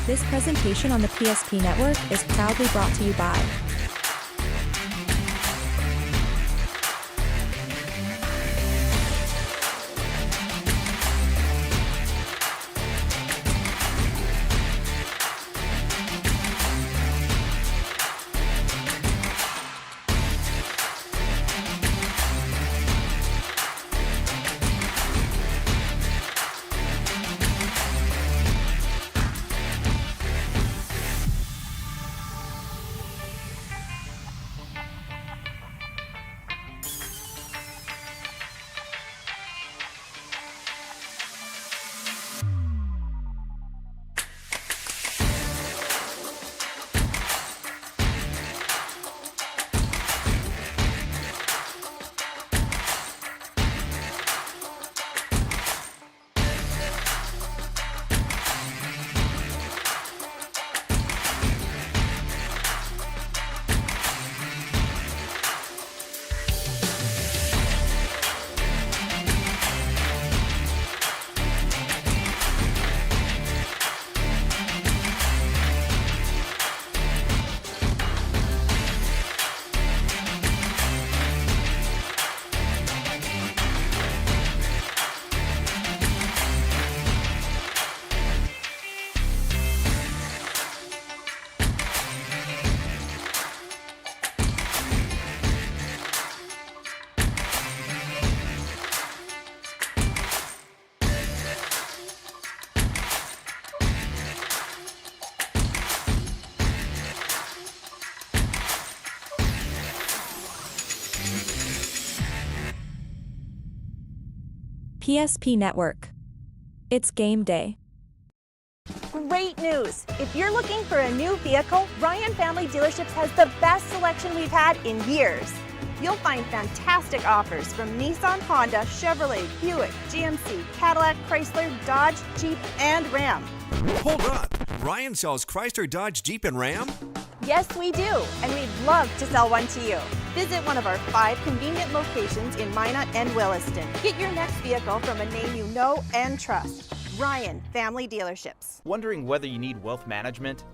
This presentation on the PSP Network is proudly brought to you by PSP Network. It's game day. Great news! If you're looking for a new vehicle, Ryan Family Dealerships has the best selection we've had in years. You'll find fantastic offers from Nissan, Honda, Chevrolet, Buick, GMC, Cadillac, Chrysler, Dodge, Jeep, and Ram. Hold up! Ryan sells Chrysler, Dodge, Jeep, and Ram? Yes, we do, and we'd love to sell one to you. Visit one of our 5 convenient locations in Minot and Williston. Get your next vehicle from a name you know and trust. Ryan Family Dealerships. Wondering whether you need wealth management?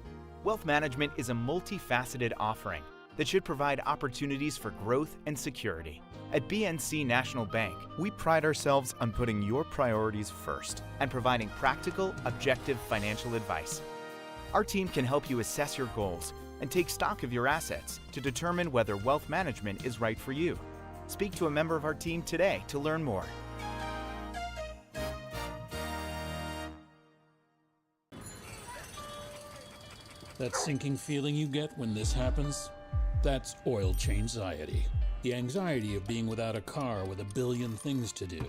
Wealth management is a multifaceted offering that should provide opportunities for growth and security. At BNC National Bank, we pride ourselves on putting your priorities first and providing practical, objective financial advice. Our team can help you assess your goals and take stock of your assets to determine whether wealth management is right for you. Speak to a member of our team today to learn more. That sinking feeling you get when this happens? That's oil change-anxiety. The anxiety of being without a car with a billion things to do.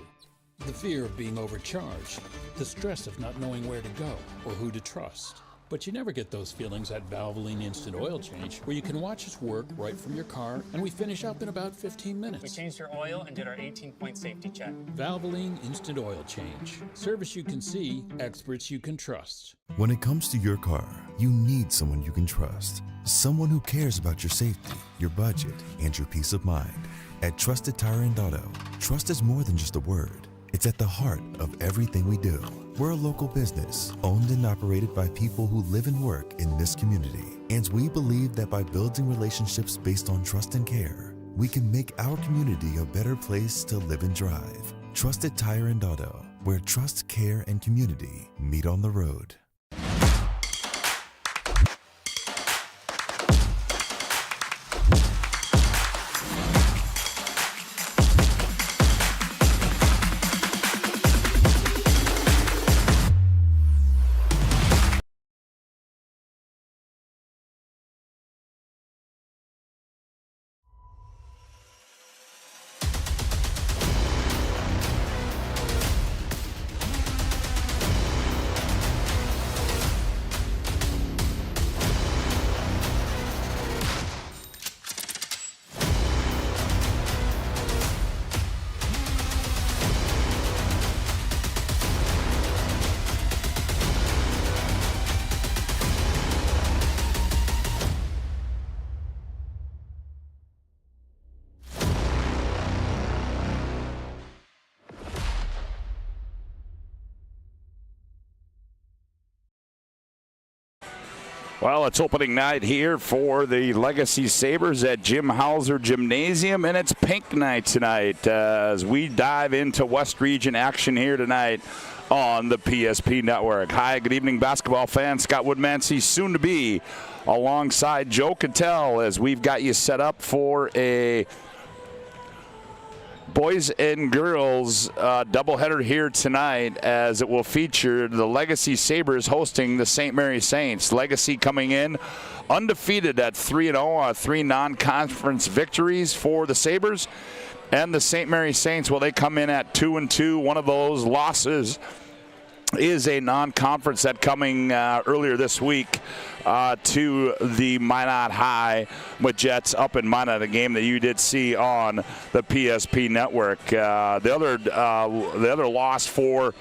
The fear of being overcharged. The stress of not knowing where to go or who to trust. But you never get those feelings at Valvoline Instant Oil Change, where you can watch us work right from your car, and we finish up in about 15 minutes. We changed your oil and did our 18-point safety check. Valvoline Instant Oil Change. Service you can see, experts you can trust. When it comes to your car, you need someone you can trust. Someone who cares about your safety, your budget, and your peace of mind. At Trusted Tire and Auto, trust is more than just a word. It's at the heart of everything we do. We're a local business, owned and operated by people who live and work in this community. And we believe that by building relationships based on trust and care, we can make our community a better place to live and drive. Trusted Tire and Auto, where trust, care, and community meet on the road. Well, it's opening night here for the Legacy Sabers at Jim Hauser Gymnasium, and it's pink night tonight as we dive into West Region action here tonight on the PSP Network. Hi, good evening, basketball fans. Scott Woodmansee, soon to be alongside Joe Cattell, as we've got you set up for a boys and girls doubleheader here tonight, as it will feature the Legacy Sabers hosting the St. Mary Saints. Legacy coming in undefeated at 3-0, 3 non-conference victories for the Sabers. And the St. Mary Saints, well, they come in at 2-2. One of those losses is a non-conference that coming earlier this week to the Minot High Jets up in Minot, a game that you did see on the PSP Network. The other loss for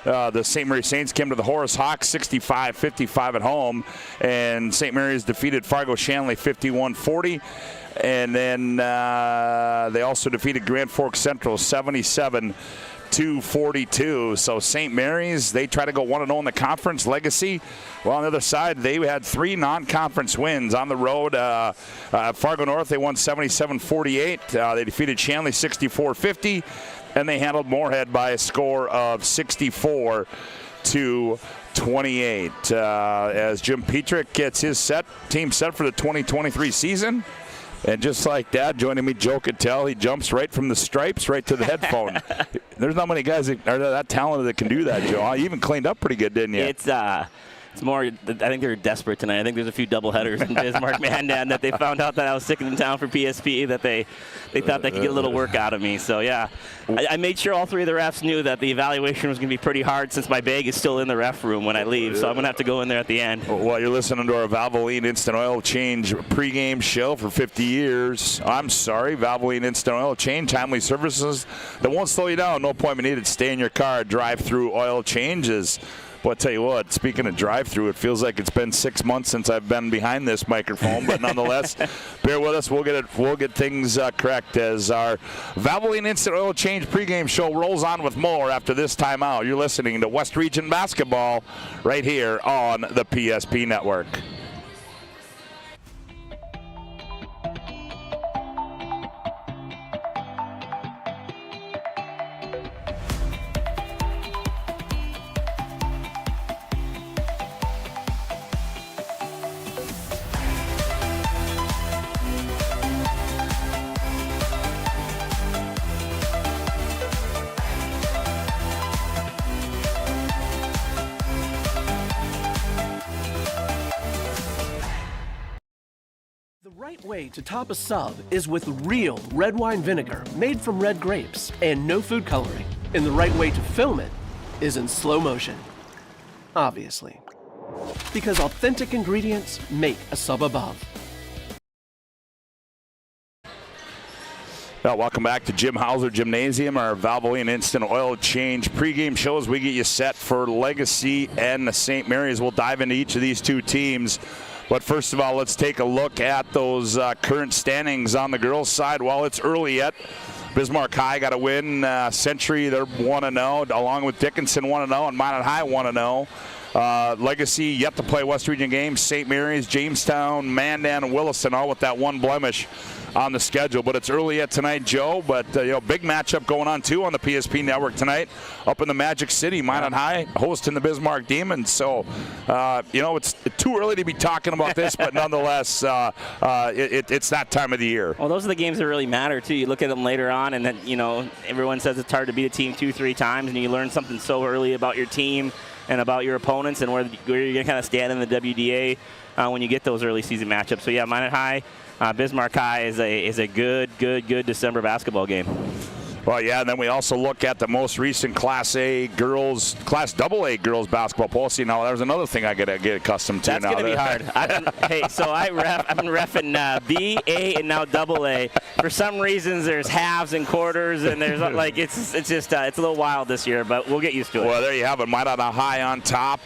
the St. Mary Saints came to the Horace Hawks 65-55 at home, and St. Mary's defeated Fargo Shanley 51-40. And then they also defeated Grand Forks Central 77-42. So St. Mary's, they try to go 1-0 in the conference. Legacy, well, on the other side, they had 3 non-conference wins on the road. Fargo North, they won 77-48. They defeated Shanley 64-50. And they handled Moorhead by a score of 64-28. As Jim Petrick gets his team set for the 2023 season. And just like that, joining me, Joe Cattell, he jumps right from the stripes right to the headphone. There's not many guys that are that talented that can do that, Joe. You even cleaned up pretty good, didn't you? It's more, I think they're desperate tonight. I think there's a few doubleheaders in Bismarck, Mandan, that they found out that I was sticking in town for PSP, that they thought they could get a little work out of me. So, yeah, I made sure all 3 of the refs knew that the evaluation was going to be pretty hard, since my bag is still in the ref room when I leave. So I'm going to have to go in there at the end. Well, you're listening to our Valvoline Instant Oil Change pregame show for 50 years. I'm sorry, Valvoline Instant Oil Change, timely services that won't slow you down. No appointment needed. Stay in your car. Drive-through oil changes. Well, I tell you what, speaking of drive-through, it feels like it's been 6 months since I've been behind this microphone, but nonetheless, bear with us. We'll get things correct as our Valvoline Instant Oil Change pregame show rolls on with more after this timeout. You're listening to West Region Basketball right here on the PSP Network. The right way to top a sub is with real red wine vinegar made from red grapes and no food coloring. And the right way to film it is in slow motion. Obviously. Because authentic ingredients make a sub above. Well, welcome back to Jim Hauser Gymnasium, our Valvoline Instant Oil Change pregame show as we get you set for Legacy and the St. Mary's. We'll dive into each of these 2 teams. But first of all, let's take a look at those current standings on the girls' side. While it's early yet, Bismarck High got a win. Century, they're 1-0, along with Dickinson 1-0, and Minot High 1-0. Legacy yet to play West Region games. St. Mary's, Jamestown, Mandan, and Williston, all with that one blemish on the schedule. But it's early yet tonight, Joe. But big matchup going on too on the PSP Network tonight, up in the Magic City. Minot High hosting the Bismarck Demons. So it's too early to be talking about this, but nonetheless, it's that time of the year. Well, those are the games that really matter too. You look at them later on, and then everyone says it's hard to beat a team 2-3 times, and you learn something so early about your team and about your opponents and where you're going to kind of stand in the WDA when you get those early season matchups. So yeah, Minot High, Bismarck High is a good December basketball game. Well, yeah, and then we also look at the most recent Class AA girls basketball poll. See, now there's another thing I got to get accustomed to. That's going to be hard. I've been reffing B, A, and now AA. For some reasons, there's halves and quarters, and there's it's a little wild this year, but we'll get used to it. Well, there you have it. Minot High on top,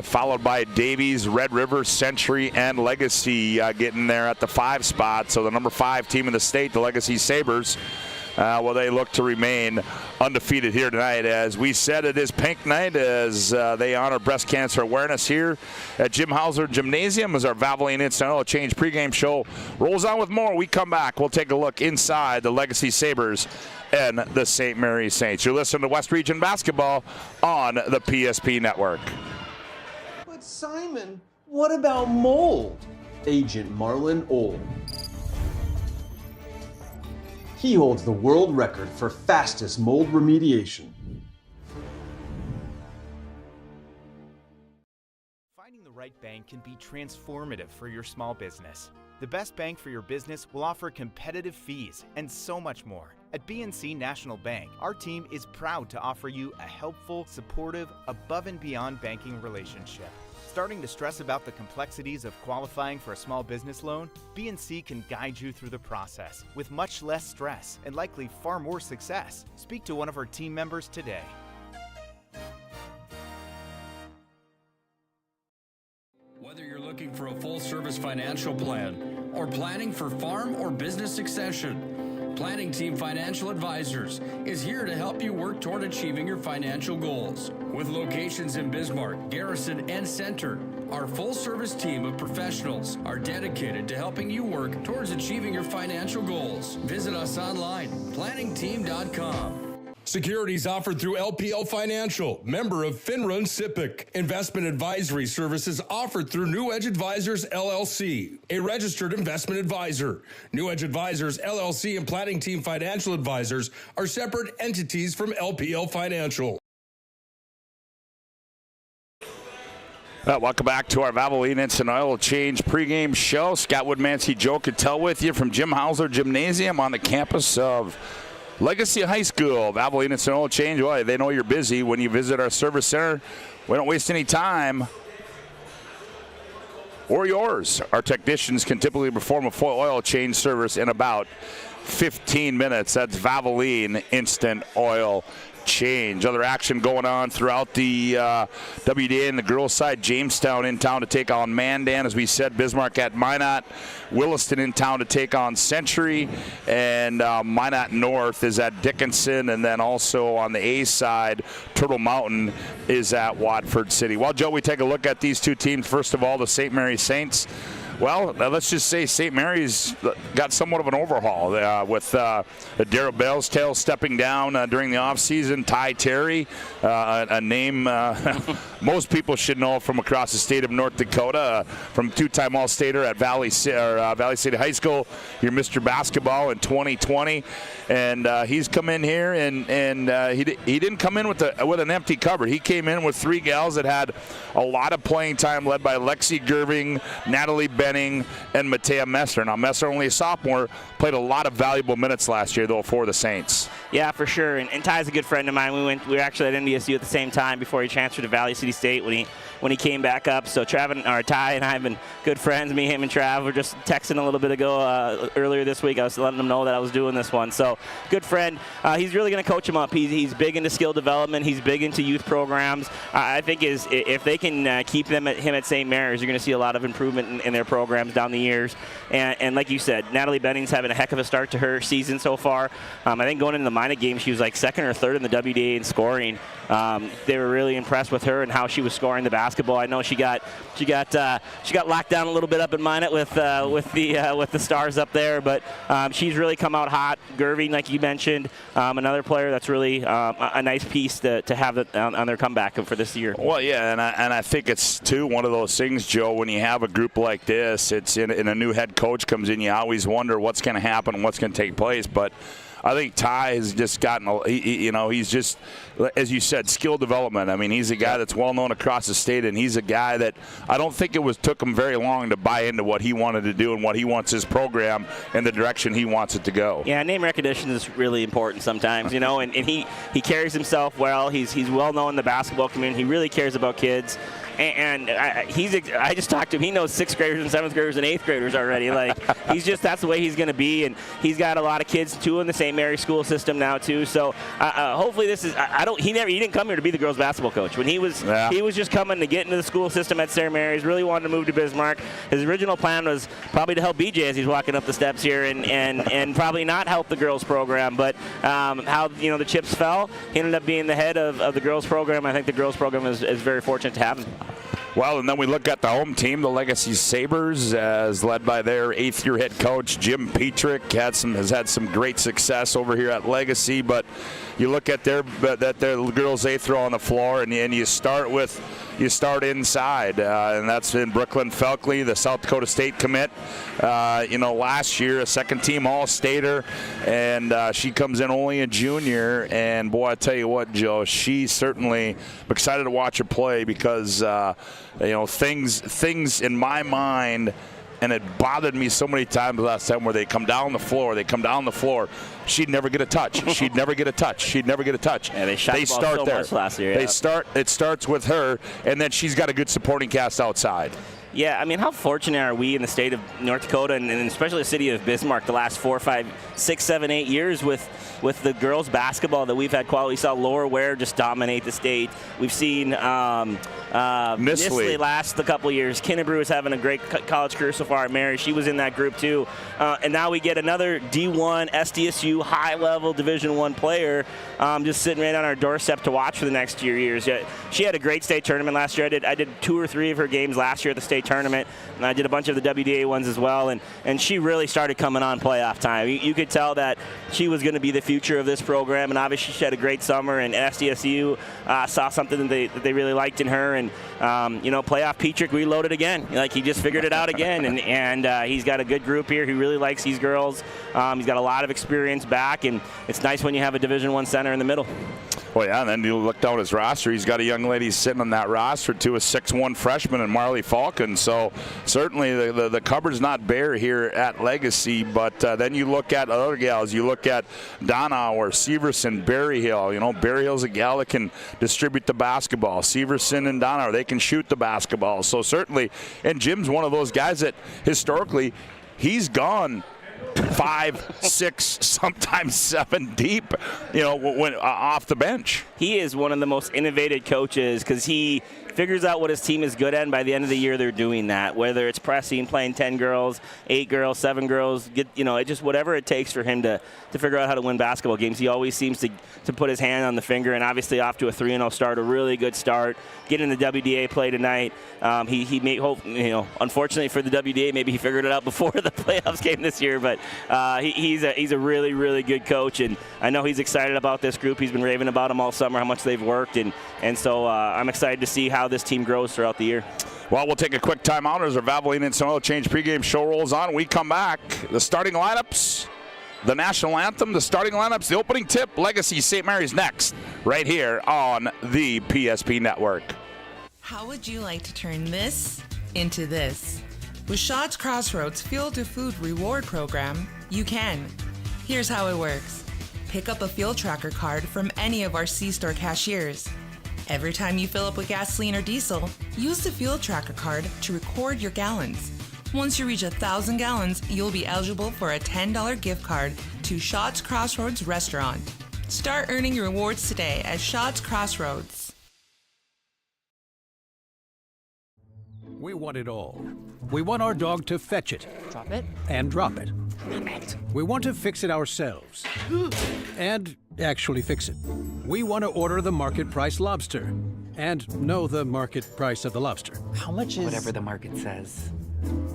followed by Davies, Red River, Century, and Legacy getting there at the 5 spot. So the number 5 team in the state, the Legacy Sabers, Well, they look to remain undefeated here tonight. As we said, it is Pink Night as they honor breast cancer awareness here at Jim Hauser Gymnasium as our Valvoline Instant Oil Change pregame show rolls on with more. We come back. We'll take a look inside the Legacy Sabers and the St. Mary's Saints. You're listening to West Region Basketball on the PSP Network. But Simon, what about mold? Agent Marlon Old. He holds the world record for fastest mold remediation. Finding the right bank can be transformative for your small business. The best bank for your business will offer competitive fees and so much more. At BNC National Bank, our team is proud to offer you a helpful, supportive, above and beyond banking relationship. Starting to stress about the complexities of qualifying for a small business loan? BNC can guide you through the process with much less stress and likely far more success. Speak to one of our team members today. Whether you're looking for a full-service financial plan or planning for farm or business succession, Planning Team Financial Advisors is here to help you work toward achieving your financial goals. With locations in Bismarck, Garrison, and Center, our full-service team of professionals are dedicated to helping you work towards achieving your financial goals. Visit us online, planningteam.com. Securities offered through LPL Financial, member of FINRA and SIPC. Investment advisory services offered through New Edge Advisors, LLC, a registered investment advisor. New Edge Advisors, LLC, and Planning Team Financial Advisors are separate entities from LPL Financial. Welcome back to our Valvoline Instant Oil Change pregame show. Scott Woodmansee, Joe Cattell with you from Jim Hauser Gymnasium on the campus of Legacy High School. Valvoline Instant Oil Change. Well, they know you're busy when you visit our service center. We don't waste any time or yours. Our technicians can typically perform a full oil change service in about 15 minutes. That's Valvoline Instant Oil Change. Other action going on throughout the WDA and the girls' side. Jamestown in town to take on Mandan. As we said, Bismarck at Minot. Williston in town to take on Century. And Minot North is at Dickinson. And then also on the A side, Turtle Mountain is at Watford City. Well, Joe, we take a look at these two teams. First of all, the St. Mary's Saints. Well, let's just say St. Mary's got somewhat of an overhaul with Darryl Balestail stepping down during the offseason. Ty Terry, a name most people should know from across the state of North Dakota, from two-time All-Stater at Valley City High School. You're Mr. Basketball in 2020, and he's come in here and he didn't come in with an empty cupboard. He came in with three gals that had a lot of playing time, led by Lexi Gerving, Natalie Benning, and Matea Messer. Now, Messer, only a sophomore, played a lot of valuable minutes last year, though, for the Saints. Yeah, for sure. And Ty's a good friend of mine. We were actually at NDSU at the same time before he transferred to Valley City State when he came back up. So Ty and I have been good friends. Me, him, and Trav were just texting a little bit ago earlier this week. I was letting him know that I was doing this one. So good friend. He's really going to coach him up. He's big into skill development. He's big into youth programs. I think if they can keep him at St. Mary's, you're going to see a lot of improvement in their programs down the years. And like you said, Natalie Benning's having a heck of a start to her season so far. I think going into the minor game, she was like second or third in the WDA in scoring. They were really impressed with her and how she was scoring the basketball. I know she got locked down a little bit up in Minot with the stars up there, but she's really come out hot. Gerving, like you mentioned, another player that's really a nice piece to have on their comeback for this year. Well, yeah, and I think it's too one of those things, Joe. When you have a group like this, it's in a new head coach comes in, you always wonder what's going to happen and what's going to take place, but I think Ty has just gotten, he's just, as you said, skill development. I mean, he's a guy that's well known across the state, and he's a guy that I don't think took him very long to buy into what he wanted to do and what he wants his program and the direction he wants it to go. Yeah, name recognition is really important sometimes, and he carries himself well. He's well known in the basketball community. He really cares about kids. I just talked to him. He knows 6th graders and 7th graders and 8th graders already. Like, that's the way he's going to be. And he's got a lot of kids, too, in the St. Mary's school system now, too. So hopefully this is, he didn't come here to be the girls basketball coach. When he was just coming to get into the school system at St. Mary's, really wanted to move to Bismarck. His original plan was probably to help BJ as he's walking up the steps here and probably not help the girls program. But how, the chips fell, he ended up being the head of the girls program. I think the girls program is very fortunate to have him. Well, and then we look at the home team, the Legacy Sabers, as led by their 8th-year head coach, Jim Petrick, has had some great success over here at Legacy. But you look at their girls they throw on the floor, and you start inside, and that's in Brooklyn Felkley, the South Dakota State commit. Last year, a second-team All-Stater, and she comes in only a junior. And boy, I tell you what, Joe, she certainly, I'm excited to watch her play because things in my mind. And it bothered me so many times last time where they come down the floor. She'd never get a touch. And they shot the ball so much last year. Yeah. It starts with her, and then she's got a good supporting cast outside. Yeah, I mean, how fortunate are we in the state of North Dakota and especially the city of Bismarck the last 4, 5, 6, 7, 8 years with the girls basketball that we've had quality. We saw Laura Ware just dominate the state. We've seen Nisley last a couple years. Kinnebrew is having a great college career so far at Mary. She was in that group too. And now we get another D1 SDSU high-level Division I player just sitting right on our doorstep to watch for the next 2 years. She had a great state tournament last year. I did 2 or 3 of her games last year at the state tournament, and I did a bunch of the WDA ones as well, and she really started coming on playoff time. You could tell that she was going to be the future of this program, and obviously she had a great summer, and SDSU saw something that they really liked in her, and playoff Petrick reloaded again. Like, he just figured it out again, and he's got a good group here. He really likes these girls. He's got a lot of experience back, and it's nice when you have a Division I center in the middle. Well, yeah, and then you look down his roster. He's got a young lady sitting on that roster, too, a 6'1" freshman in Marley Falcon. So certainly the cupboard's not bare here at Legacy. But then you look at other gals. You look at Donauer, Severson, Berryhill. Berryhill's a gal that can distribute the basketball. Severson and Donauer, they can shoot the basketball. So certainly, and Jim's one of those guys that historically he's gone 5, 6, sometimes 7 deep, when off the bench. He is one of the most innovative coaches because he figures out what his team is good at, and by the end of the year they're doing that. Whether it's pressing, playing 10 girls, 8 girls, 7 girls, it just whatever it takes for him to figure out how to win basketball games. He always seems to put his hand on the finger, and obviously off to a 3-0 start, a really good start. Getting the WDA play tonight. He may hope, unfortunately for the WDA, maybe he figured it out before the playoffs game this year, but he's a really, really good coach, and I know he's excited about this group. He's been raving about them all summer, how much they've worked, and so I'm excited to see how this team grows throughout the year. Well, we'll take a quick timeout as our Valvoline Instant Oil Change pregame show rolls on. We come back. The starting lineups, the national anthem, the starting lineups, the opening tip, Legacy St. Mary's next, right here on the PSP Network. How would you like to turn this into this? With Shots Crossroads Fuel to Food Reward Program, you can. Here's how it works. Pick up a fuel tracker card from any of our C-store cashiers. Every time you fill up with gasoline or diesel, use the fuel tracker card to record your gallons. Once you reach 1,000 gallons, you'll be eligible for a $10 gift card to Shots Crossroads Restaurant. Start earning your rewards today at Shots Crossroads. We want it all. We want our dog to fetch it. Drop it. And drop it. We want to fix it ourselves. And actually fix it. We want to order the market price lobster. And know the market price of the lobster. How much is... Whatever the market says.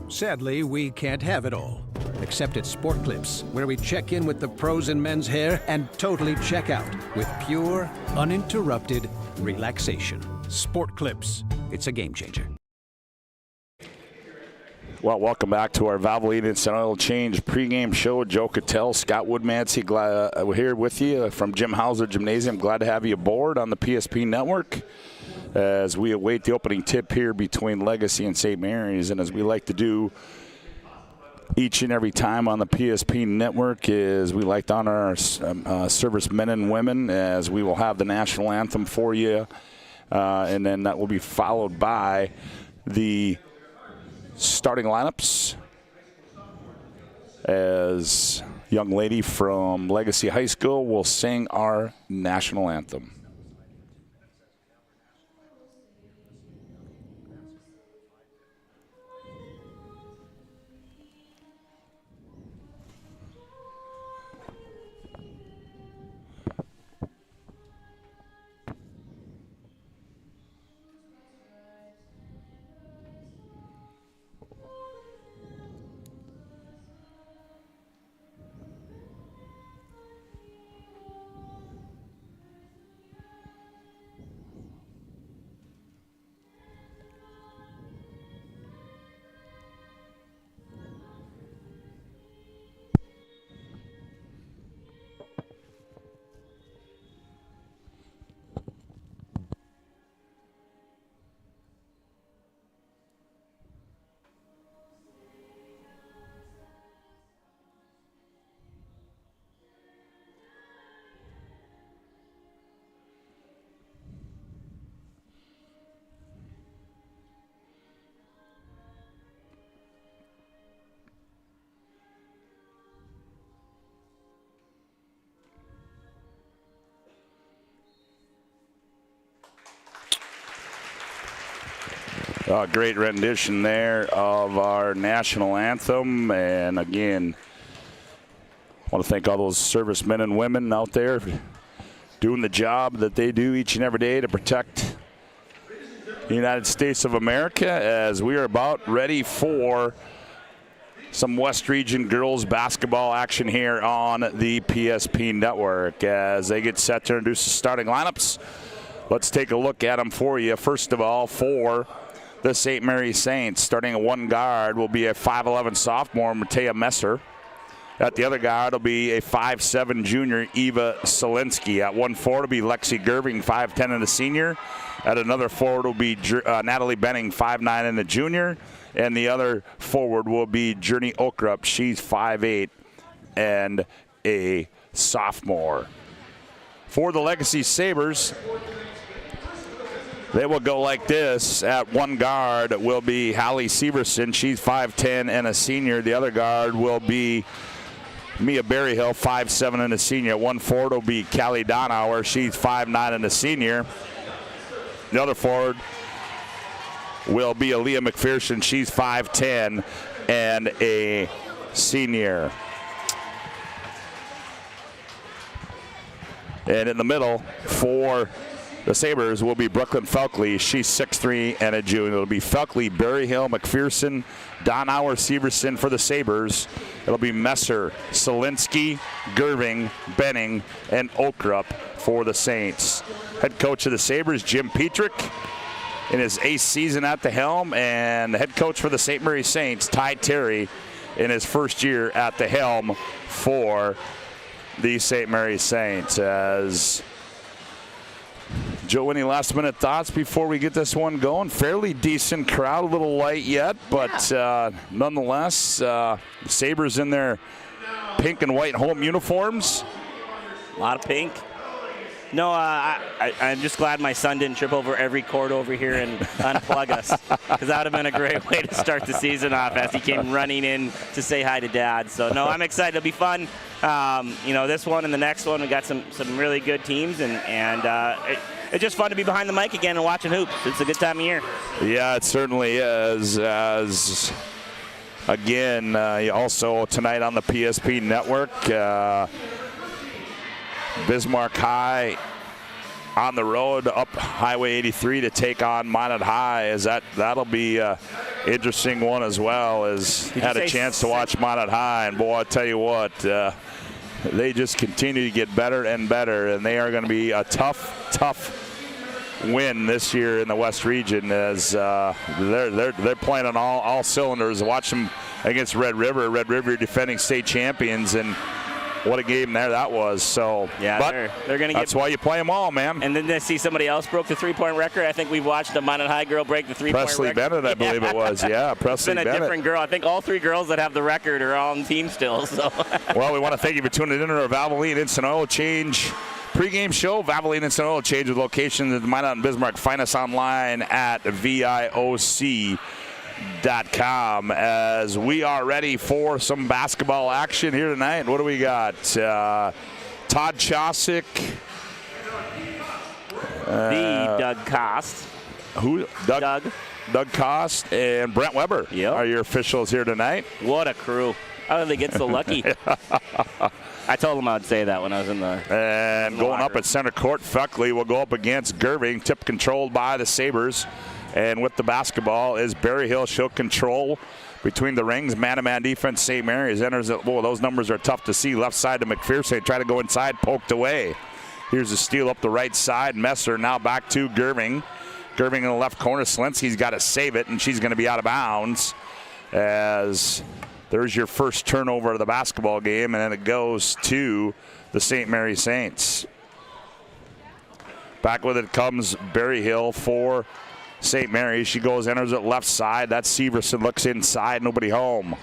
Sadly, we can't have it all. Except at Sport Clips, where we check in with the pros in men's hair and totally check out with pure, uninterrupted relaxation. Sport Clips. It's a game changer. Well, welcome back to our Valvoline Instant Oil Change pregame show. Joe Cattell, Scott Woodmansee, we're here with you from Jim Hauser Gymnasium. Glad to have you aboard on the PSP Network as we await the opening tip here between Legacy and St. Mary's. And as we like to do each and every time on the PSP Network is we like to honor our servicemen and women as we will have the national anthem for you And then that will be followed by the starting lineups as young lady from Legacy High School will sing our national anthem. A great rendition there of our national anthem. And again, I want to thank all those servicemen and women out there doing the job that they do each and every day to protect the United States of America, as we are about ready for some West Region girls basketball action here on the PSP Network. As they get set to introduce the starting lineups, let's take a look at them for you. First of all, for the St. Mary Saints, starting at one guard will be a 5'11 sophomore, Matea Messer. At the other guard will be a 5'7 junior, Eva Solinsky. At 1 forward will be Lexi Gerving, 5'10 and a senior. At another forward will be Natalie Benning, 5'9 and a junior. And the other forward will be Journey Okrup. She's 5'8 and a sophomore. For the Legacy Sabers, they will go like this. At one guard will be Hallie Severson. She's 5'10 and a senior. The other guard will be Mia Berryhill, 5'7 and a senior. At 1 forward will be Callie Donauer. She's 5'9 and a senior. The other forward will be Aaliyah McPherson. She's 5'10 and a senior. And in the middle for the Sabres will be Brooklyn Felkley. She's 6'3 and a junior. It'll be Felkley, Berryhill, McPherson, Donauer, Severson for the Sabres. It'll be Messer, Solinsky, Gerving, Benning, and Okrup for the Saints. Head coach of the Sabres, Jim Petrick, in his 8th season at the helm, and the head coach for the St. Mary Saints, Ty Terry, in his first year at the helm for the St. Mary Saints. As Joe, any last-minute thoughts before we get this one going? Fairly decent crowd, a little light yet, but nonetheless, Sabres in their pink and white home uniforms. A lot of pink. No, I'm just glad my son didn't trip over every cord over here and unplug us, because that would have been a great way to start the season off as he came running in to say hi to Dad. So, no, I'm excited. It'll be fun. This one and the next one, we got some really good teams, and it's just fun to be behind the mic again and watching hoops. It's a good time of year. Yeah, it certainly is. As again, also tonight on the PSP Network, Bismarck High on the road up Highway 83 to take on Minot High. That'll be an interesting one as well. As had a chance to watch Minot High, and boy, I tell you what, they just continue to get better and better, and they are going to be a tough win this year in the West Region, as they're playing on all cylinders. Watch them against Red River. Red River defending state champions, and what a game there that was. So, yeah, but they're going to that's why you play them all, man. And then to see somebody else broke the three-point record. I think we've watched a Minot High girl break the three-point record. Presley Bennett, I believe it was. Yeah, Presley Bennett. It's been a different girl. I think all three girls that have the record are on team still. So. Well, we want to thank you for tuning in to our Valvoline Instant Oil Change Pregame show, Valvoline Instant Oil Change with locations in Minot and Bismarck. Find us online at VIOC.com as we are ready for some basketball action here tonight. What do we got? Todd Chosick. The Doug Kost. Who? Doug Kost and Brent Weber are your officials here tonight. What a crew. How did they get so lucky? I told them I would say that when I was in the And going up at center court, Feckley will go up against Gerving. Tip controlled by the Sabres. And with the basketball is Berryhill. She'll control between the rings. Man-to-man defense, St. Mary's enters it. Whoa, those numbers are tough to see. Left side to McPherson. Try to go inside, poked away. Here's a steal up the right side. Messer now back to Gerving. Gerving in the left corner. Slinsky's got to save it, and she's going to be out of bounds as there's your first turnover of the basketball game, and then it goes to the St. Mary Saints. Back with it comes Berryhill for St. Mary. She goes, enters it left side. That's Severson, looks inside, nobody home.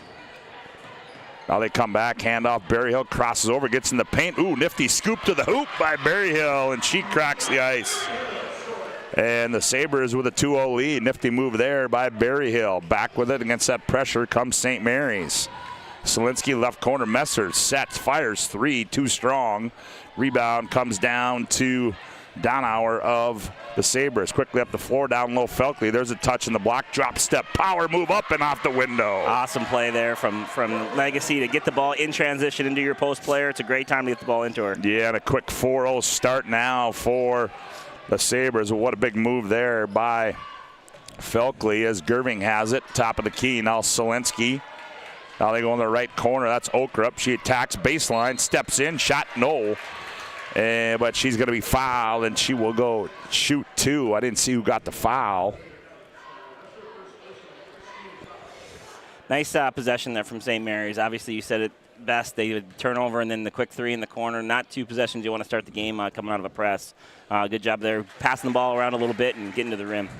Now they come back, handoff. Berryhill crosses over, gets in the paint. Ooh, nifty scoop to the hoop by Berryhill, and she cracks the ice. And the Sabres with a 2-0 lead. Nifty move there by Berryhill. Back with it against that pressure comes St. Mary's. Selinsky left corner. Messer sets, fires three, too strong. Rebound comes down to Donauer of the Sabres. Quickly up the floor, down low Felkley. There's a touch in the block. Drop step, power move up and off the window. Awesome play there from Legacy to get the ball in transition into your post player. It's a great time to get the ball into her. Yeah, and a quick 4-0 start now for the Sabres. What a big move there by Felkley as Gerving has it. Top of the key. Now Selinsky. Now they go in the right corner. That's Okrup. She attacks baseline, steps in, shot no. But she's going to be fouled, and she will go shoot two. I didn't see who got the foul. Nice possession there from St. Mary's. Obviously, you said it best. They would turn over and then the quick three in the corner. Not two possessions you want to start the game coming out of a press. Good job there, passing the ball around a little bit and getting to the rim.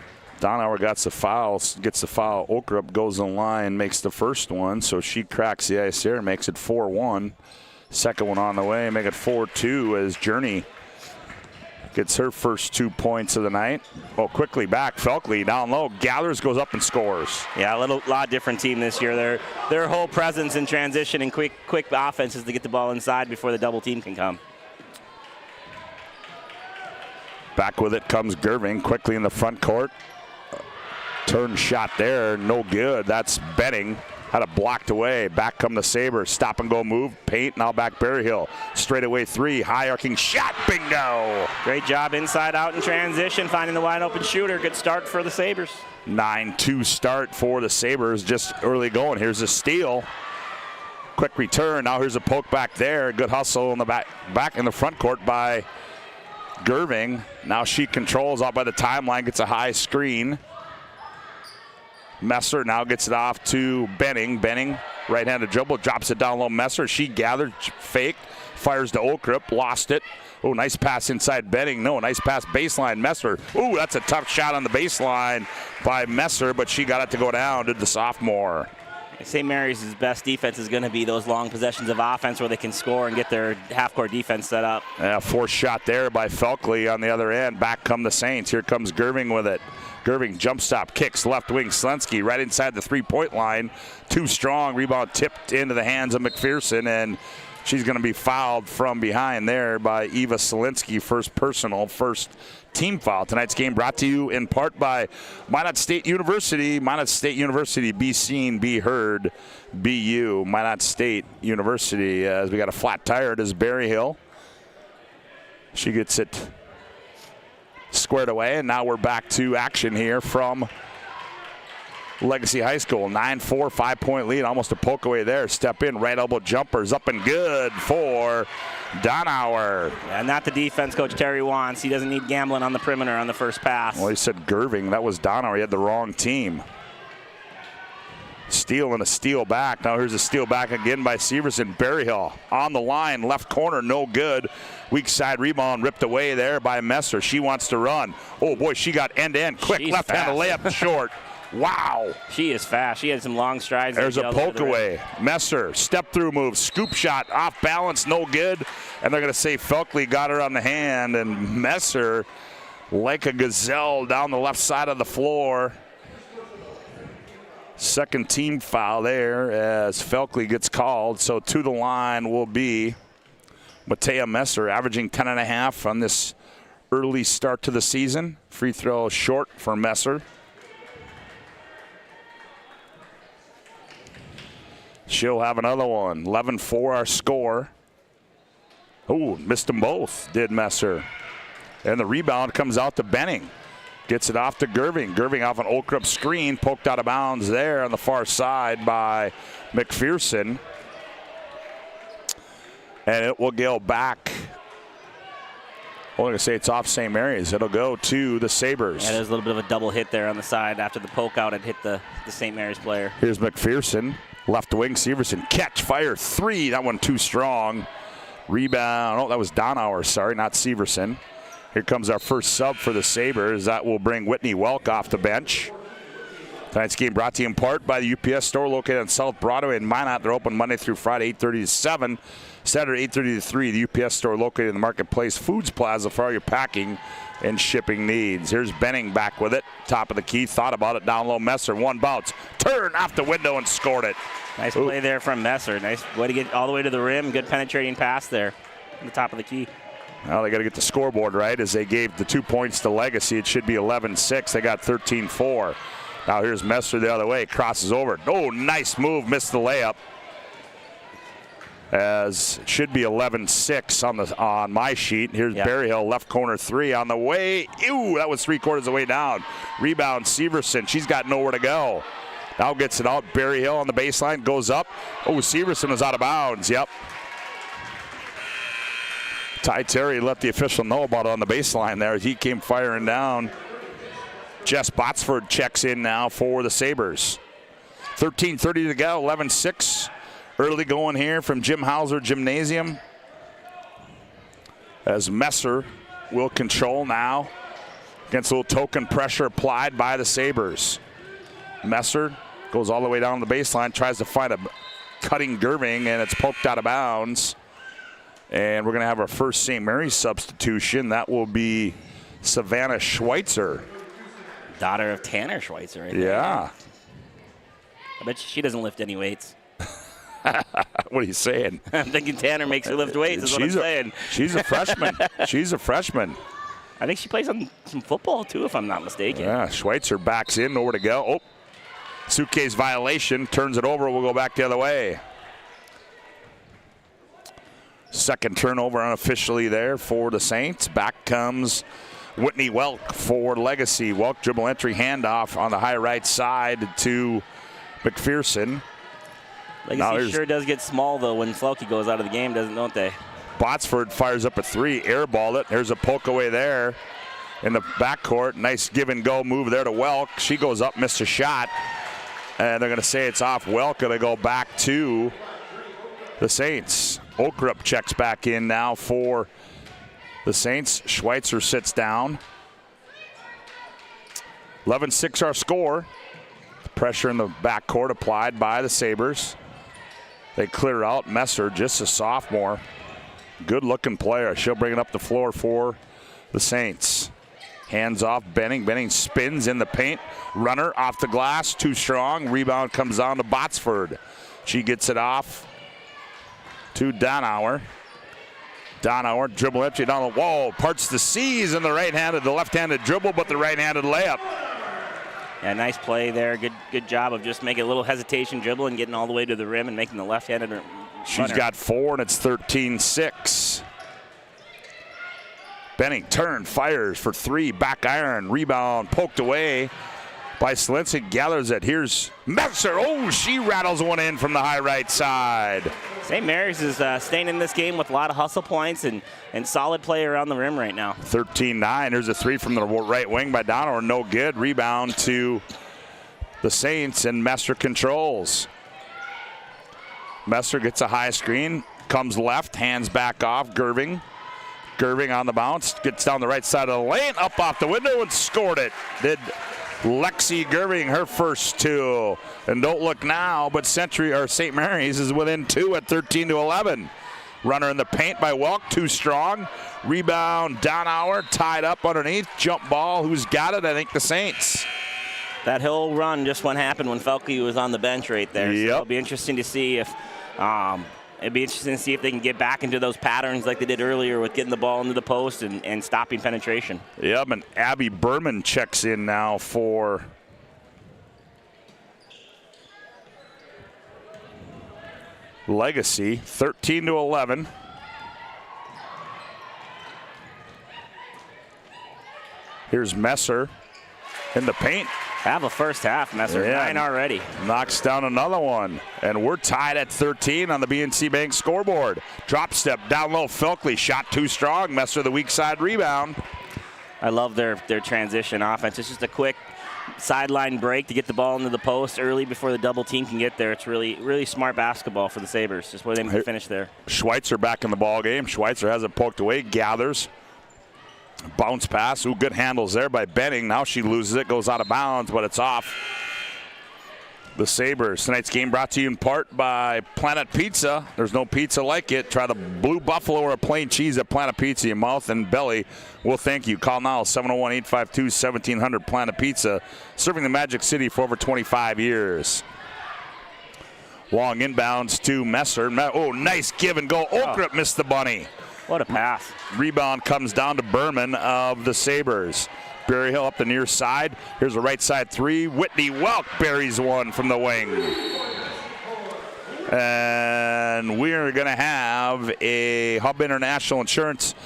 Donauer gets the foul. Okrup goes in line, makes the first one, so she cracks the ice there, makes it 4-1. Second one on the way, make it 4-2 as Journey gets her first 2 points of the night. Oh, quickly back, Felkley down low. Gathers goes up and scores. Yeah, a lot different team this year. Their whole presence in transition and quick offense is to get the ball inside before the double team can come. Back with it comes Gerving, quickly in the front court. Turn shot there, no good. That's Benning. Had it blocked away. Back come the Sabres. Stop and go move. Paint. Now back Berryhill. Straight away three. High arcing shot. Bingo. Great job inside out in transition. Finding the wide open shooter. Good start for the Sabres. 9-2 start for the Sabres. Just early going. Here's a steal. Quick return. Now here's a poke back there. Good hustle in the back in the front court by Gerving. Now she controls out by the timeline. Gets a high screen. Messer now gets it off to Benning. Benning, right-handed dribble, drops it down low. Messer, she gathered, fake, fires to Okrup, lost it. Oh, nice pass inside Benning. No, nice pass baseline. Messer. Ooh, that's a tough shot on the baseline by Messer, but she got it to go down to the sophomore. St. Mary's best defense is going to be those long possessions of offense where they can score and get their half-court defense set up. Yeah, forced shot there by Felkley on the other end. Back come the Saints. Here comes Gerving with it. Gerving jump stop, kicks left wing. Slinsky right inside the three-point line. Too strong. Rebound tipped into the hands of McPherson, and she's going to be fouled from behind there by Eva Selinsky. First personal, first team foul. Tonight's game brought to you in part by Minot State University. Minot State University, be seen, be heard, be you. Minot State University, as we got a flat tire, it is Berryhill. She gets it squared away, and now we're back to action here from Legacy High School. 9-4, 5-point lead, almost a poke away there. Step in, right elbow jumpers up and good for Donauer. Yeah, not the defense Coach Terry wants. He doesn't need gambling on the perimeter on the first pass. Well, he said Gerving. That was Donauer. He had the wrong team. Steal and a steal back. Now here's a steal back again by Severson. Berryhill on the line, left corner, no good. Weak side rebound ripped away there by Messer. She wants to run. Oh boy, she got end-to-end quick. Left-handed layup short. Wow. She is fast. She had some long strides. There's a poke away. Messer, step through move, scoop shot, off balance, no good. And they're going to say Felkley got her on the hand, and Messer, like a gazelle, down the left side of the floor. Second team foul there as Felkley gets called. So to the line will be Matea Messer, averaging 10.5 on this early start to the season. Free throw short for Messer. She'll have another one. 11-4 our score. Oh, missed them both, did Messer. And the rebound comes out to Benning. Gets it off to Gerving. Gerving off an Oakrup screen, poked out of bounds there on the far side by McPherson. And it will go back. I'm going to say it's off St. Mary's. It'll go to the Sabres. Yeah, there's a little bit of a double hit there on the side after the poke out had hit the St. Mary's player. Here's McPherson. Left wing, Severson. Catch, fire, 3. That one too strong. Rebound. Oh, that was Donauer. Sorry, not Severson. Here comes our first sub for the Sabres. That will bring Whitney Welk off the bench. Tonight's game brought to you in part by the UPS store located on South Broadway in Minot. They're open Monday through Friday, 8:30 to 7. Saturday, 8:30 to 3. The UPS store located in the Marketplace Foods Plaza for all your packing and shipping needs. Here's Benning back with it. Top of the key. Thought about it. Down low. Messer. One bounce. Turn off the window and scored it. Nice play there from Messer. Nice way to get all the way to the rim. Good penetrating pass there on the top of the key. Well, they got to get the scoreboard right as they gave the 2 points to Legacy. It should be 11-6. They got 13-4. Now here's Messer the other way. Crosses over. Oh, nice move. Missed the layup. As it should be 11-6 on my sheet. Here's Berryhill, left corner 3 on the way. Ew, that was 3/4 of the way down. Rebound, Severson. She's got nowhere to go. Now gets it out. Berryhill on the baseline, goes up. Oh, Severson was out of bounds. Yep. Ty Terry let the official know about it on the baseline there as he came firing down. Jess Botsford checks in now for the Sabres. 13:30 to go, 11-6. Early going here from Jim Hauser Gymnasium. As Messer will control now. Against a little token pressure applied by the Sabres. Messer goes all the way down the baseline, tries to find a cutting Gerving, and it's poked out of bounds. And we're going to have our first St. Mary's substitution. That will be Savannah Schweitzer. Daughter of Tanner Schweitzer, right? Yeah. I bet she doesn't lift any weights. What are you saying? I'm thinking Tanner makes her lift weights, is what I'm saying. She's a freshman. She's a freshman. I think she plays some football, too, if I'm not mistaken. Yeah, Schweitzer backs in, nowhere to go. Oh, suitcase violation, turns it over, we'll go back the other way. Second turnover unofficially there for the Saints. Back comes Whitney Welk for Legacy. Welk dribble entry handoff on the high right side to McPherson. Legacy sure does get small, though, when Slaughter goes out of the game, don't they? Botsford fires up a 3, airballed it. There's a poke away there in the backcourt. Nice give and go move there to Welk. She goes up, missed a shot. And they're going to say it's off Welk, and they go back to the Saints. Oakrup checks back in now for the Saints. Schweitzer sits down. 11-6 our score. Pressure in the backcourt applied by the Sabres. They clear out. Messer, just a sophomore. Good-looking player. She'll bring it up the floor for the Saints. Hands off Benning. Benning spins in the paint. Runner off the glass. Too strong. Rebound comes down to Botsford. She gets it off to Donauer. Donauer dribble entry down the wall. Parts the C's in the right-handed, the left-handed dribble, but the right-handed layup. Yeah, nice play there. Good job of just making a little hesitation dribble and getting all the way to the rim and making the left-handed runner. She's got 4, and it's 13-6. Benning turn, fires for 3, back iron, rebound, poked away by Slinson, gathers it. Here's Messer. Oh, she rattles one in from the high right side. St. Mary's is staying in this game with a lot of hustle points and solid play around the rim right now. 13-9. There's a 3 from the right wing by Donner. No good. Rebound to the Saints, and Messer controls. Messer gets a high screen, comes left, hands back off. Gerving on the bounce, gets down the right side of the lane, up off the window and scored it. Did Lexi Gerving, her first 2. And don't look now, but St. Mary's is within 2 at 13-11. Runner in the paint by Welk, too strong. Rebound, Donauer, tied up underneath. Jump ball, who's got it? I think the Saints. That hill run just what happened when Felke was on the bench right there. Yep. So it'll be interesting to see if they can get back into those patterns like they did earlier with getting the ball into the post and stopping penetration. Yep, and Abby Berman checks in now for Legacy, 13-11. Here's Messer in the paint. Have a first half, Messer. 9 already. Knocks down another one. And we're tied at 13 on the BNC Bank scoreboard. Drop step down low. Felkley shot too strong. Messer the weak side rebound. I love their transition offense. It's just a quick sideline break to get the ball into the post early before the double team can get there. It's really, really smart basketball for the Sabres. Just where they can finish there. Schweitzer back in the ball game. Schweitzer has it poked away. Gathers. Bounce pass. Ooh, good handles there by Benning. Now she loses it. Goes out of bounds, but it's off the Sabres. Tonight's game brought to you in part by Planet Pizza. There's no pizza like it. Try the Blue Buffalo or a plain cheese at Planet Pizza. Your mouth and belly will thank you. Call now 701-852-1700 Planet Pizza. Serving the Magic City for over 25 years. Long inbounds to Messer. Oh, nice give and go. Okrip missed the bunny. What a pass. Rebound comes down to Berman of the Sabres. Berryhill up the near side. Here's a right side 3. Whitney Welk buries one from the wing. And we're going to have a Hub International Insurance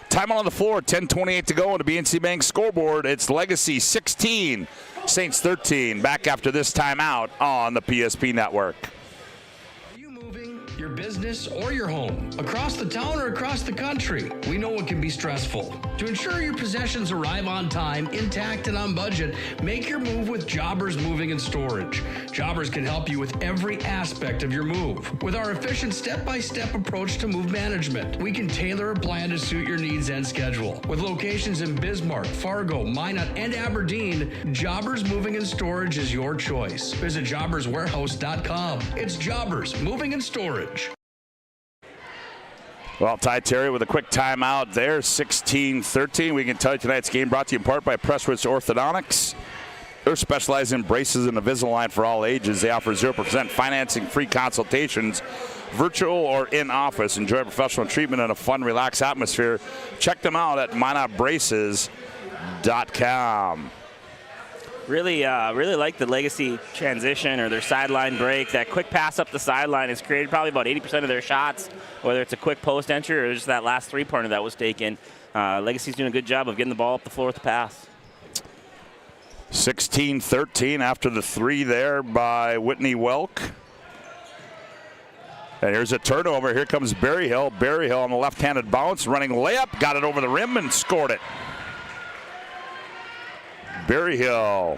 timeout on the floor. 10:28 to go on the BNC Bank scoreboard. It's Legacy 16, Saints 13. Back after this timeout on the PSP Network. Your business or your home, across the town or across the country. We know it can be stressful. To ensure your possessions arrive on time, intact, and on budget, make your move with Jobbers Moving and Storage. Jobbers can help you with every aspect of your move. With our efficient step-by-step approach to move management, we can tailor a plan to suit your needs and schedule. With locations in Bismarck, Fargo, Minot, and Aberdeen, Jobbers Moving and Storage is your choice. Visit jobberswarehouse.com. It's Jobbers Moving and Storage. Well, Ty Terry with a quick timeout there, 16-13. We can tell you tonight's game brought to you in part by Presswitz Orthodontics. They're specialized in braces and Invisalign for all ages. They offer 0% financing, free consultations, virtual or in office. Enjoy professional treatment in a fun, relaxed atmosphere. Check them out at minotbraces.com. Really like the Legacy transition or their sideline break. That quick pass up the sideline has created probably about 80% of their shots, whether it's a quick post entry or just that last three-pointer that was taken. Legacy's doing a good job of getting the ball up the floor with the pass. 16-13 after the 3 there by Whitney Welk. And here's a turnover. Here comes Berryhill. Berryhill on the left-handed bounce, running layup, got it over the rim and scored it. Berryhill.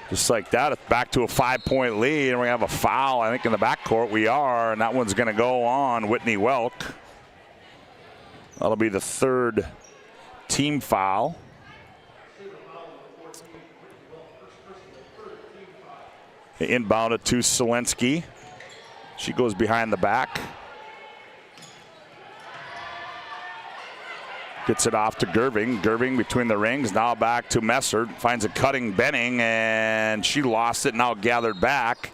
Just like that, it's back to a 5-point lead, and we're going to have a foul, I think, in the backcourt. We are, and that one's going to go on Whitney Welk. That'll be the third team foul. Inbound it to Selensky. She goes behind the back. Gets it off to Gerving. Gerving between the rings. Now back to Messer. Finds a cutting Benning, and she lost it. Now gathered back.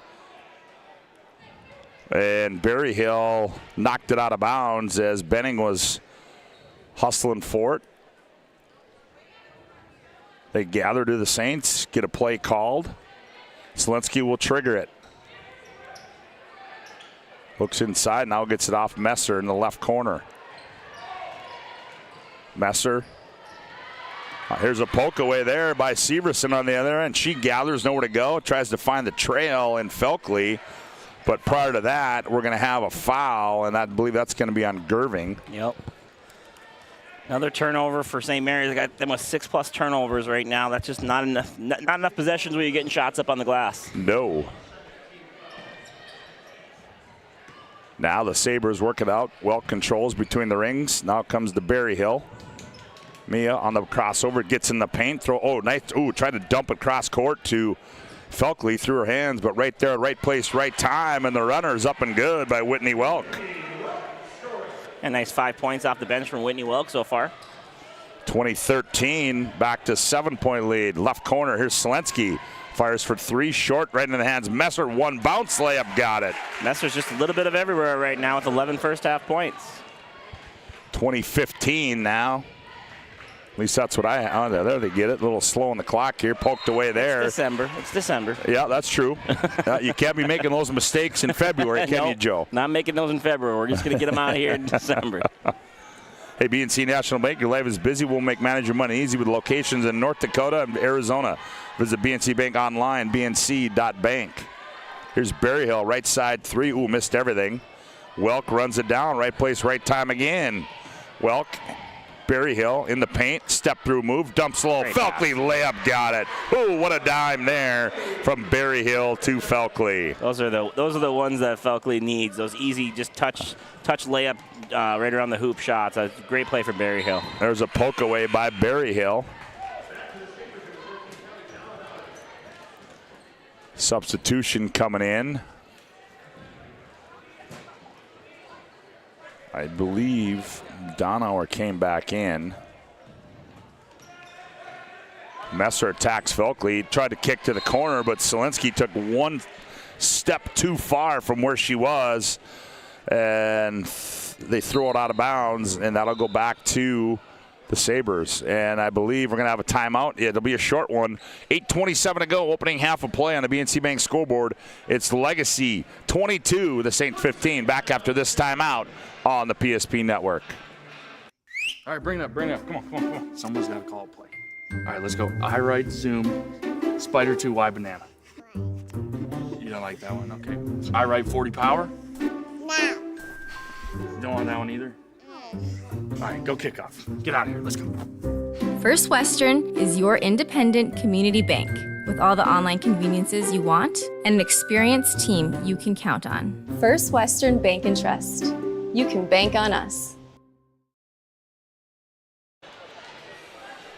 And Berryhill knocked it out of bounds as Benning was hustling for it. They gather to the Saints. Get a play called. Selensky will trigger it. Looks inside. Now gets it off Messer in the left corner. Messer. Here's a poke away there by Severson on the other end. She gathers nowhere to go. Tries to find the trail in Felkley. But prior to that, we're going to have a foul, and I believe that's going to be on Gerving. Yep. Another turnover for St. Mary's. They got them with 6+ turnovers right now. That's just not enough possessions where you're getting shots up on the glass. No. Now the Sabres work it out. Welk controls between the rings. Now comes the Berryhill. Mia on the crossover, gets in the paint, throw, oh, nice, ooh, tried to dump it cross court to Felkley through her hands, but right there, right place, right time, and the runner's up and good by Whitney Welk. A nice 5 points off the bench from Whitney Welk so far. 2013, back to 7-point lead. Left corner, here's Selensky. Fires for three, short, right into the hands. Messer, one bounce layup, got it. Messer's just a little bit of everywhere right now with 11 first-half points. 2015 now. At least that's what there they get it. A little slow on the clock here, poked away there. It's December. Yeah, that's true. You can't be making those mistakes in February, can you, Joe? Not making those in February. We're just going to get them out of here in December. Hey, BNC National Bank, your life is busy. We'll make manage your money easy with locations in North Dakota and Arizona. Visit BNC Bank online, bnc.bank. Here's Berryhill, right side three. Ooh, missed everything. Welk runs it down, right place, right time again. Welk, Berryhill in the paint, step through move, dumps low. Felkley layup, got it. Ooh, what a dime there from Berryhill to Felkley. Those are the ones that Felkley needs. Those easy, just touch layup right around the hoop shots. A great play for Berryhill. There's a poke away by Berryhill. Substitution coming in. I believe Donauer came back in. Messer attacks Felkley. Tried to kick to the corner, but Selensky took one step too far from where she was. And they throw it out of bounds, and that'll go back to the Sabres. And I believe we're going to have a timeout. Yeah, it'll be a short one. 8:27 to go, opening half of play on the BNC Bank scoreboard. It's Legacy 22, the Saint 15. Back after this timeout on the PSP Network. All right, bring it up. Come on. Someone's got to call a play. All right, let's go. I right, zoom, spider 2, Y banana. You don't like that one? Okay. So I right 40 power? No. You don't want that one either? All right, go kick off. Get out of here. Let's go. First Western is your independent community bank with all the online conveniences you want and an experienced team you can count on. First Western Bank and Trust. You can bank on us.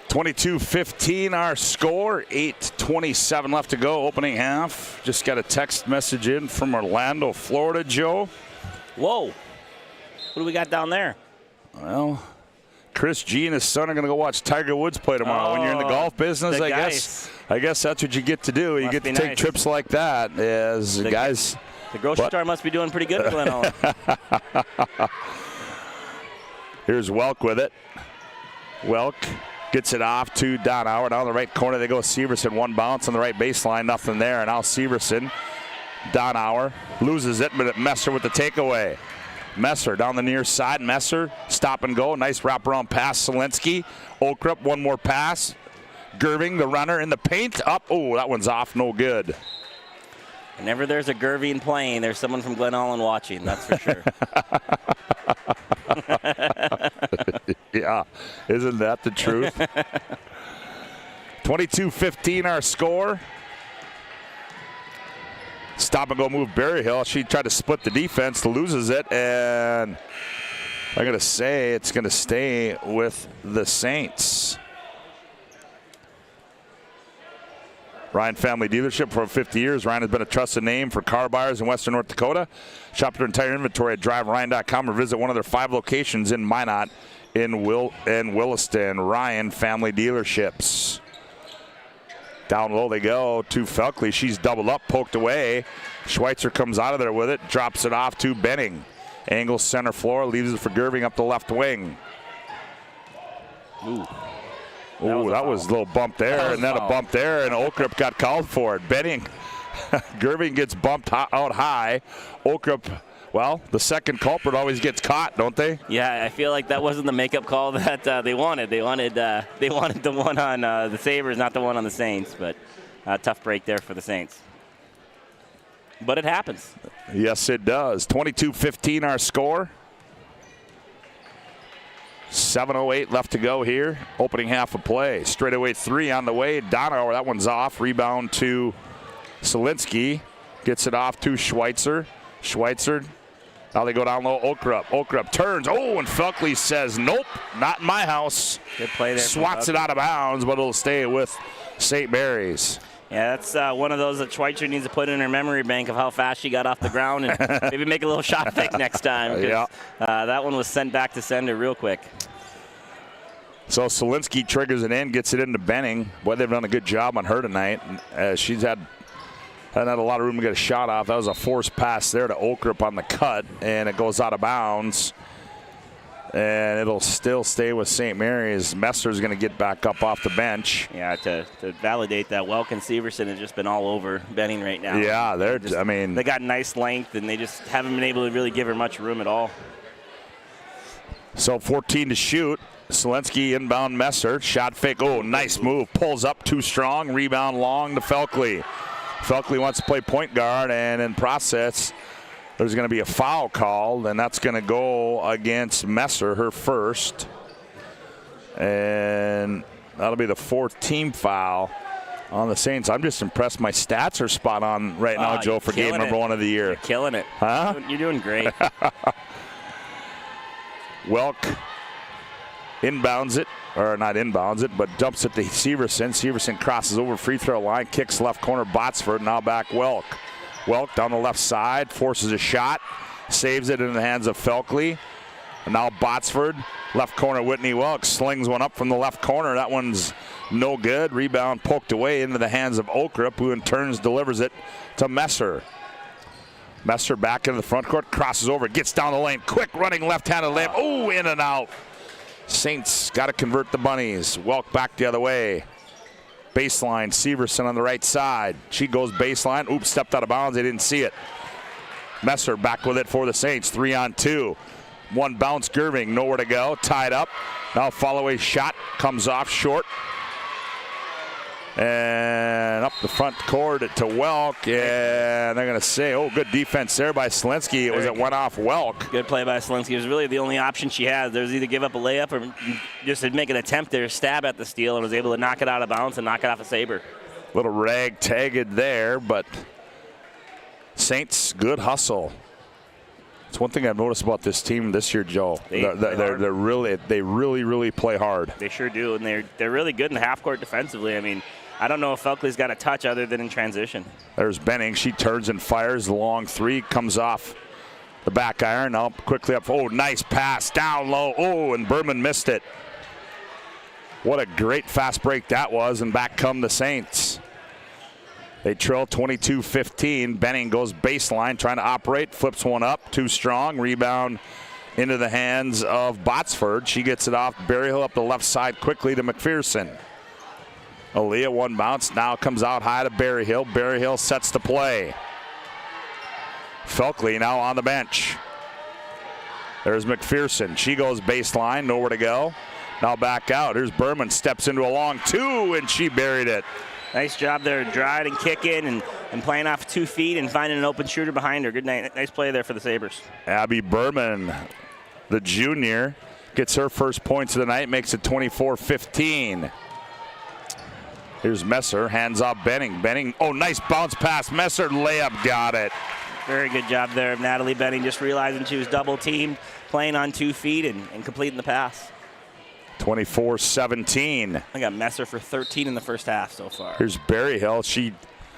22-15 our score, 8:27 left to go, opening half. Just got a text message in from Orlando, Florida, Joe. Whoa, what do we got down there? Well, Chris G and his son are going to go watch Tiger Woods play tomorrow. When you're in the golf business, I guess that's what you get to do. You get to take trips like that as guys. The grocery store must be doing pretty good in Glen Ellyn. Here's Welk with it. Welk gets it off to Donauer. Down the right corner they go. Severson, one bounce on the right baseline. Nothing there. And now Severson. Donauer loses it, but Messer with the takeaway. Messer down the near side. Messer, stop and go. Nice wraparound pass. Selensky. Okrup, one more pass. Gerving, the runner in the paint. Up. Oh, that one's off. No good. Whenever there's a Gerving playing, there's someone from Glen Ellyn watching. That's for sure. Yeah, isn't that the truth? 22-15 our score. Stop and go move Berryhill. She tried to split the defense, loses it, and I'm going to say it's going to stay with the Saints. Ryan Family Dealership for 50 years. Ryan has been a trusted name for car buyers in Western North Dakota. Shop their entire inventory at driveryan.com or visit one of their 5 locations in Minot, in Williston. Ryan Family Dealerships. Down low they go to Felkley. She's doubled up, poked away. Schweitzer comes out of there with it, drops it off to Benning. Angles center floor, leaves it for Gerving up the left wing. Ooh. Ooh, that was a little bump there, and then a bump there, and Okrup got called for it. Benning, Gerving gets bumped out high. Okrup, well, the second culprit always gets caught, don't they? Yeah, I feel like that wasn't the makeup call that they wanted. They wanted the one on the Sabres, not the one on the Saints. But tough break there for the Saints. But it happens. Yes, it does. 22-15 our score. 7:08 left to go here. Opening half of play. Straightaway 3 on the way. Donauer, that one's off. Rebound to Selensky. Gets it off to Schweitzer. Schweitzer Now they go down low. Oakrup turns. Oh, and Felkley says, nope, not in my house. Good play there. Swats it out of bounds, but it'll stay with St. Mary's. Yeah, that's one of those that Schweitzer needs to put in her memory bank of how fast she got off the ground and maybe make a little shot fake next time. Yeah. That one was sent back to sender real quick. So Solinsky triggers it in, gets it into Benning. Boy, they've done a good job on her tonight. She's hadn't had a lot of room to get a shot off. That was a forced pass there to Oakrup on the cut, and it goes out of bounds. And it'll still stay with St. Mary's. Messer's going to get back up off the bench. Yeah, to validate that, Welk and Severson have just been all over Benning right now. Yeah, they got nice length, and they just haven't been able to really give her much room at all. So 14 to shoot. Solinsky inbound Messer. Shot fake. Oh, nice move. Pulls up too strong. Rebound long to Felkley. Felkley wants to play point guard, and in process, there's going to be a foul called, and that's going to go against Messer, her first. And that'll be the 4th team foul on the Saints. I'm just impressed. My stats are spot on right now, Joe, for game number 1 of the year. You're killing it. Huh? You're doing great. Welk inbounds it, or not inbounds it, but dumps it to Severson. Severson crosses over free throw line, kicks left corner, Botsford, now back Welk. Welk down the left side, forces a shot, saves it in the hands of Felkley. And now Botsford, left corner Whitney Welk, slings one up from the left corner. That one's no good. Rebound poked away into the hands of Oakrup, who in turns delivers it to Messer. Messer back into the front court, crosses over, gets down the lane, quick running left-handed layup. Oh, in and out. Saints got to convert the bunnies. Welk back the other way. Baseline, Severson on the right side. She goes baseline. Oops, stepped out of bounds. They didn't see it. Messer back with it for the Saints. 3-on-2. One bounce, Gerving, nowhere to go. Tied up. Now follow-away shot. Comes off short. And up the front court to Welk. And they're going to say, oh, good defense there by Solinsky. It went off Welk. Good play by Solinsky. It was really the only option she had. There was either give up a layup or just to make an attempt there, stab at the steal, and was able to knock it out of bounds and knock it off a Saber. Little rag tagged there, but Saints, good hustle. It's one thing I've noticed about this team this year, Joe. They really play hard. They sure do, and they're really good in the half court defensively. I mean, I don't know if Felkley's got a touch other than in transition. There's Benning. She turns and fires. The long three comes off the back iron. Now quickly up. Oh, nice pass down low. Oh, and Berman missed it. What a great fast break that was, and back come the Saints. They trail 22-15. Benning goes baseline, trying to operate. Flips one up. Too strong. Rebound into the hands of Botsford. She gets it off Berryhill up the left side quickly to McPherson. Aaliyah, one bounce, now comes out high to Berryhill. Berryhill sets the play. Felkley now on the bench. There's McPherson. She goes baseline, nowhere to go. Now back out. Here's Berman, steps into a long two, and she buried it. Nice job there, driving, kicking, and playing off 2 feet and finding an open shooter behind her. Good nice play there for the Sabres. Abby Berman, the junior, gets her first points of the night, makes it 24-15. Here's Messer, hands off Benning. Benning, oh, nice bounce pass. Messer, layup, got it. Very good job there of Natalie Benning, just realizing she was double teamed, playing on 2 feet and completing the pass. 24-17. I got Messer for 13 in the first half so far. Here's Berryhill. She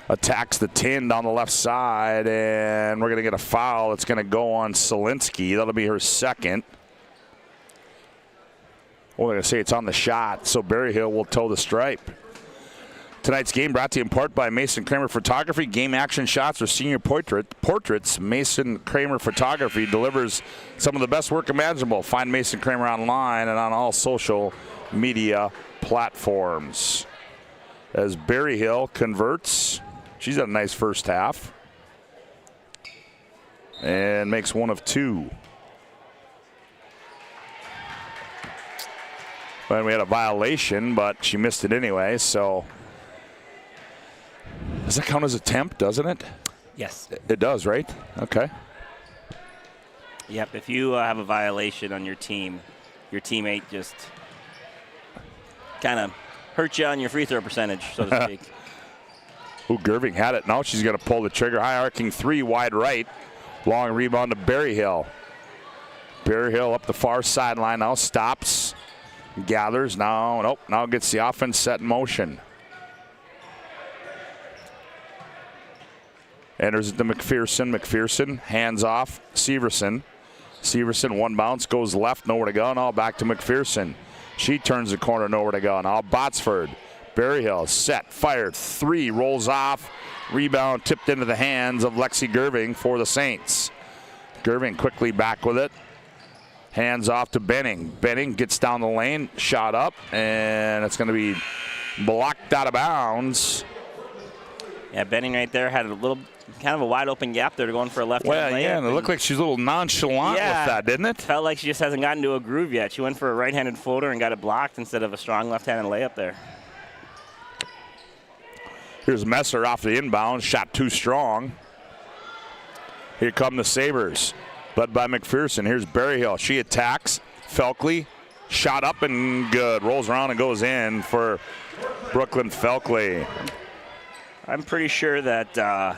attacks the 10 down the left side, and we're going to get a foul. It's going to go on Solinsky. That'll be her second. Well, they're going to say it's on the shot, so Berryhill will toe the stripe. Tonight's game brought to you in part by Mason Kramer Photography. Game action shots or senior portraits. Mason Kramer Photography delivers some of the best work imaginable. Find Mason Kramer online and on all social media platforms. As Berryhill converts, she's had a nice first half and makes one of two. And we had a violation, but she missed it anyway, so. Does that count as attempt, doesn't it? Yes. It does, right? Okay. Yep, if you have a violation on your team, your teammate just kind of hurt you on your free throw percentage, so to speak. Ooh, Gerving had it. Now she's going to pull the trigger. High arcing three, wide right. Long rebound to Berryhill. Berryhill up the far sideline now, stops, gathers, now gets the offense set in motion. Enters it to McPherson. McPherson hands off Severson. Severson, one bounce, goes left, nowhere to go. Now back to McPherson. She turns the corner, nowhere to go. Now Botsford. Berryhill set, fired, three, rolls off. Rebound tipped into the hands of Lexi Gerving for the Saints. Gerving quickly back with it. Hands off to Benning. Benning gets down the lane, shot up, and it's going to be blocked out of bounds. Yeah, Benning right there had a little kind of a wide open gap there to going for a left-hand layup. Yeah, and it looked like she's a little nonchalant with that, didn't it? Felt like she just hasn't gotten to a groove yet. She went for a right-handed floater and got it blocked instead of a strong left-handed layup there. Here's Messer off the inbound, shot too strong. Here come the Sabres, led by McPherson. Here's Berryhill. She attacks. Felkley, shot up and good. Rolls around and goes in for Brooklyn Felkley. I'm pretty sure that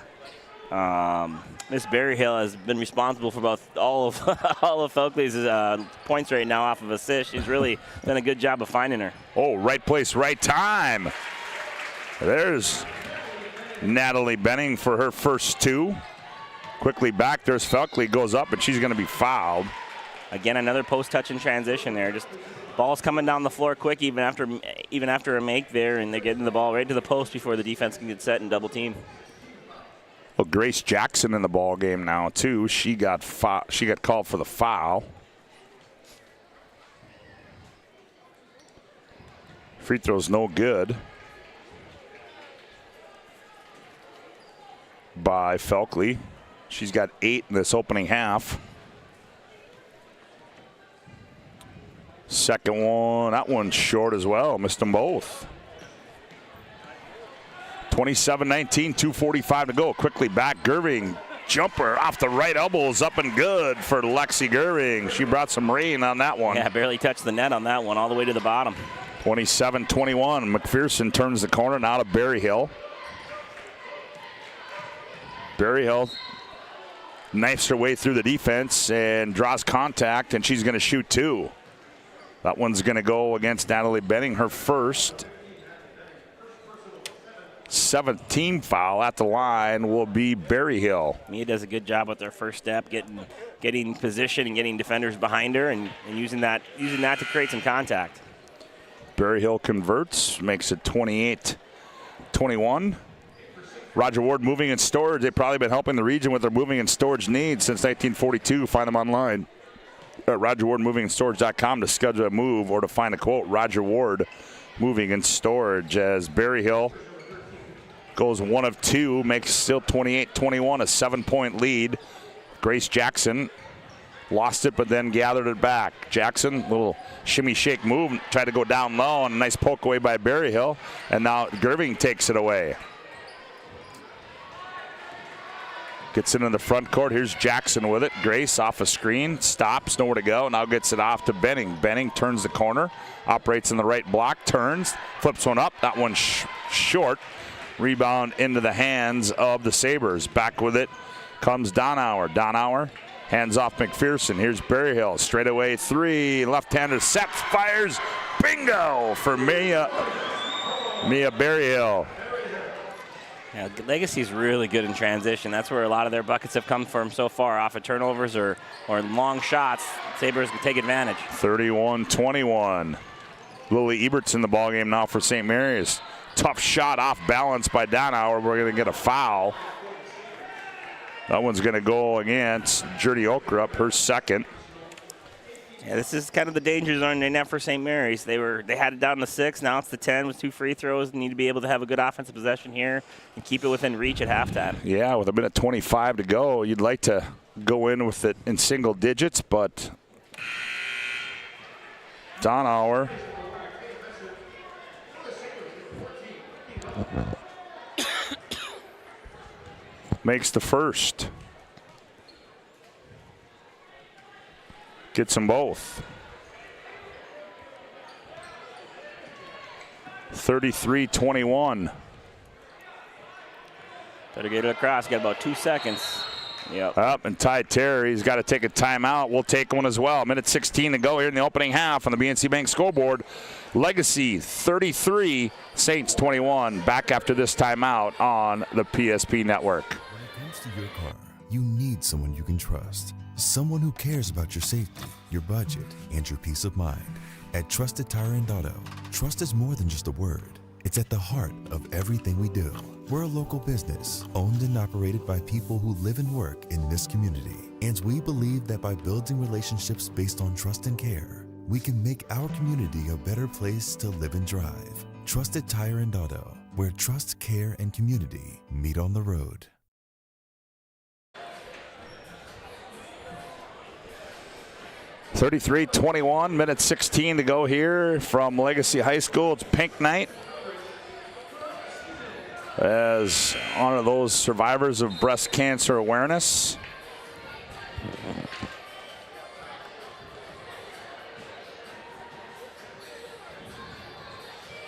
Miss Berryhill has been responsible for about all of Felkley's points right now off of assist. She's really done a good job of finding her. Oh, right place, right time. There's Natalie Benning for her first two. Quickly back, there's Felkley, goes up, and she's going to be fouled. Again, another post touch in transition there. Just ball's coming down the floor quick, even after a make there, and they're getting the ball right to the post before the defense can get set and double team. Well, Grace Jackson in the ball game now too. She got called for the foul. Free throw's no good by Felkley. She's got 8 in this opening half. Second one, that one's short as well. Missed them both. 27-19, 2:45 to go. Quickly back, Gerving. Jumper off the right elbow is up and good for Lexi Gerving. She brought some rain on that one. Yeah, barely touched the net on that one, all the way to the bottom. 27-21. McPherson turns the corner now to Berryhill. Berryhill knifes her way through the defense and draws contact, and she's going to shoot two. That one's going to go against Natalie Benning, her first. 7th team foul at the line will be Berryhill. Mia does a good job with their first step, getting position and getting defenders behind her, and using that to create some contact. Berryhill converts, makes it 28-21. Roger Ward Moving and Storage. They've probably been helping the region with their moving and storage needs since 1942. Find them online at RogerWardMovingandStorage.com to schedule a move or to find a quote. Roger Ward Moving and Storage, as Berryhill goes 1 of 2, makes still 28-21, a 7-point lead. Grace Jackson lost it, but then gathered it back. Jackson, little shimmy shake move, tried to go down low, and a nice poke away by Berryhill, and now Gerving takes it away. Gets into the front court. Here's Jackson with it. Grace off a screen, stops, nowhere to go. Now gets it off to Benning. Benning turns the corner, operates in the right block, turns, flips one up. That one short. Rebound into the hands of the Sabres. Back with it comes Donauer. Donauer hands off McPherson. Here's Berryhill. Straightaway three. Left-hander sets, fires. Bingo for Mia Berryhill. Yeah, Legacy's really good in transition. That's where a lot of their buckets have come from so far, off of turnovers or long shots. Sabres can take advantage. 31-21. Lily Ebert's in the ballgame now for St. Mary's. Tough shot off balance by Donauer. We're going to get a foul. That one's going to go against Jurdy Okrup, her second. Yeah, this is kind of the danger zone they net for St. Mary's. They had it down to 6. Now it's the 10 with 2 free throws. They need to be able to have a good offensive possession here and keep it within reach at halftime. Yeah, with a minute 25 to go, you'd like to go in with it in single digits, but Donauer makes the first. Gets them both. 33-21. Better get it across. Got about 2 seconds. Yep. Up, and Ty Terry's got to take a timeout. We'll take one as well. Minute 16 to go here in the opening half on the BNC Bank scoreboard. Legacy 33, Saints 21. Back after this timeout on the PSP Network. When it comes to your car, you need someone you can trust. Someone who cares about your safety, your budget, and your peace of mind. At Trusted Tire and Auto, trust is more than just a word. It's at the heart of everything we do. We're a local business, owned and operated by people who live and work in this community. And we believe that by building relationships based on trust and care, we can make our community a better place to live and drive. Trusted Tire and Auto, where trust, care, and community meet on the road. (33-21), minute 16 to go here from Legacy High School. It's pink night, as honor those survivors of breast cancer awareness.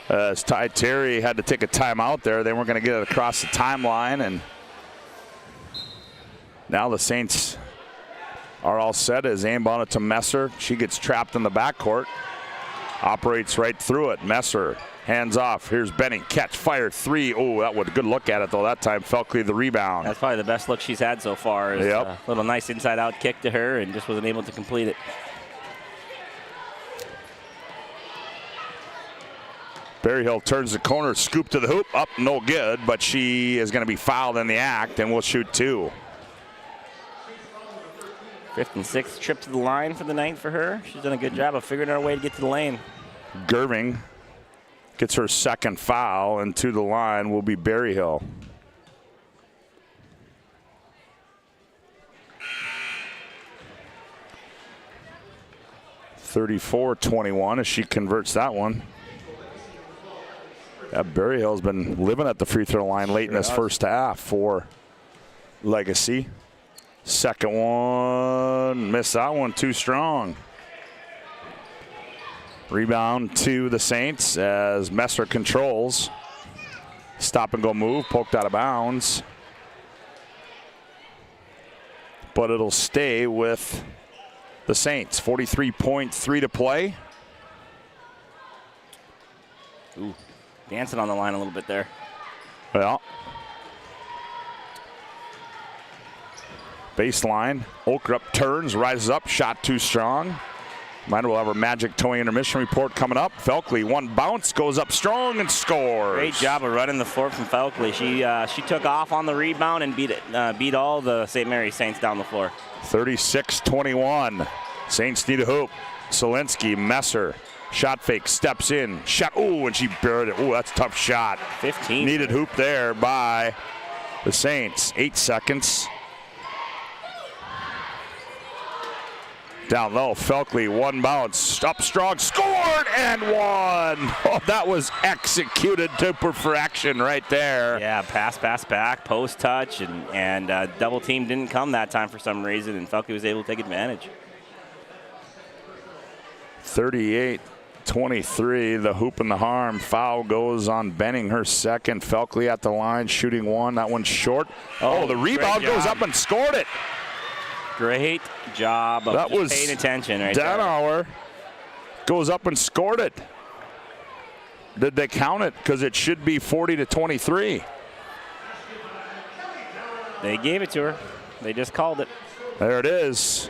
As Ty Terry had to take a timeout there, they weren't going to get it across the timeline, and now the Saints are all set as aimed on it to Messer. She gets trapped in the backcourt, operates right through it. Messer hands off. Here's Benning. Catch, fire, three. Oh, that was a good look at it, though. That time, Felkley the rebound. That's probably the best look she's had so far. Yep. A little nice inside-out kick to her, and just wasn't able to complete it. Berryhill turns the corner, scoop to the hoop. Up, no good, but she is going to be fouled in the act, and will shoot two. 5th and 6th trip to the line for the night for her. She's done a good job of figuring out a way to get to the lane. Gerving gets her second foul, and to the line will be Berryhill. (34-21) as she converts that one. Berryhill's been living at the free throw line late in this first half for Legacy. Second one, missed that one, too strong. Rebound to the Saints as Messer controls. Stop and go move, poked out of bounds. But it'll stay with the Saints. 43.3 to play. Ooh, dancing on the line a little bit there. Well. Baseline, Oakrup turns, rises up, shot too strong. Reminder, we'll have our Magic Towing intermission report coming up. Felkley, one bounce, goes up strong and scores. Great job of running the floor from Felkley. She took off on the rebound and beat all the St. Mary's Saints down the floor. 36-21. Saints need a hoop. Solinsky, Messer, shot fake, steps in, shot, oh, and she buried it. Oh, that's a tough shot. 15. Needed hoop there by the Saints. 8 seconds. Down low, Felkley, one bounce, up strong, scored, and one. Oh, that was executed to perfection right there. Yeah, pass back, post touch, and double team didn't come that time for some reason, and Felkley was able to take advantage. 38-23, the hoop and the harm. Foul goes on Benning, her second. Felkley at the line, shooting one. That one's short. Oh, the rebound goes up and scored it. Great job of paying attention right there. Danauer goes up and scored it. Did they count it? Because it should be 40-23. They gave it to her. They just called it. There it is.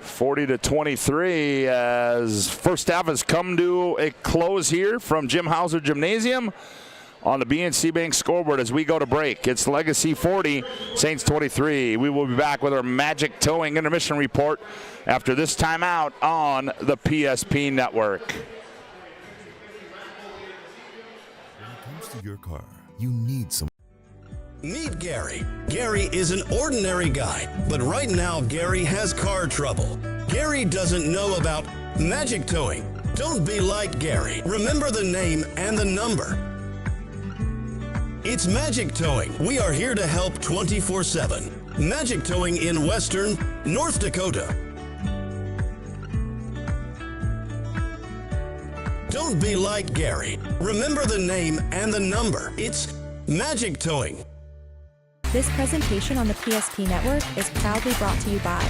40-23 as first half has come to a close here from Jim Hauser Gymnasium on the BNC Bank scoreboard as we go to break. It's Legacy 40, Saints 23. We will be back with our Magic Towing intermission report after this timeout on the PSP Network. When it comes to your car, you need some. Meet Gary. Gary is an ordinary guy, but right now Gary has car trouble. Gary doesn't know about Magic Towing. Don't be like Gary. Remember the name and the number. It's Magic Towing. We are here to help 24/7. Magic Towing in Western North Dakota. Don't be like Gary. Remember the name and the number. It's Magic Towing. This presentation on the PSP Network is proudly brought to you by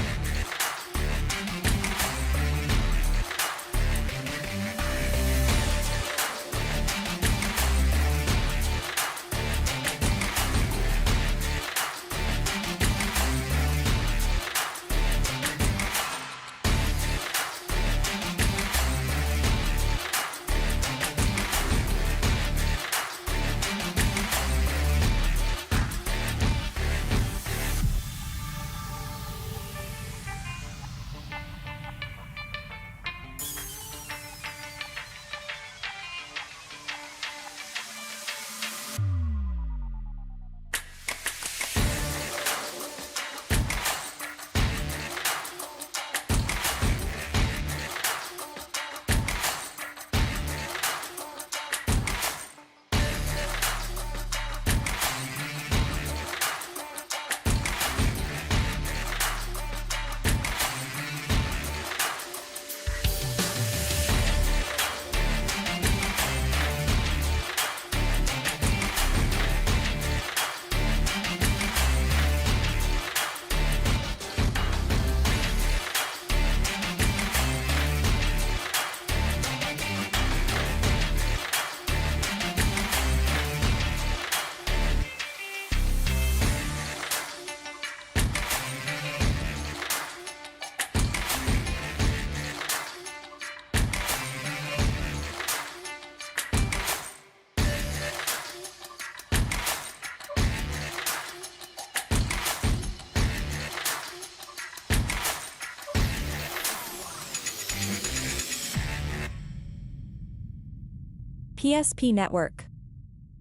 PSP Network.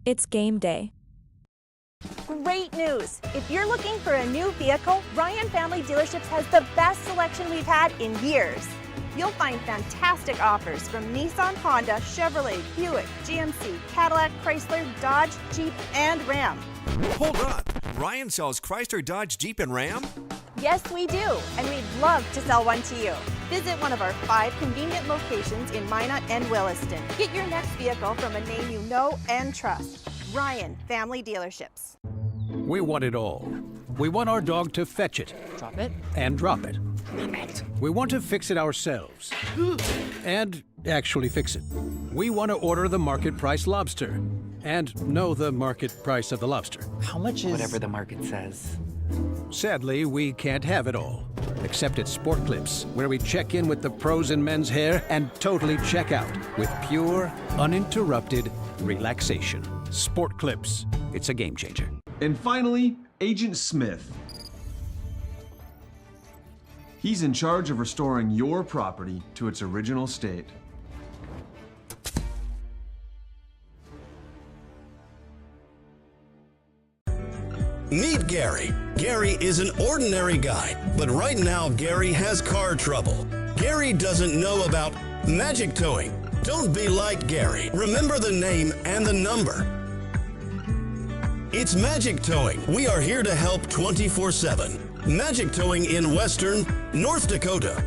It's game day. Great news! If you're looking for a new vehicle, Ryan Family Dealerships has the best selection we've had in years. You'll find fantastic offers from Nissan, Honda, Chevrolet, Buick, GMC, Cadillac, Chrysler, Dodge, Jeep, and Ram. Hold on. Ryan sells Chrysler, Dodge, Jeep, and Ram? Yes, we do, and we'd love to sell one to you. Visit one of our 5 convenient locations in Minot and Williston. Get your next vehicle from a name you know and trust. Ryan Family Dealerships. We want it all. We want our dog to fetch it. Drop it. And drop it. Clean it. We want to fix it ourselves. And actually fix it. We want to order the market price lobster. And know the market price of the lobster. How much is... Whatever the market says. Sadly, we can't have it all. Except at Sport Clips, where we check in with the pros in men's hair and totally check out with pure, uninterrupted relaxation. Sport Clips. It's a game changer. And finally, Agent Smith. He's in charge of restoring your property to its original state. Meet Gary. Gary is an ordinary guy, but right now Gary has car trouble. Gary doesn't know about magic towing. Don't be like Gary. Remember the name and the number. It's Magic Towing. We are here to help 24/7. Magic Towing in Western North Dakota.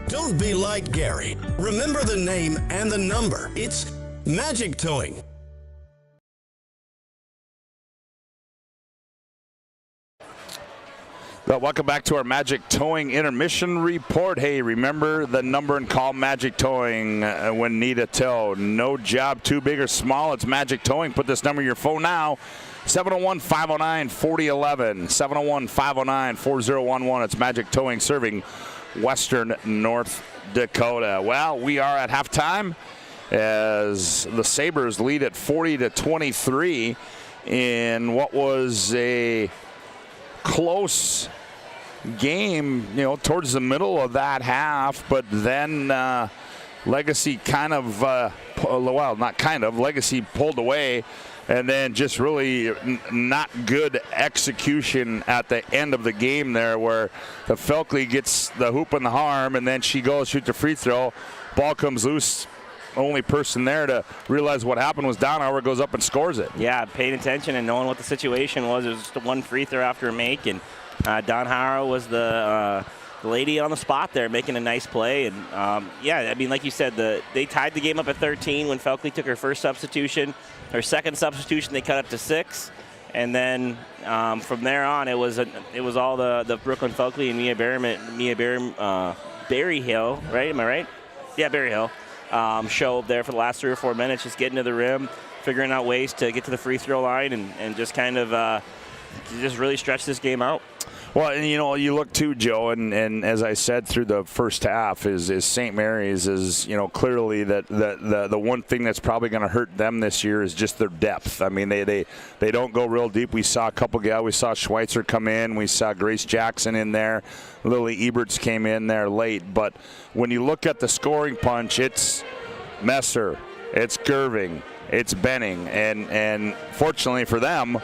Don't be like Gary. Remember the name and the number. It's Magic Towing. Well, welcome back to our Magic Towing Intermission Report. Hey, remember the number and call Magic Towing when need a tow. No job too big or small. It's Magic Towing. Put this number in your phone now. 701-509-4011. 701-509-4011. It's Magic Towing serving Western North Dakota. Well, we are at halftime as the Sabres lead at 40-23 in what was a close game, towards the middle of that half, but then Legacy Legacy pulled away, and then just really not good execution at the end of the game there, where the Felkley gets the hoop in the arm, and then she goes shoot the free throw, ball comes loose. Only person there to realize what happened was Downhauer goes up and scores it. Yeah, paying attention and knowing what the situation was. It was just one free throw after a make, and Downhauer was the lady on the spot there making a nice play. And, yeah, I mean, like you said, they tied the game up at 13 when Felkley took her first substitution. Her second substitution, they cut up to 6. And then from there on, it was all the Brooklyn Felkley and Mia Berryhill, right? Am I right? Yeah, Berryhill. Show up there for the last 3 or 4 minutes, just getting to the rim, figuring out ways to get to the free throw line, and just kind of just really stretch this game out. Well, and you look too, Joe, and as I said through the first half, is St. Mary's is clearly that the one thing that's probably going to hurt them this year is just their depth. I mean, they don't go real deep. We saw a couple guys. We saw Schweitzer come in. We saw Grace Jackson in there. Lily Eberts came in there late. But when you look at the scoring punch, it's Messer, it's Gerving, it's Benning, and fortunately for them,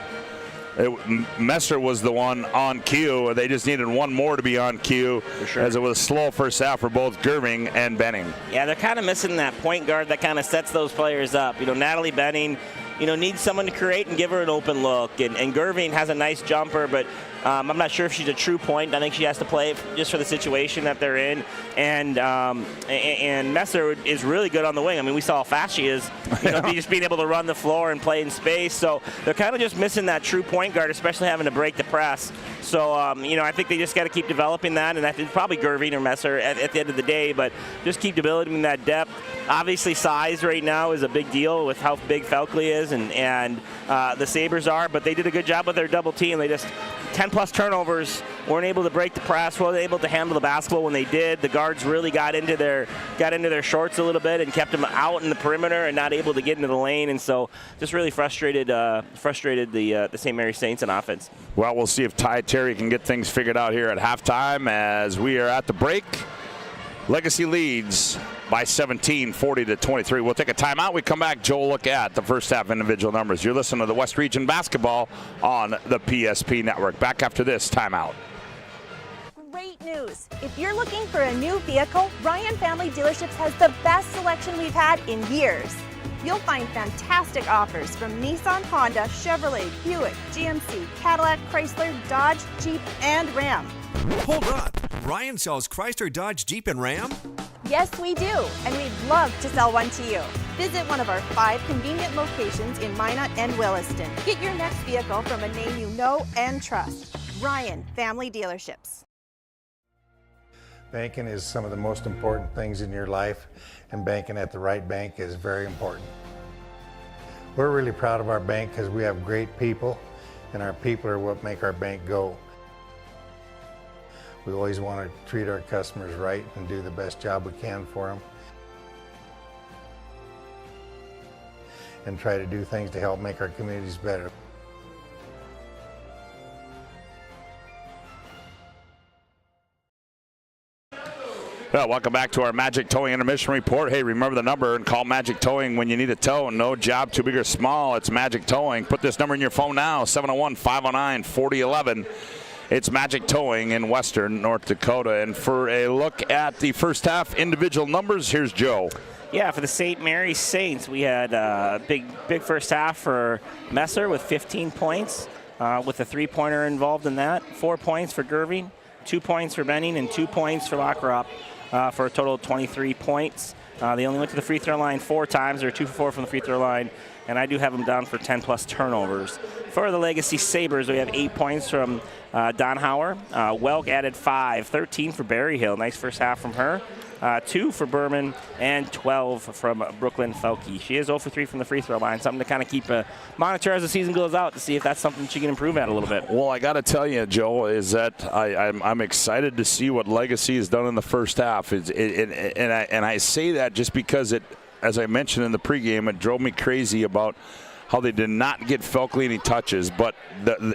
Messer was the one on cue. They just needed one more to be on cue, for sure, as it was a slow first half for both Gerving and Benning. Yeah, they're kind of missing that point guard that kind of sets those players up. Natalie Benning, needs someone to create and give her an open look. And Gerving has a nice jumper, but I'm not sure if she's a true point. I think she has to play just for the situation that they're in. And Messer is really good on the wing. I mean, we saw how fast she is, just being able to run the floor and play in space. So they're kind of just missing that true point guard, especially having to break the press. So, I think they just got to keep developing that, and that's probably Gerving or Messer at the end of the day, but just keep developing that depth. Obviously, size right now is a big deal with how big Felkley is and the Sabres are, but they did a good job with their double team. They just 10-plus turnovers, weren't able to break the press, weren't able to handle the basketball when they did. The guards really got into their shorts a little bit and kept them out in the perimeter and not able to get into the lane, and so just really frustrated the St. Mary Saints in offense. Well, we'll see if Ty Terry can get things figured out here at halftime as we are at the break. Legacy leads by 17, 40-23. We'll take a timeout. We come back. Joe will look at the first half individual numbers. You're listening to the West Region Basketball on the PSP Network. Back after this timeout. Great news! If you're looking for a new vehicle, Ryan Family Dealerships has the best selection we've had in years. You'll find fantastic offers from Nissan, Honda, Chevrolet, Buick, GMC, Cadillac, Chrysler, Dodge, Jeep, and Ram. Hold on. Ryan sells Chrysler, Dodge, Jeep, and Ram? Yes, we do, and we'd love to sell one to you. Visit one of our 5 convenient locations in Minot and Williston. Get your next vehicle from a name you know and trust. Ryan Family Dealerships. Banking is some of the most important things in your life, and banking at the right bank is very important. We're really proud of our bank because we have great people, and our people are what make our bank go. We always want to treat our customers right and do the best job we can for them, and try to do things to help make our communities better. Well, welcome back to our Magic Towing Intermission Report. Hey, remember the number and call Magic Towing when you need a tow. No job too big or small. It's Magic Towing. Put this number in your phone now, 701-509-4011. It's Magic Towing in Western North Dakota. And for a look at the first half individual numbers, here's Joe. Yeah, for the St. Mary Saints, we had a big first half for Messer with 15 points, with a three-pointer involved in that. 4 points for Gerving, 2 points for Benning, and 2 points for Lockrop. For a total of 23 points. They only went to the free throw line 4 times. They're 2 for 4 from the free throw line, and I do have them down for 10-plus turnovers. For the Legacy Sabers, we have 8 points from Donhauer. Welk added 5, 13 for Berryhill. Nice first half from her. 2 for Berman, and 12 from Brooklyn Felke. She is 0 for 3 from the free throw line, something to kind of keep a monitor as the season goes out to see if that's something she can improve at a little bit. Well, I got to tell you, Joe, is that I'm excited to see what Legacy has done in the first half. And I say that just because it, as I mentioned in the pregame, it drove me crazy about how they did not get Felkley any touches, but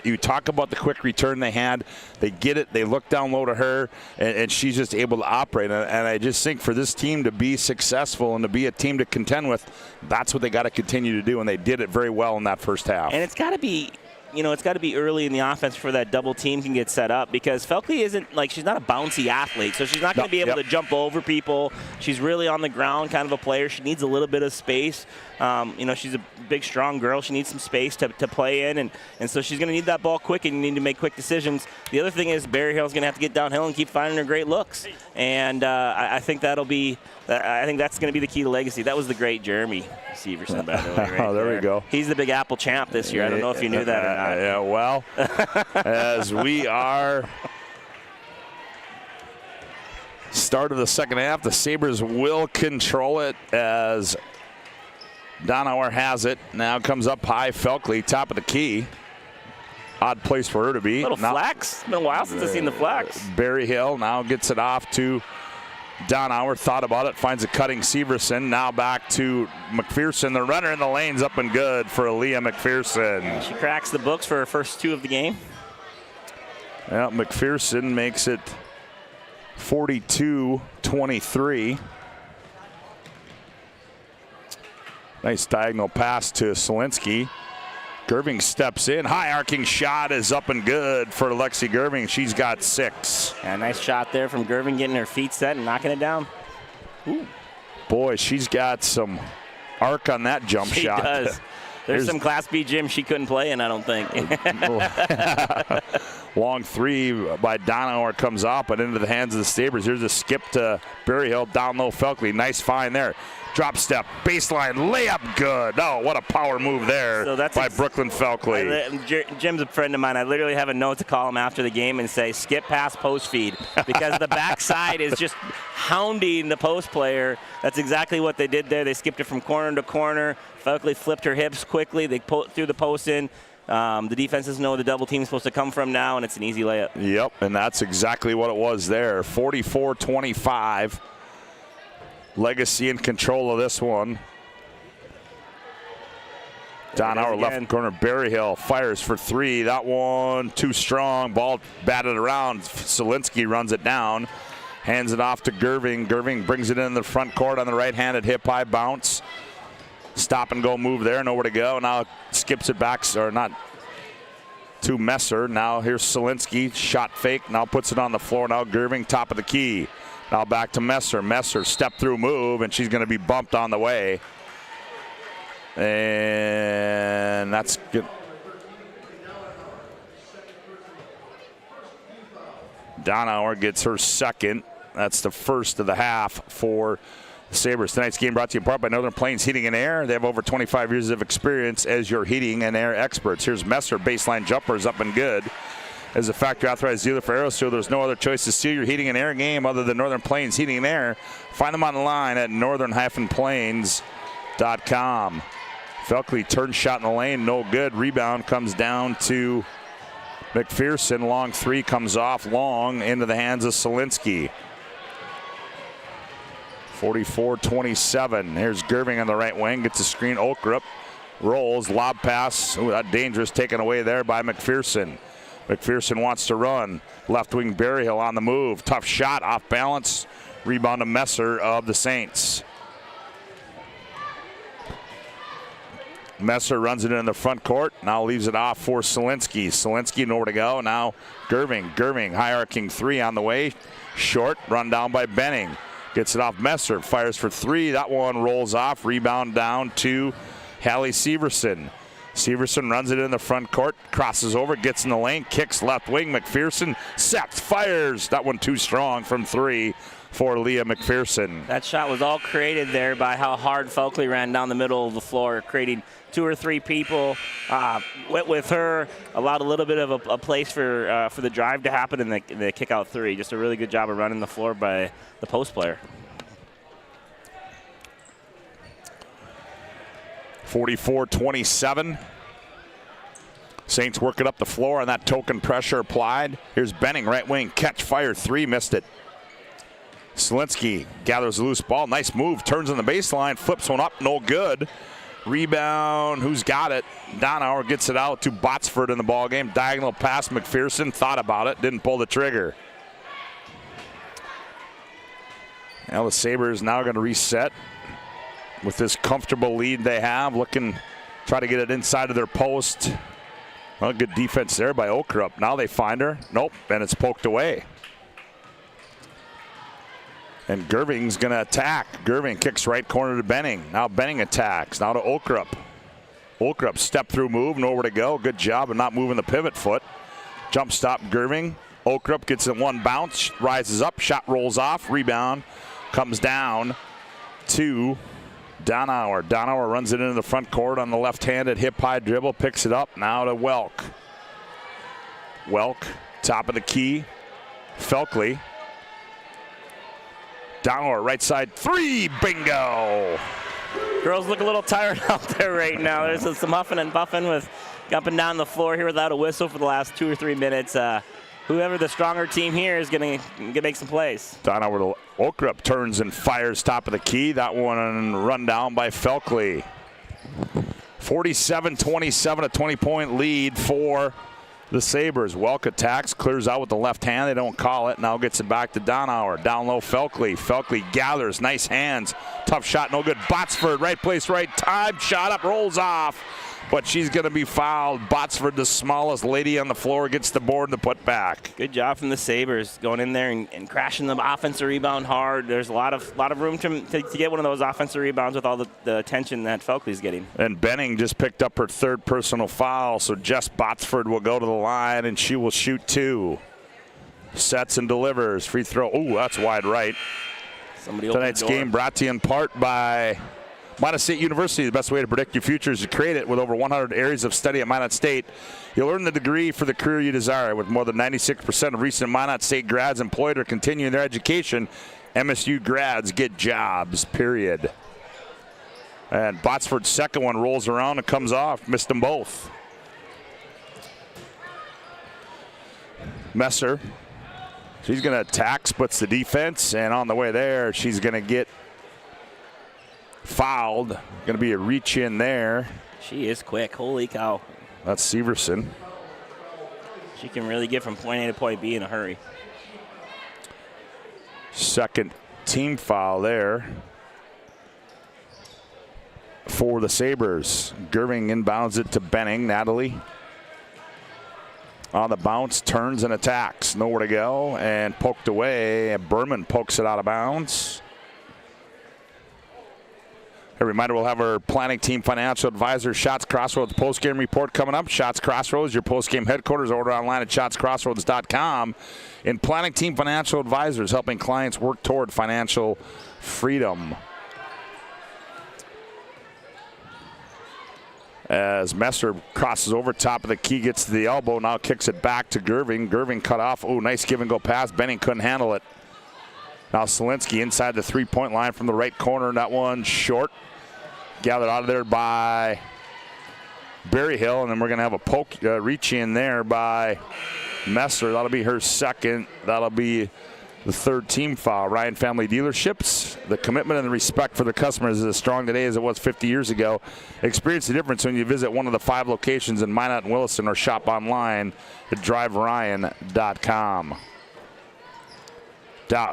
you talk about the quick return they had. They get it, they look down low to her, and she's just able to operate. And I just think for this team to be successful and to be a team to contend with, that's what they got to continue to do, and they did it very well in that first half. And it's got to be it's got to be early in the offense before that double team can get set up, because Felkley isn't like, she's not a bouncy athlete, so she's not going to be able to jump over people. She's really on the ground kind of a player. She needs a little bit of space. She's a big, strong girl. She needs some space to play in, and so she's going to need that ball quick, and you need to make quick decisions. The other thing is Berry Hill's going to have to get downhill and keep finding her great looks, and I think that's going to be the key to Legacy. That was the great Jeremy Severson, by the way. Right there we go. He's the Big Apple champ this year. I don't know if you knew that or not. Yeah, well, as we are start of the second half, the Sabres will control it as Donauer has it. Now comes up high, Felkley, top of the key. Odd place for her to be. Little flex. It's been a while since I've seen the flex. Berry Hill now gets it off to Donauer, thought about it, finds a cutting Severson. Now back to McPherson. The runner in the lane's up and good for Leah McPherson. She cracks the books for her first 2 of the game. Well, McPherson makes it 42-23. Nice diagonal pass to Solinsky. Gerving steps in. High arcing shot is up and good for Lexi Gerving. She's got 6. Yeah, nice shot there from Gerving, getting her feet set and knocking it down. Ooh. Boy, she's got some arc on that jump shot. She does. There's some Class B gym she couldn't play in, I don't think. Long 3 by Donauer comes up and into the hands of the Sabres. Here's a skip to Berry Hill, down low Felkley. Nice find there. Drop step, baseline, layup, good. Oh, what a power move there by Brooklyn Felkley. Jim's a friend of mine. I literally have a note to call him after the game and say, skip past post feed, because the backside is just hounding the post player. That's exactly what they did there. They skipped it from corner to corner. Felkley flipped her hips quickly. They threw the post in. The defenses know the double team's supposed to come from now, and it's an easy layup. Yep, and that's exactly what it was there. 44-25. Legacy in control of this one. Donauer left corner. Berry Hill fires for 3. That one too strong. Ball batted around. Solinsky runs it down. Hands it off to Gerving. Gerving brings it in the front court on the right-handed hip-high bounce. Stop and go move there. Nowhere to go. Now skips it back, or not, to Messer. Now here's Solinsky. Shot fake. Now puts it on the floor. Now Gerving, top of the key. Now back to Messer. Messer step through move, and she's going to be bumped on the way. And that's good. Donauer gets her second. That's the first of the half for the Sabres. Tonight's game brought to you in part by Northern Plains Heating and Air. They have over 25 years of experience as your heating and air experts. Here's Messer. Baseline jumper is up and good. As a factory authorized dealer for AeroSeal, there's no other choice to seal your heating and air game other than Northern Plains Heating and Air. Find them online at northern-plains.com. Felkley turn shot in the lane, no good. Rebound comes down to McPherson. Long 3 comes off long into the hands of Solinsky. 44-27. Here's Gerving on the right wing, gets a screen. Okrup rolls, lob pass. Ooh, that dangerous, taken away there by McPherson. McPherson wants to run. Left wing Berryhill on the move. Tough shot, off balance. Rebound to Messer of the Saints. Messer runs it in the front court. Now leaves it off for Solinsky. Solinsky nowhere to go. Now Gerving. Gerving, high arcing 3 on the way. Short, run down by Benning. Gets it off Messer. Fires for 3. That one rolls off. Rebound down to Hallie Severson. Severson runs it in the front court, crosses over, gets in the lane, kicks left wing. McPherson sets, fires. That one too strong from 3 for Leah McPherson. That shot was all created there by how hard Felkley ran down the middle of the floor, creating 2 or 3 people. Went with her, allowed a little bit of a place for the drive to happen and the kick out 3. Just a really good job of running the floor by the post player. 44-27. Saints working up the floor on that token pressure applied. Here's Benning, right wing, catch, fire, 3, missed it. Solinsky gathers a loose ball, nice move, turns on the baseline, flips one up, no good. Rebound, who's got it? Donauer gets it out to Botsford in the ball game. Diagonal pass, McPherson thought about it, didn't pull the trigger. Now the Sabres now going to reset with this comfortable lead they have, looking, try to get it inside of their post. Well, good defense there by Okrup. Now they find her. Nope, and it's poked away. And Gerving's going to attack. Gerving kicks right corner to Benning. Now Benning attacks. Now to Okrup. Okrup step through move, nowhere to go. Good job of not moving the pivot foot. Jump stop Gerving. Okrup gets in one bounce, rises up, shot rolls off, rebound, comes down to Donauer. Donauer runs it into the front court on the left-handed hip-high dribble, picks it up, now to Welk. Welk, top of the key, Felkley. Donauer, right side, three, bingo! Girls look a little tired out there right now. There's some huffing and puffing with up and down the floor here without a whistle for the last 2 or 3 minutes. Whoever the stronger team here is going to make some plays. Donauer, Okrup turns and fires top of the key. That one run down by Felkley. 47-27, a 20-point lead for the Sabres. Welk attacks, clears out with the left hand. They don't call it. Now gets it back to Donauer. Down low, Felkley. Felkley gathers, nice hands. Tough shot, no good. Botsford, right place, right time. Shot up, rolls off. But she's going to be fouled. Botsford, the smallest lady on the floor, gets the board and the put back. Good job from the Sabres going in there and crashing the offensive rebound hard. There's a lot of room to get one of those offensive rebounds with all the attention that Felkley's getting. And Benning just picked up her third personal foul, so Jess Botsford will go to the line, and she will shoot 2. Sets and delivers. Free throw. Oh, that's wide right. Tonight's game brought to you in part by Minot State University. The best way to predict your future is to create it. With over 100 areas of study at Minot State, you'll earn the degree for the career you desire. With more than 96% of recent Minot State grads employed or continuing their education, MSU grads get jobs, period. And Botsford's second one rolls around and comes off. Missed them both. Messer, she's going to attack, splits the defense, and on the way there, she's going to get fouled. Going to be a reach in there. She is quick. Holy cow. That's Severson. She can really get from point A to point B in a hurry. Second team foul there for the Sabres. Gerving inbounds it to Benning. Natalie on the bounce, turns and attacks. Nowhere to go, and poked away. And Berman pokes it out of bounds. A reminder, we'll have our planning team financial advisor, Shots Crossroads postgame report coming up. Shots Crossroads, your postgame headquarters. Order online at shotscrossroads.com. In planning team financial advisors, helping clients work toward financial freedom. As Messer crosses over top of the key, gets to the elbow, now kicks it back to Gerving. Gerving cut off. Oh, nice give and go pass. Benning couldn't handle it. Now Solinsky inside the three-point line from the right corner. That one short. Gathered out of there by Berryhill, and then we're going to have a poke reach in there by Messer. That'll be her second. That'll be the third team foul. Ryan Family Dealerships. The commitment and the respect for the customers is as strong today as it was 50 years ago. Experience the difference when you visit one of the 5 locations in Minot and Williston or shop online at driveryan.com.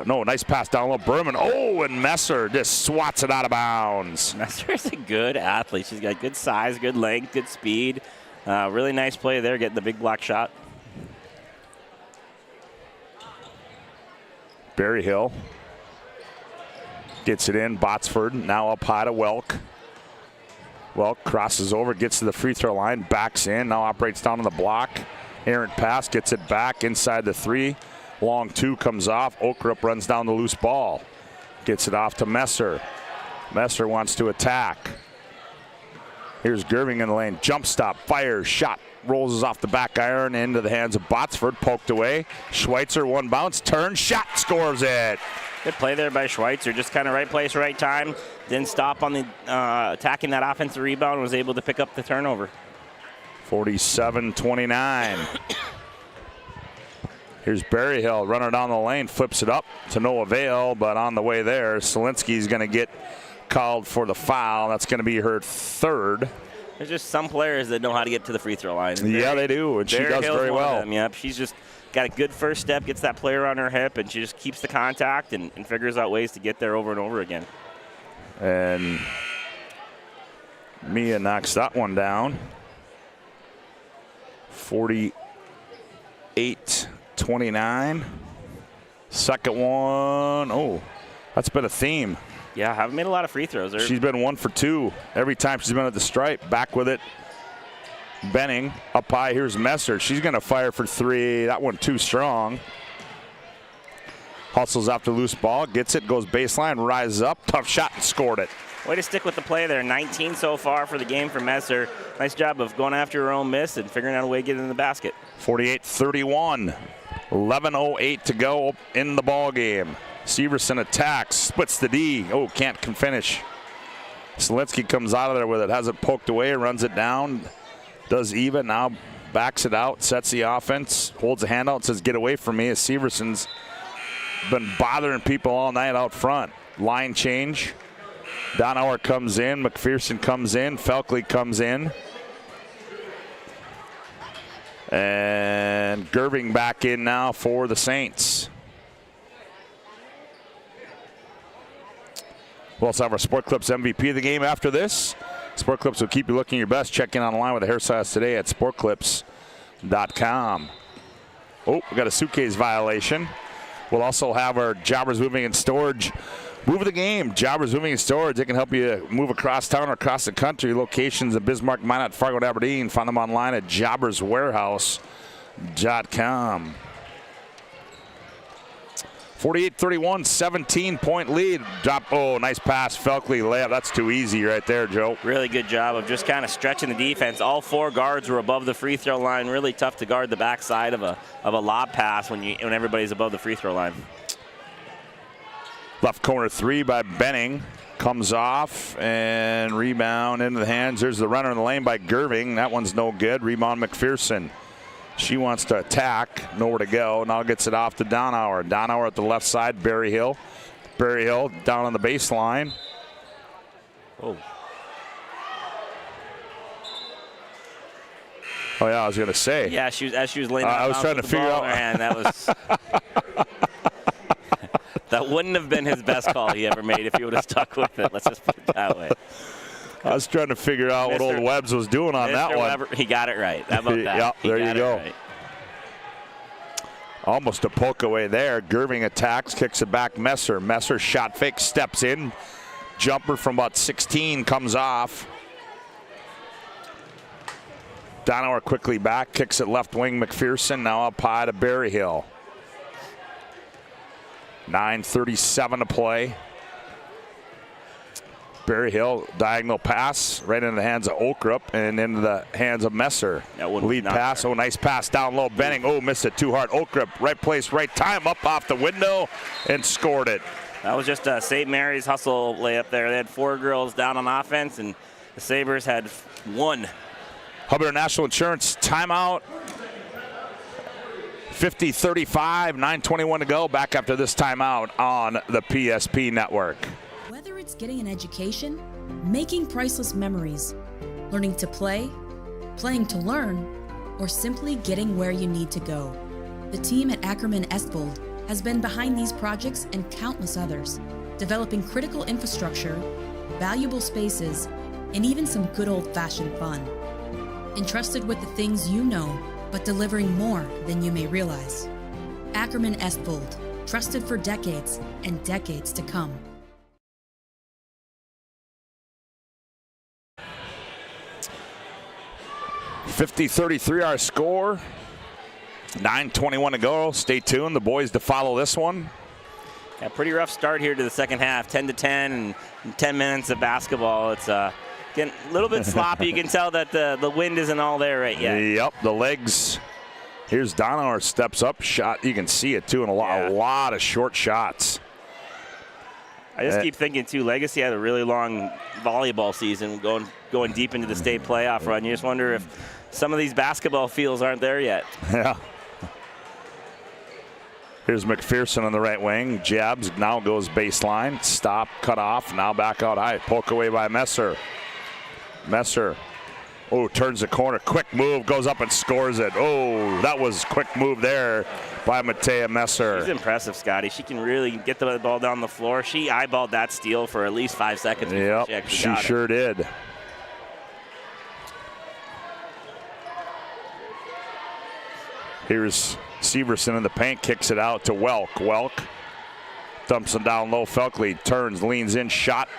No, nice pass down low. Berman. Oh, and Messer just swats it out of bounds. Messer's a good athlete. She's got good size, good length, good speed. Really nice play there, getting the big block shot. Berryhill gets it in. Botsford now up high to Welk. Welk crosses over, gets to the free throw line, backs in, now operates down on the block. Errant pass, gets it back inside the 3. Long 2 comes off. Okrup runs down the loose ball. Gets it off to Messer. Messer wants to attack. Here's Gerving in the lane. Jump stop, fires, shot. Rolls off the back iron into the hands of Botsford. Poked away. Schweitzer, one bounce, turn, shot, scores it. Good play there by Schweitzer. Just kind of right place, right time. Didn't stop on the attacking that offensive rebound. Was able to pick up the turnover. 47-29. Here's Berryhill running down the lane, flips it up to no avail, but on the way there, Solinsky's going to get called for the foul. That's going to be her third. There's just some players that know how to get to the free throw line. Yeah, they do, and she does very well. Yep, she's just got a good first step, gets that player on her hip, and she just keeps the contact and figures out ways to get there over and over again. And Mia knocks that one down. 48-29. Second one. Oh, that's been a theme. Yeah, haven't made a lot of free throws. She's been 1 for 2 every time she's been at the stripe. Back with it. Benning up high. Here's Messer. She's going to fire for 3. That one too strong. Hustles after loose ball. Gets it. Goes baseline. Rises up. Tough shot and scored it. Way to stick with the play there. 19 so far for the game for Messer. Nice job of going after her own miss and figuring out a way to get it in the basket. 48-31. 11:08 to go in the ball game. Severson attacks. Splits the D. Oh, can't finish. Selinsky comes out of there with it. Has it poked away. Runs it down. Does even. Now backs it out. Sets the offense. Holds a handout. Says, get away from me. As Severson's been bothering people all night out front. Line change. Donauer comes in. McPherson comes in. Felkley comes in. And Gerving back in now for the Saints. We'll also have our Sport Clips MVP of the game after this. Sport Clips will keep you looking your best. Check in online with the hairstyles today at sportclips.com. Oh, we got a suitcase violation. We'll also have our Jobbers Moving and Storage move of the game. Jobbers Moving and Storage. They can help you move across town or across the country. Locations in Bismarck, Minot, Fargo, and Aberdeen. Find them online at jobberswarehouse.com. 48-31, 17-point lead. Drop. Oh, nice pass. Felkley layup. That's too easy right there, Joe. Really good job of just kind of stretching the defense. All 4 guards were above the free throw line. Really tough to guard the backside of a lob pass when everybody's above the free throw line. Left corner 3 by Benning. Comes off and rebound into the hands. There's the runner in the lane by Gerving. That one's no good. Rebound McPherson. She wants to attack. Nowhere to go. Now gets it off to Donauer. Donauer at the left side. Berryhill. Berryhill down on the baseline. Oh. Oh, yeah, I was going to say. Yeah, as she was laying I was trying to figure out. And that was. That wouldn't have been his best call he ever made if he would have stuck with it. Let's just put it that way. I was trying to figure out what old Webbs was doing on that one. Weber, he got it right. How about that? Yep, there you go. Right. Almost a poke away there. Gerving attacks, kicks it back. Messer. Messer shot fake, steps in. Jumper from about 16 comes off. Donauer quickly back, kicks it left wing. McPherson now up high to Berryhill. 9:37 to play. Berryhill, diagonal pass right into the hands of Okrup and into the hands of Messer. Lead pass. Oh, nice pass down low. Benning. Oh, missed it too hard. Okrup, right place, right time, up off the window and scored it. That was just St. Mary's hustle layup there. They had 4 girls down on offense, and the Sabres had 1. Hubbard International Insurance timeout. 50-35, 9:21 to go. Back after this timeout on the PSP Network. Whether it's getting an education, making priceless memories, learning to play, playing to learn, or simply getting where you need to go, the team at Ackerman Estvold has been behind these projects and countless others, developing critical infrastructure, valuable spaces, and even some good old-fashioned fun. Entrusted with the things you know, but delivering more than you may realize. Ackerman Estvold, trusted for decades and decades to come. .50-33 our score. 9:21 to go. Stay tuned. The boys to follow this one. Yeah, pretty rough start here to the second half. 10-10 and 10 minutes of basketball. It's getting a little bit sloppy. You can tell that the wind isn't all there right yet. Yep, the legs. Here's Donauer steps up, shot. You can see it too, and a lot of short shots. I just keep thinking too. Legacy had a really long volleyball season, going deep into the state playoff run. You just wonder if some of these basketball fields aren't there yet. Yeah. Here's McPherson on the right wing. Jabs now goes baseline. Stop, cut off. Now back out high. Poke away by Messer. Messer. Oh, turns the corner. Quick move. Goes up and scores it. Oh, that was quick move there by Matea Messer. She's impressive, Scotty. She can really get the ball down the floor. She eyeballed that steal for at least 5 seconds. Yep, she sure did. Here's Severson in the paint, kicks it out to Welk. Welk dumps it down low. Felkley turns, leans in, shot.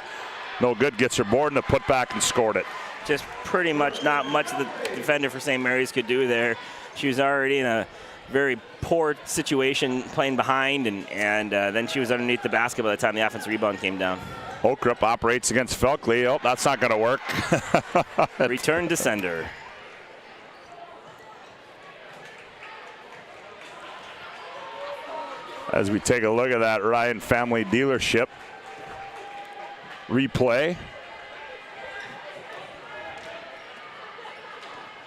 No good, gets her board and a putback and scored it. Just pretty much not much the defender for St. Mary's could do there. She was already in a very poor situation playing behind, and then she was underneath the basket by the time the offensive rebound came down. Okrup operates against Felkley. Oh, that's not going to work. Return to sender. As we take a look at that Ryan Family Dealership replay.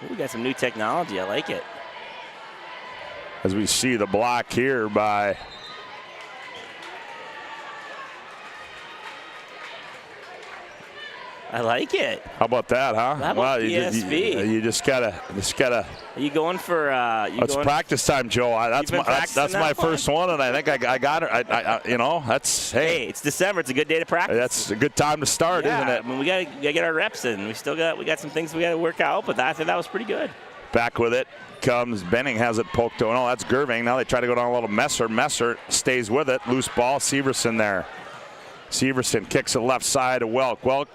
We got some new technology. I like it. As we see the block here by I like it. How about that, huh? How about PSV? You just gotta. Are you going for? It's practice time, Joe. That's my first one, and I think I got it. You know, that's hey. It's December. It's a good day to practice. That's a good time to start, isn't it? I mean, we gotta get our reps in. We got some things we gotta work out, but I think that was pretty good. Back with it comes Benning, has it poked to. Oh, that's Gerving. Now they try to go down a little Messer. Messer stays with it. Loose ball. Severson there. Severson kicks it left side to Welk. Welk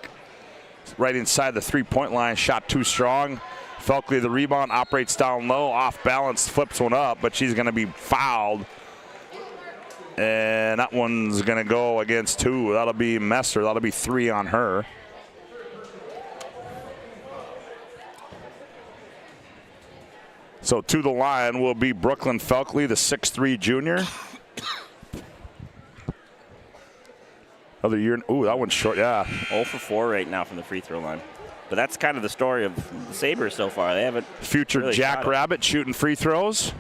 right inside the three-point line. Shot too strong. Felkley the rebound, operates down low, off balance, flips one up, but she's going to be fouled. And that one's going to go against two. That'll be Messer. That'll be 3 on her. So to the line will be Brooklyn Felkley, the 6'3" junior. Other year. Ooh, that one's short. Yeah. 0 for 4 right now from the free throw line. But that's kind of the story of the Sabres so far. They haven't. Future really Jackrabbit shooting free throws.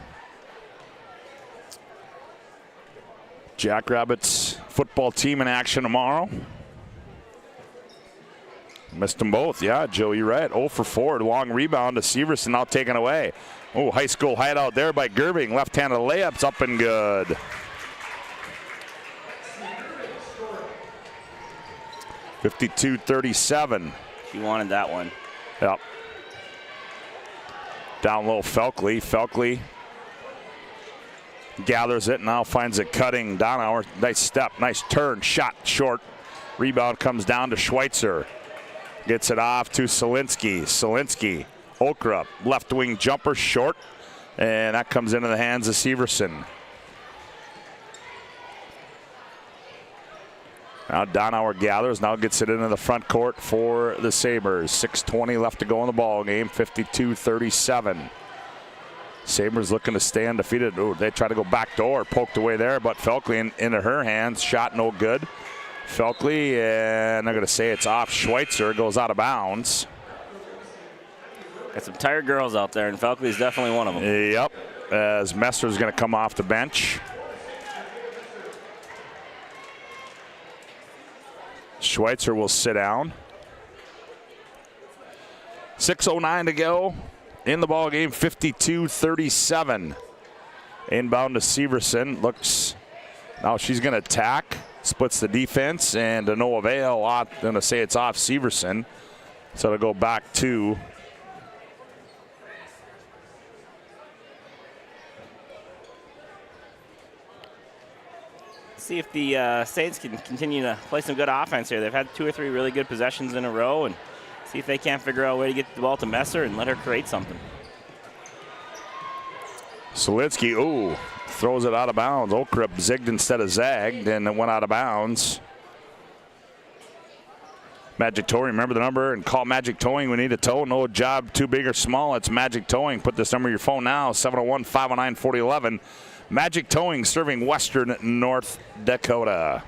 Jackrabbits football team in action tomorrow. Missed them both. Yeah, Joe, you're right. 0 for 4. Long rebound to Severson, now taken away. Oh, high school hideout there by Gerving. Left-handed layups up and good. 52-37. She wanted that one. Yep. Down low, Felkley. Felkley gathers it, now finds it cutting. Donauer, nice step, nice turn, shot short. Rebound comes down to Schweitzer. Gets it off to Solinsky. Solinsky, Okrup, left wing jumper, short. And that comes into the hands of Severson. Now Donauer gathers, now gets it into the front court for the Sabres. 6:20 left to go in the ball game, 52-37. Sabres looking to stay undefeated. Ooh, they try to go back door, poked away there, but Felkley into her hands, shot no good. Felkley, and I'm going to say it's off Schweitzer, goes out of bounds. Got some tired girls out there, and Felkley's definitely one of them. Yep, as Messer's going to come off the bench. Schweitzer will sit down. 6:09 to go in the ball game, 52-37. Inbound to Severson. Looks, now she's going to attack. Splits the defense, and to no avail. I'm going to say it's off Severson. So it'll go back to see if the Saints can continue to play some good offense here. They've had 2 or 3 really good possessions in a row, and see if they can't figure out a way to get the ball to Messer and let her create something. Solinsky, ooh, throws it out of bounds. Okrup zigged instead of zagged, and it went out of bounds. Magic Towing, remember the number and call Magic Towing. We need a tow. No job too big or small. It's Magic Towing. Put this number in your phone now, 701-509-4011. Magic Towing, serving western North Dakota.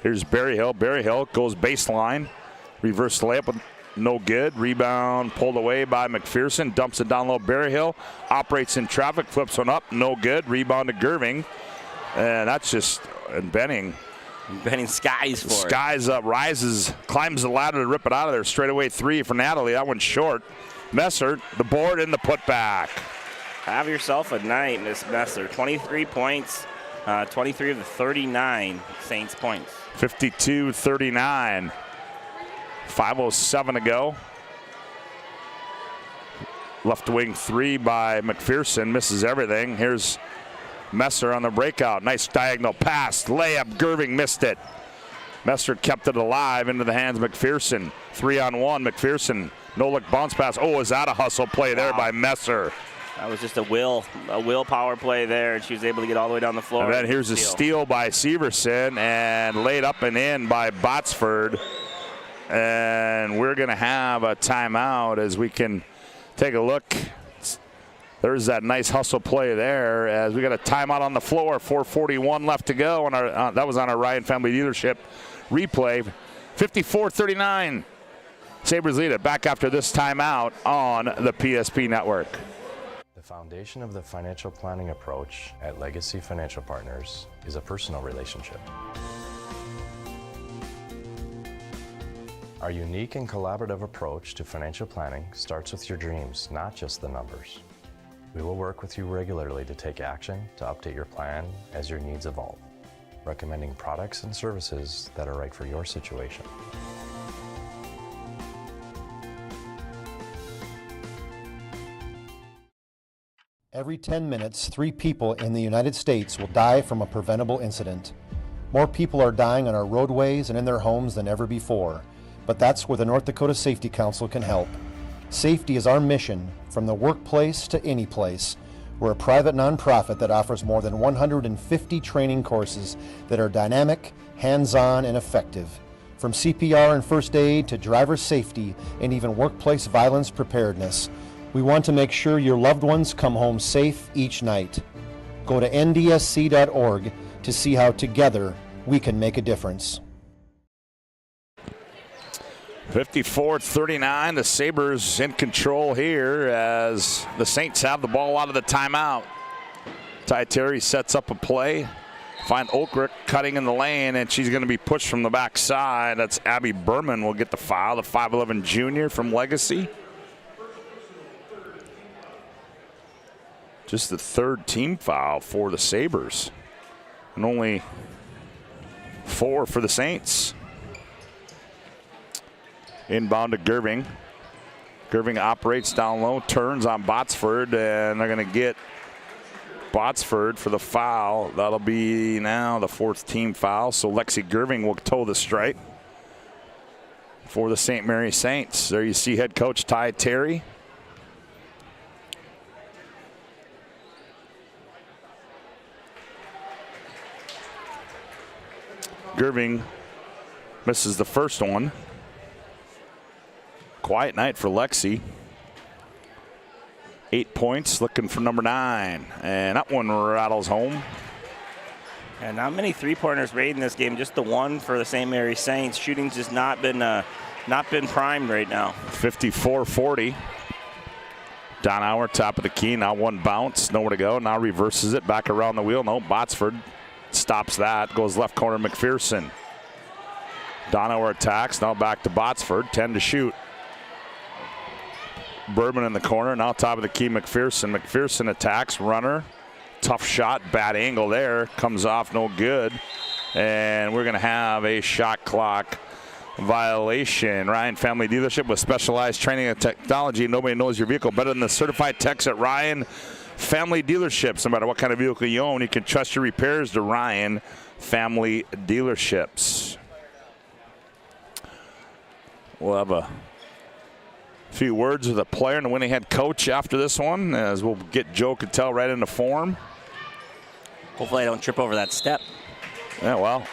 Here's Berryhill. Berryhill goes baseline. Reverse layup, no good. Rebound pulled away by McPherson. Dumps it down low. Berryhill operates in traffic, flips one up, no good. Rebound to Gerving. And that's just, and Benning. Benning skies for it. Skies up, rises, climbs the ladder to rip it out of there. Straightaway 3 for Natalie. That one's short. Messer, the board and the putback. Have yourself a night, Miss Messer. 23 points, 23 of the 39 Saints points. 52-39. 5:07 to go. Left wing three by McPherson, misses everything. Here's Messer on the breakout. Nice diagonal pass, layup, Gerving missed it. Messer kept it alive into the hands of McPherson. 3-on-1, McPherson, no-look bounce pass. Oh, is that a hustle play there by Messer? That was just a willpower play there, and she was able to get all the way down the floor. And then here's a steal by Severson and laid up and in by Botsford. And we're going to have a timeout as we can take a look. There's that nice hustle play there as we got a timeout on the floor. 4:41 left to go. On our, that was on our Ryan Family Dealership replay. 54-39. Sabres lead it. Back after this timeout on the PSP Network. The foundation of the financial planning approach at Legacy Financial Partners is a personal relationship. Our unique and collaborative approach to financial planning starts with your dreams, not just the numbers. We will work with you regularly to take action to update your plan as your needs evolve, recommending products and services that are right for your situation. Every 10 minutes, 3 people in the United States will die from a preventable incident. More people are dying on our roadways and in their homes than ever before, but that's where the North Dakota Safety Council can help. Safety is our mission, from the workplace to any place. We're a private nonprofit that offers more than 150 training courses that are dynamic, hands-on, and effective. From CPR and first aid to driver safety and even workplace violence preparedness, we want to make sure your loved ones come home safe each night. Go to ndsc.org to see how together we can make a difference. 54-39, the Sabres in control here as the Saints have the ball out of the timeout. Ty Terry sets up a play. Find Okrick cutting in the lane, and she's going to be pushed from the backside. That's Abby Berman will get the foul, the 5'11 junior from Legacy. Just the third team foul for the Sabres, and only 4 for the Saints. Inbound to Gerving. Gerving operates down low, turns on Botsford, and they're going to get Botsford for the foul. That'll be now the 4th team foul, so Lexi Gerving will toe the strike for the St. Mary Saints. There you see head coach Ty Terry. Gerving misses the first one. Quiet night for Lexi. 8 points, looking for number 9. And that one rattles home. And not many three-pointers made in this game, just the one for the St. Mary Saints. Shooting's just not been primed right now. 54-40. Donauer, top of the key, now one bounce, nowhere to go. Now reverses it, back around the wheel. No, Botsford stops that, goes left corner McPherson. Donauer attacks, now back to Botsford, 10 to shoot. Bourbon in the corner, now top of the key McPherson. McPherson attacks, runner, tough shot, bad angle there, comes off no good. And we're gonna have a shot clock violation. Ryan Family Dealership with specialized training and technology. Nobody knows your vehicle better than the certified techs at Ryan Family Dealerships. No matter what kind of vehicle you own, you can trust your repairs to Ryan Family Dealerships. We'll have a few words with the player and the winning head coach after this one, as we'll get Joe Cattell right into form. Hopefully I don't trip over that step. Yeah, well,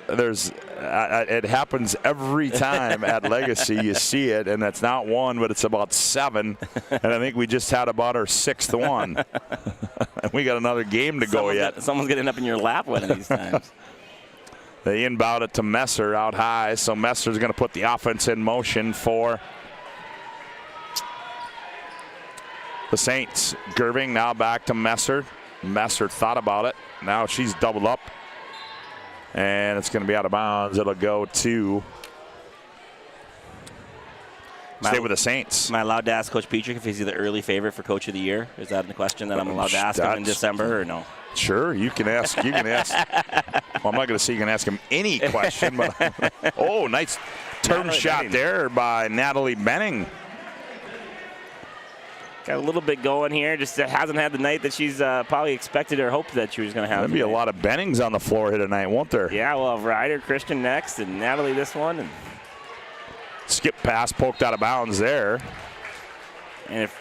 it happens every time at Legacy. You see it, and it's not one, but it's about 7. And I think we just had about our 6th one. And we got another game to go yet. Someone's going to end up in your lap one of these times. They inbound it to Messer out high, so Messer's going to put the offense in motion for the Saints. Gerving now back to Messer. Messer thought about it. Now she's doubled up, and it's going to be out of bounds. It'll go to stay with the Saints. Am I allowed to ask Coach Petrick if he's the early favorite for Coach of the Year? Is that the question that I'm allowed to ask him in December, or no? Sure, you can ask. You can ask. Well, I'm not going to say you can ask him any question, but oh, nice turn shot there by Natalie Benning. Got a little bit going here. Just hasn't had the night that she's probably expected or hoped that she was going to have. There'll be a lot of Bennings on the floor here tonight, won't there? Yeah, we'll have Ryder Christian next and Natalie this one. And skip pass poked out of bounds there. And if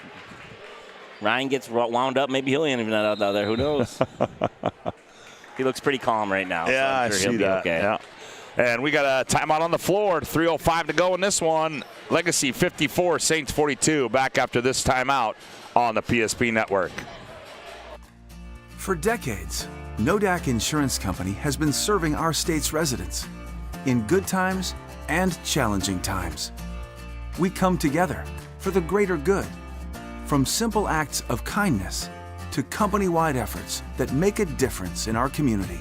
Ryan gets wound up, maybe he'll even out there. Who knows? He looks pretty calm right now. Yeah, so I'm sure I see he'll be that. okay. Yeah. And we got a timeout on the floor. 3:05 to go in this one. Legacy 54, Saints 42. Back after this timeout on the PSP Network. For decades, Nodak Insurance Company has been serving our state's residents in good times and challenging times. We come together for the greater good, from simple acts of kindness to company-wide efforts that make a difference in our community.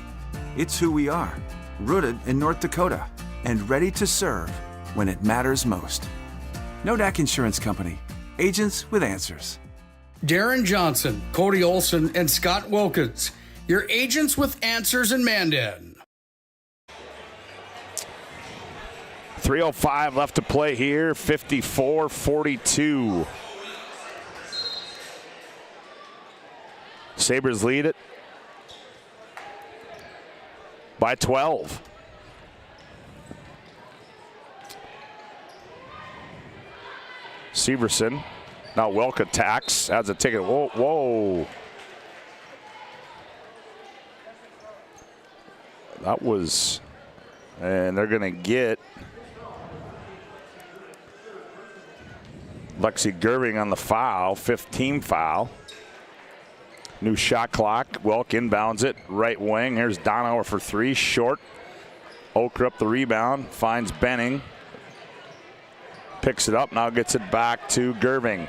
It's who we are, rooted in North Dakota and ready to serve when it matters most. Nodak Insurance Company, agents with answers. Darren Johnson, Cody Olson, and Scott Wilkins, your agents with answers in Mandan. 3:05 left to play here, 54-42. Sabres lead it by 12. Severson, now Welk attacks, adds a ticket. Whoa, whoa. That was, and they're going to get Lexi Gerving on the foul, 5th team foul. New shot clock. Welk inbounds it, right wing. Here's Donauer for 3, short. Okrup the rebound, finds Benning. Picks it up, now gets it back to Gerving.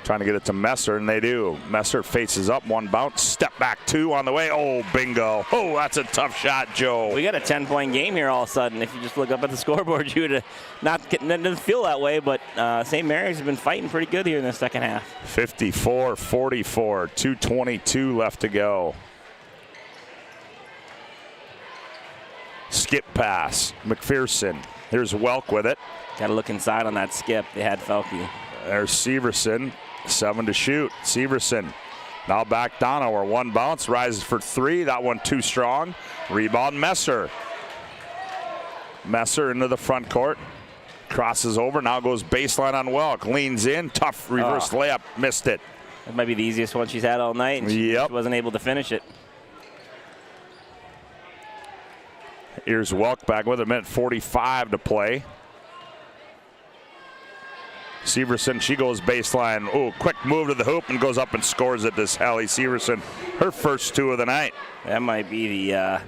Trying to get it to Messer, and they do. Messer faces up, one bounce, step back 2 on the way. Oh, bingo. Oh, that's a tough shot, Joe. We got a 10-point game here all of a sudden. If you just look up at the scoreboard, you would not get, doesn't feel that way, but St. Mary's has been fighting pretty good here in the second half. 54-44, 2:22 left to go. Skip pass, McPherson. Here's Welk with it. Got to look inside on that skip. They had Felke. There's Severson, 7 to shoot. Severson now back Donauer, one bounce, rises for 3. That one too strong. Rebound Messer. Messer into the front court. Crosses over, now goes baseline on Welk. Leans in, tough reverse layup, missed it. That might be the easiest one she's had all night, and she wasn't able to finish it. Here's Welk back with a minute 45 to play. Severson, she goes baseline. Oh, quick move to the hoop and goes up and scores it. This Hallie Severson, her first 2 of the night. That might be the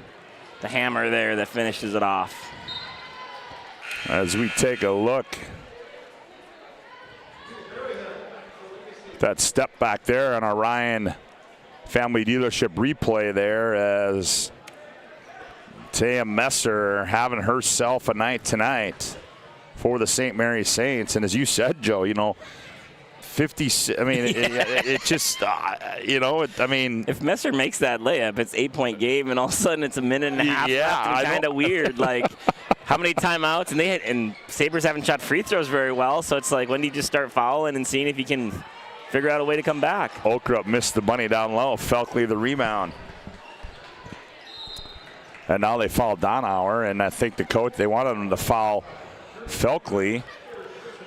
hammer there that finishes it off. As we take a look, that step back there on our Ryan Family Dealership replay there, as Taya Messer having herself a night tonight for the St. Mary's Saints. And as you said, Joe, you know, 50, I mean, it just, you know, I mean. If Messer makes that layup, it's 8-point game, and all of a sudden it's a minute and a half left. It's kind of weird. Like, how many timeouts? And Sabres haven't shot free throws very well, so it's like, when do you just start fouling and seeing if you can figure out a way to come back? Okrup missed the bunny down low. Felkley the rebound. And now they foul Donauer, and I think the coach, they wanted him to foul Felkley.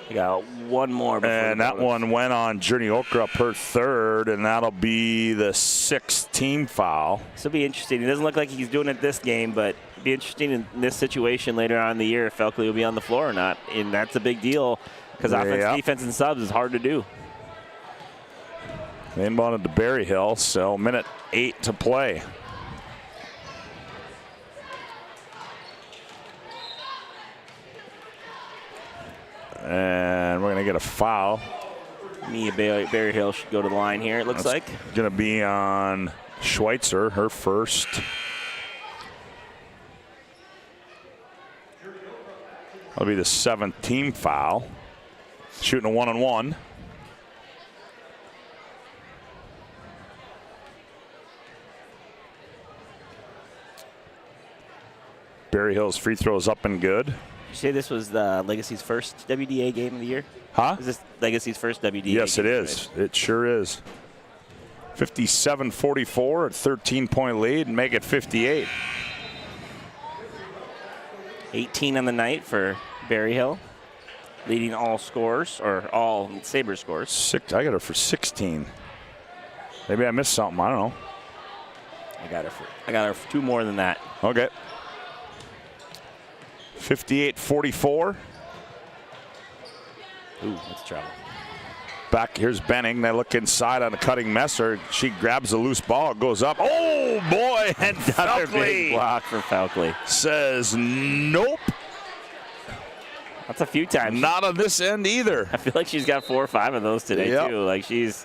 You got one more. And that one went on Journey Okrup, her 3rd, and that'll be the 6th team foul. This will be interesting. It doesn't look like he's doing it this game, but it'll be interesting in this situation later on in the year if Felkley will be on the floor or not. And that's a big deal because offense, defense, and subs is hard to do. They inbounded to Berryhill, so minute 8 to play. And we're going to get a foul. Mia Berryhill should go to the line here, it looks like. Going to be on Schweitzer, her first. That'll be the 7th team foul. Shooting a 1-on-1. Berry Hill's free throws up and good. Did you say this was the Legacy's first WDA game of the year? Huh? Is this Legacy's first WDA game? Yes, it is. It sure is. 57-44, a 13-point lead, and make it 58. 18 on the night for Berry Hill, leading all scores, or all Sabres scores. I got her for 16. Maybe I missed something. I don't know. I got her for 2 more than that. Okay. 58-44. Ooh, that's trouble. Back, here's Benning. They look inside on a cutting Messer. She grabs a loose ball. It goes up. Oh, boy. And Another big Falkley block for Falkley. says nope. That's a few times. Not on this end either. I feel like she's got 4 or 5 of those today, Yep. too. Like, she's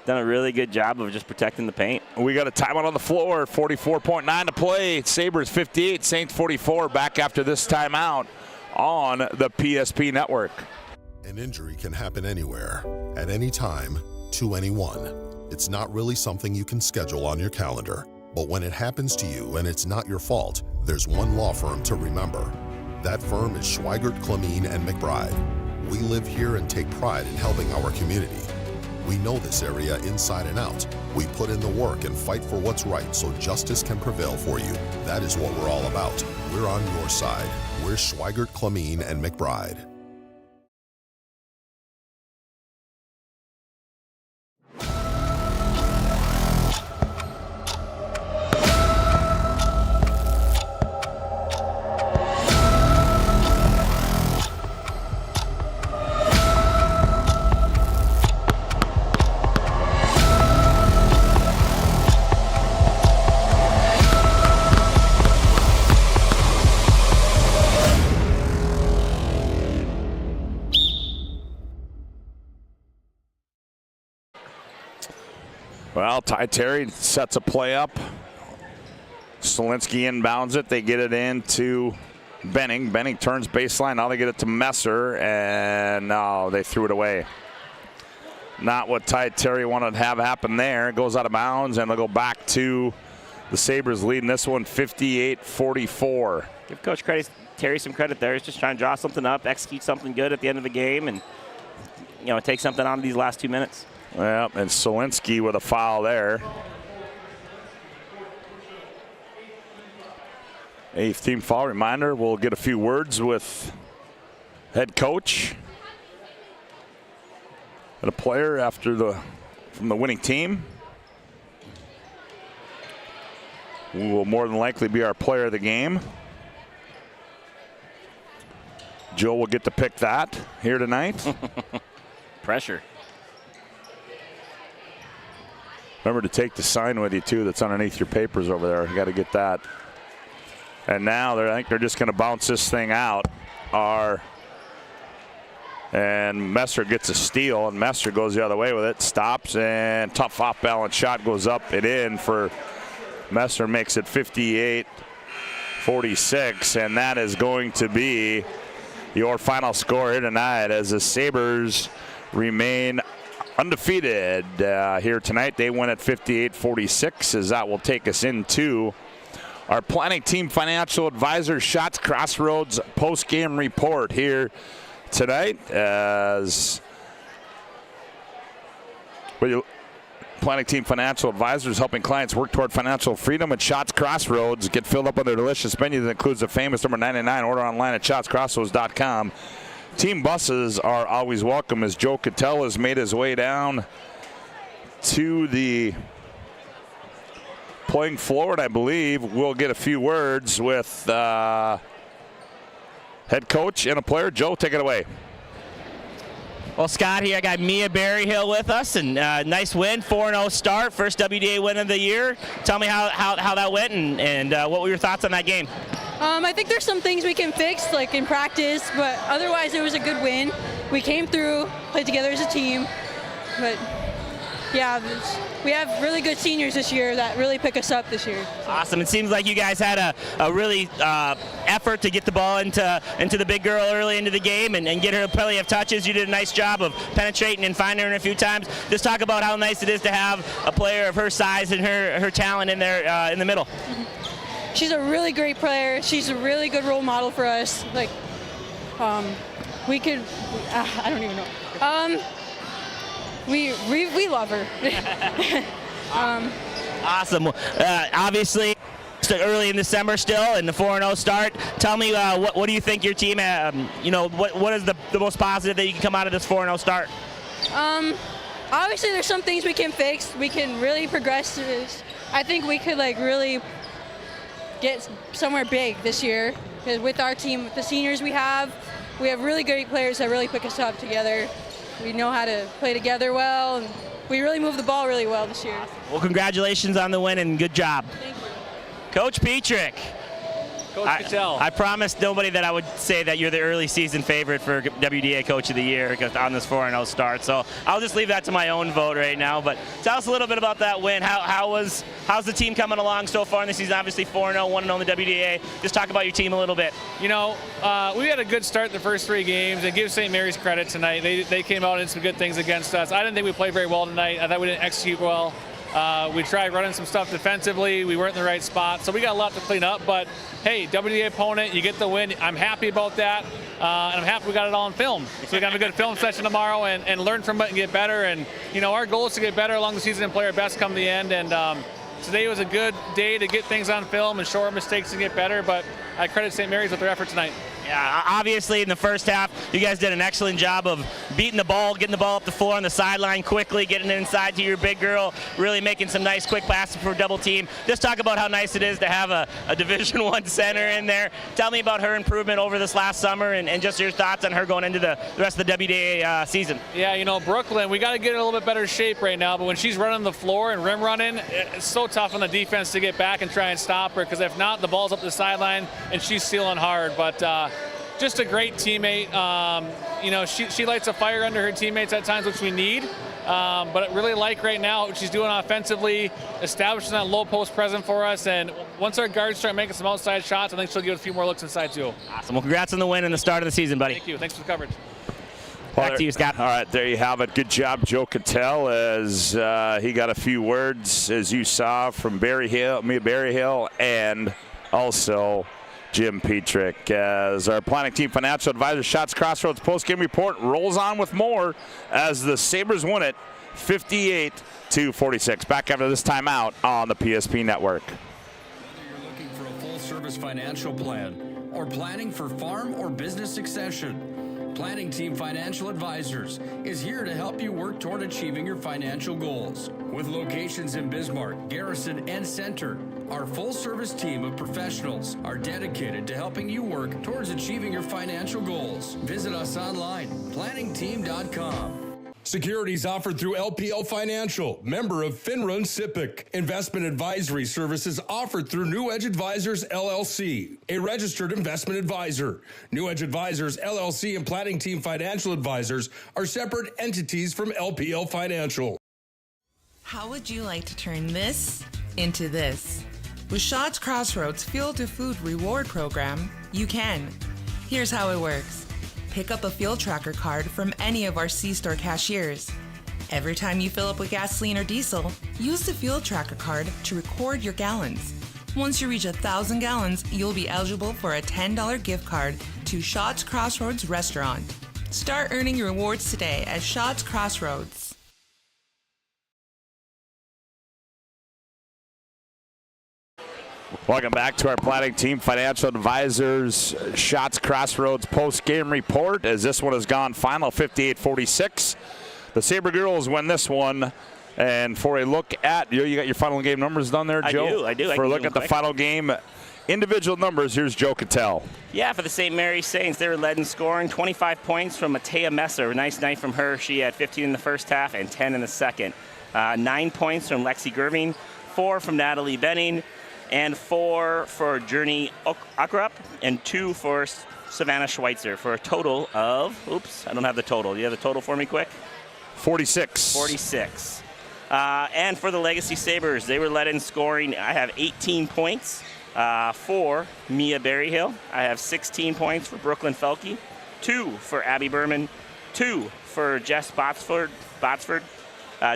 done a really good job of just protecting the paint. We got a timeout on the floor. 44.9 to play. Sabres 58, Saints 44. Back after this timeout on the PSP Network. An injury can happen anywhere, at any time, to anyone. It's not really something you can schedule on your calendar. But when it happens to you and it's not your fault, there's one law firm to remember. That firm is Schweigert, Clemene, and McBride. We live here and take pride in helping our community. We know this area inside and out. We put in the work and fight for what's right so justice can prevail for you. That is what we're all about. We're on your side. We're Schweigert, Clemene, and McBride. Well, Ty Terry sets a play up. Solinsky inbounds it. They get it into Benning. Benning turns baseline. Now they get it to Messer, and no, they threw it away. Not what Ty Terry wanted to have happen there. It goes out of bounds, and they'll go back to the Sabres leading this one 58-44. Give Coach Terry some credit there. He's just trying to draw something up, execute something good at the end of the game, and take something out of these last 2 minutes. Well, and Solinsky with a foul there. 8th team foul reminder. We'll get a few words with head coach and a player from the winning team, who will more than likely be our player of the game. Joe will get to pick that here tonight. Pressure. Remember to take the sign with you, too, that's underneath your papers over there. You got to get that. And now I think they're just going to bounce this thing out. And Messer gets a steal, and Messer goes the other way with it, stops, and tough off-balance shot goes up and in for Messer, makes it 58-46, and that is going to be your final score here tonight as the Sabres remain undefeated here tonight. They win at 58-46, as that will take us into our Planning Team Financial Advisor Shots Crossroads post-game report here tonight, as Planning Team Financial Advisors helping clients work toward financial freedom at Shots Crossroads. Get filled up on their delicious menu that includes the famous number 99. Order online at shotscrossroads.com. Team buses are always welcome, as Joe Cattell has made his way down to the playing floor, and I believe we'll get a few words with head coach and a player. Joe, take it away. Well, Scott, here I got Mia Berryhill with us, and nice win, 4-0 start, first WDA win of the year. Tell me how that went, and what were your thoughts on that game? I think there's some things we can fix, like in practice, but otherwise it was a good win. We came through, played together as a team, but yeah, we have really good seniors this year that really pick us up this year. So. Awesome. It seems like you guys had a really effort to get the ball into the big girl early into the game and get her plenty of touches. You did a nice job of penetrating and finding her a few times. Just talk about how nice it is to have a player of her size and her talent in there in the middle. she's a really great player. She's a really good role model for us. Like, we could, I don't even know. We love her. Awesome. Obviously, early in December still, in the 4-0 start. Tell me, what do you think your team, what is the most positive that you can come out of this 4-0 start? Obviously, there's some things we can fix. We can really progress to this. I think we could really get somewhere big this year. Because with our team, with the seniors we have really great players that really pick us up together. We know how to play together well, and we really move the ball really well this year. Well, congratulations on the win and good job. Thank you. Coach Petrick. Coach Cattell. I promised nobody that I would say that you're the early season favorite for WDA Coach of the Year on this 4-0 start. So I'll just leave that to my own vote right now. But tell us a little bit about that win. How's the team coming along so far in the season? Obviously 4-0, 1-0 in the WDA. Just talk about your team a little bit. We had a good start the first 3 games, and give St. Mary's credit tonight. They came out and did some good things against us. I didn't think we played very well tonight. I thought we didn't execute well. We tried running some stuff defensively. We weren't in the right spot, so we got a lot to clean up. But hey, WDA opponent, you get the win. I'm happy about that, and I'm happy we got it all on film. So we're gonna have a good film session tomorrow and learn from it and get better. And our goal is to get better along the season and play our best come the end. And today was a good day to get things on film and show our mistakes and get better. But I credit St. Mary's with their effort tonight. Yeah, obviously in the first half, you guys did an excellent job of beating the ball, getting the ball up the floor on the sideline quickly, getting it inside to your big girl, really making some nice quick passes for double team. Just talk about how nice it is to have a Division I center in there. Tell me about her improvement over this last summer and just your thoughts on her going into the rest of the WDA season. Yeah, Brooklyn, we got to get in a little bit better shape right now, but when she's running the floor and rim running, it's so tough on the defense to get back and try and stop her, because if not, the ball's up the sideline and she's stealing hard. But just a great teammate. She lights a fire under her teammates at times, which we need. But I really like right now what she's doing offensively, establishing that low post present for us. And once our guards start making some outside shots, I think she'll give a few more looks inside too. Awesome. Well, congrats on the win and the start of the season, buddy. Thank you. Thanks for the coverage. Back to you, Scott. All right, there you have it. Good job, Joe Cattell, as he got a few words, as you saw, from Mia Berryhill, and also Jim Petrick. As our planning team financial advisor, Shots Crossroads postgame report rolls on with more as the Sabres win it 58-46. Back after this timeout on the PSP Network. Whether you're looking for a full-service financial plan or planning for farm or business succession, Planning Team Financial Advisors is here to help you work toward achieving your financial goals. With locations in Bismarck, Garrison, and Center, our full-service team of professionals are dedicated to helping you work towards achieving your financial goals. Visit us online, planningteam.com. Securities offered through LPL Financial, member of FINRA and SIPC. Investment advisory services offered through New Edge Advisors, LLC, a registered investment advisor. New Edge Advisors, LLC, and Planning Team Financial Advisors are separate entities from LPL Financial. How would you like to turn this into this? With Shots Crossroads Fuel to Food Reward Program, you can. Here's how it works. Pick up a fuel tracker card from any of our C-store cashiers. Every time you fill up with gasoline or diesel, use the fuel tracker card to record your gallons. Once you reach 1,000 gallons, you'll be eligible for a $10 gift card to Shots Crossroads Restaurant. Start earning your rewards today at Shots Crossroads. Welcome back to our Planning Team Financial Advisors Shots Crossroads post-game report, as this one has gone final 58-46. The Sabre girls win this one. And for a look at, you got your final game numbers done there, Joe? I do. For a look at the final game individual numbers, here's Joe Cattell. Yeah, for the St. Mary's Saints, they were led in scoring. 25 points from Matea Messer. Nice night from her. She had 15 in the first half and 10 in the second. 9 points from Lexi Gerving, 4 from Natalie Benning, and 4 for Journey Akrup, and 2 for Savannah Schweitzer, for a total of, I don't have the total. Do you have the total for me quick? 46. 46. And for the Legacy Sabers, they were led in scoring. I have 18 points for Mia Berryhill. I have 16 points for Brooklyn Felke, 2 for Abby Berman, 2 for Jess Botsford,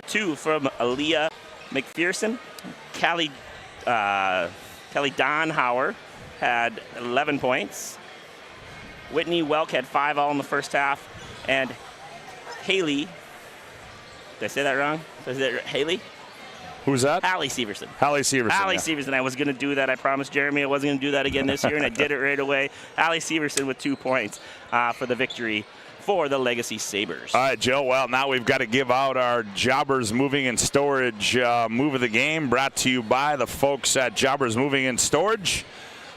2 from Aaliyah McPherson, Callie Kelly Donhauer had 11 points. Whitney Welk had 5 all in the first half. And Haley, did I say that wrong? Is it Haley? Who's that? Hallie Severson. Hallie Severson. Hallie yeah. Severson. I was going to do that. I promised Jeremy I wasn't going to do that again this year, and I did it right away. Hallie Severson with 2 points for the victory for the Legacy Sabers. All right, Joe. Well, now we've got to give out our Jobbers Moving and Storage move of the game, brought to you by the folks at Jobbers Moving and Storage.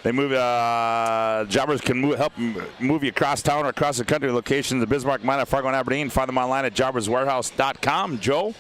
They move. Jobbers can help move you across town or across the country. Locations in Bismarck, Minot, Fargo, and Aberdeen. Find them online at jobberswarehouse.com. Joe?